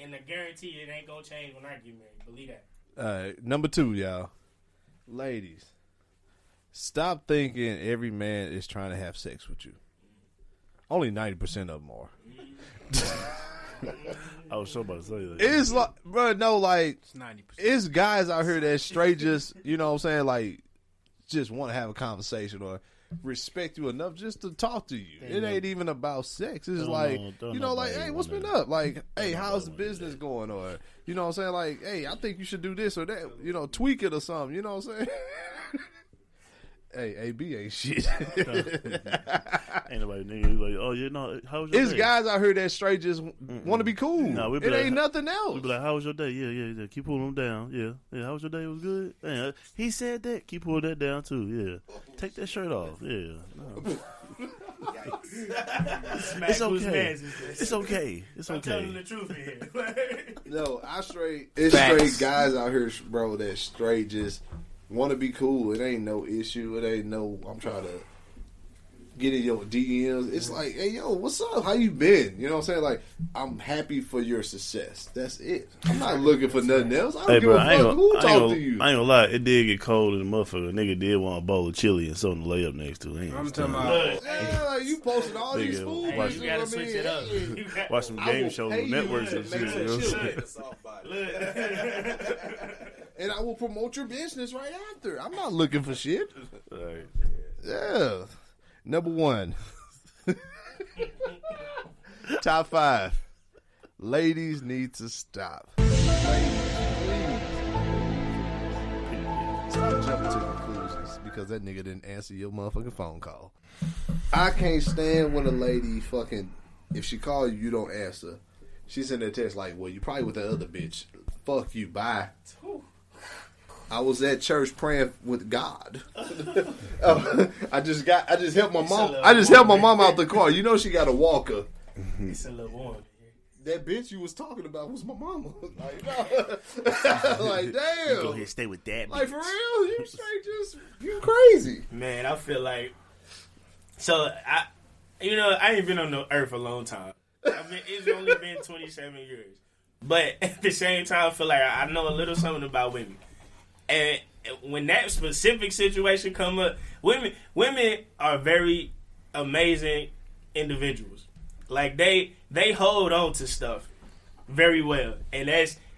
And I guarantee it ain't gonna change when I get married. Believe that. Number 2, y'all. Ladies, stop thinking every man is trying to have sex with you. Only 90% of them are. I was so about to say that. It's like, bro, no, like, It's 90%. it's guys out here that straight just, you know what I'm saying, like, just want to have a conversation or respect you enough just to talk to you. It ain't even about sex. It's just like, don't you know, like, nobody hey, what's been wanna- up? Like, hey, how's the business going? Or, you know what I'm saying? Like, hey, I think you should do this or that. You know, tweak it or something. You know what I'm saying? Hey, AB ain't shit. Ain't nobody nigga like, oh yeah, no. How was your It's day? guys out here that straight just want to be cool. Nah, we be it like, ain't nothing else. We be like, how was your day? Yeah. Keep pulling them down. Yeah. How was your day? It was good. Yeah. He said that. Keep pulling that down too. Yeah. Take that shirt off. Yeah. No. It's okay. It's okay. It's I'm telling okay. the truth here. No, it's straight guys out here, bro, that straight just want to be cool. It ain't no issue. It ain't no, I'm trying to get in your DMs. It's like, hey, yo, what's up? How you been? You know what I'm saying? Like, I'm happy for your success. That's it. I'm not looking for nothing else. I don't give bro, a fuck who talk to you. I ain't gonna lie. It did get cold in the motherfucker. Nigga did want a bowl of chili and something to lay up next to. I'm talking about. Yeah, like you posted all these Nigga, foods. watch- You gotta switch it up. Hey, Watch some I game will shows pay on you networks to and make shit. some You know? chili. The soft body. And I will promote your business right after. I'm not looking for shit. Right. Yeah. Number 1. Top 5. Ladies need to stop. Ladies, please. Stop jumping to conclusions because that nigga didn't answer your motherfucking phone call. I can't stand when a lady fucking, if she call you, you don't answer. She send that text like, well, you probably with that other bitch. Fuck you, bye. I was at church praying with God. I just helped my mom. I just helped my mom out the car. You know she got a walker. It's a little warm. That bitch you was talking about was my mama. Like, no. Like, damn. Go ahead, stay with that. Like, bitch. for real? You straight just, you crazy. Man, I feel like I ain't been on the earth a long time. It's only been 27 years, but at the same time, I feel like I know a little something about women. And when that specific situation come up, women are very amazing individuals. Like they hold on to stuff very well, and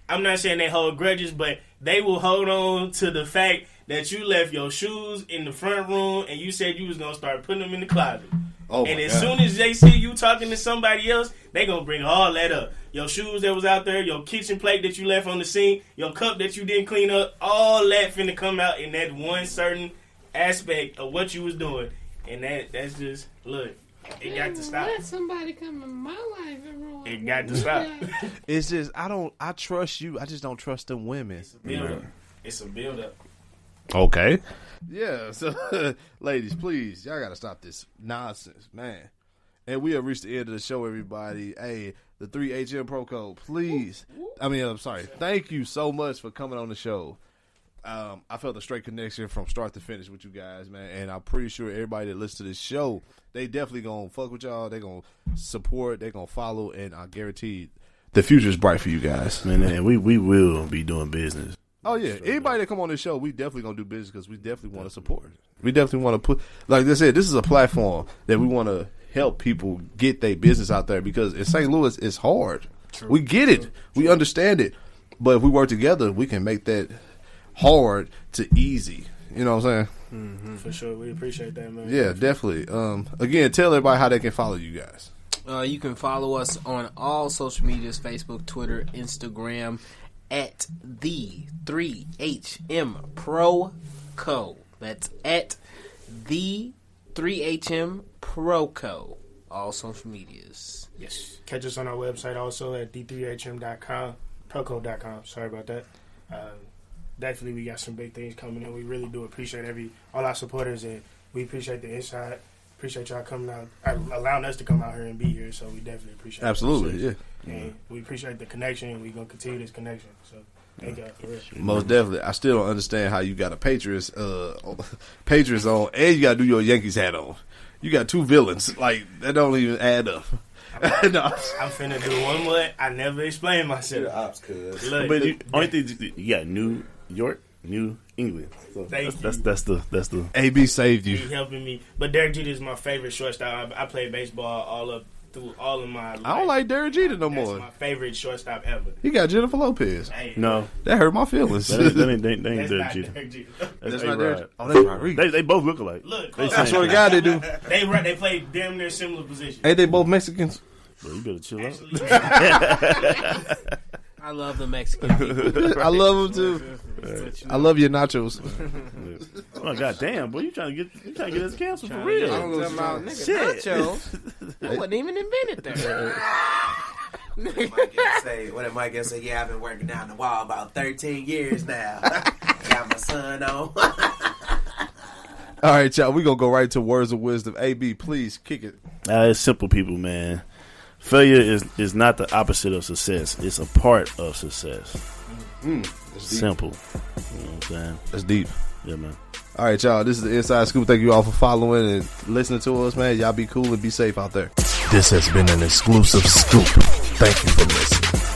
I'm not saying they hold grudges, but they will hold on to the fact that you left your shoes in the front room and you said you was gonna start putting them in the closet. Oh, and my as God. soon as they see you talking to somebody else, they gonna bring all that up. Your shoes that was out there, your kitchen plate that you left on the sink, your cup that you didn't clean up, all that finna come out in that one certain aspect of what you was doing. And that's just, look, it got to stop. Let somebody come in my life and ruin It got to stop. It's just, I trust you. I just don't trust them women. It's a build up. Okay. Yeah, so ladies, please, y'all gotta stop this nonsense, man. And we have reached the end of the show, everybody. Hey, the 3HM Proco, please. I'm sorry. Thank you so much for coming on the show. I felt a straight connection from start to finish with you guys, man. And I'm pretty sure everybody that listens to this show, they definitely gonna fuck with y'all. They gonna support. They gonna follow, and I guarantee the future is bright for you guys. Man, we will be doing business. Oh yeah, anybody that come on this show, we definitely gonna do business because we definitely want to support. We definitely want to put, like I said, this is a platform that we want to help people get their business out there because in St. Louis it's hard. True. We get it, we understand it, but if we work together, we can make that hard to easy. You know what I'm saying? Mm-hmm. For sure, we appreciate that, man. Yeah, definitely. Again, tell everybody how they can follow you guys. You can follow us on all social medias: Facebook, Twitter, Instagram. At the 3HM Proco. That's at the 3HM Proco. All social medias. Yes. Catch us on our website also at d3hm.com, proco.com. Sorry about that. Definitely we got some big things coming in. We really do appreciate all our supporters, and we appreciate the inside. Appreciate y'all coming out, allowing us to come out here and be here. So we definitely appreciate it. Absolutely, yeah. And we appreciate the connection, and we're going to continue this connection. So thank y'all for real. Most definitely. I still don't understand how you got a Patriots on, and you got to do your Yankees hat on. You got two villains. Like, that don't even add up. No. I'm finna do one more. I never explained myself. You're ops, cuz. Look, But only thing you got New York, New England. So that's the AB saved you. He helping me. But Derek Jeter is my favorite shortstop. I played baseball all of my life. I don't like Derek Jeter no That's more. my favorite shortstop ever. He got Jennifer Lopez. Hey, no. That hurt my feelings. That ain't that's Derek not Jeter. Derek Jeter. That's A-Rod. not Derek. Oh, that's Rodriguez. They both look alike. Look, They close. I swear to God they do. They play damn near similar positions. Ain't they both Mexicans? Bro, you better chill out. Actually, I love the Mexican people. I love them too. I love your nachos. Oh goddamn, boy, you trying to get us canceled for real? Shit. Nachos. I wasn't even invented that. What am I gonna say? Yeah, I've been working down the wall about 13 years now. Got my son on. All right, y'all. We gonna go right to words of wisdom. AB, please kick it. It's simple, people, man. Failure is not the opposite of success. It's a part of success. Simple. You know what I'm saying? That's deep. Yeah, man. All right, y'all. This is the Inside Scoop. Thank you all for following and listening to us, man. Y'all be cool and be safe out there. This has been an exclusive scoop. Thank you for listening.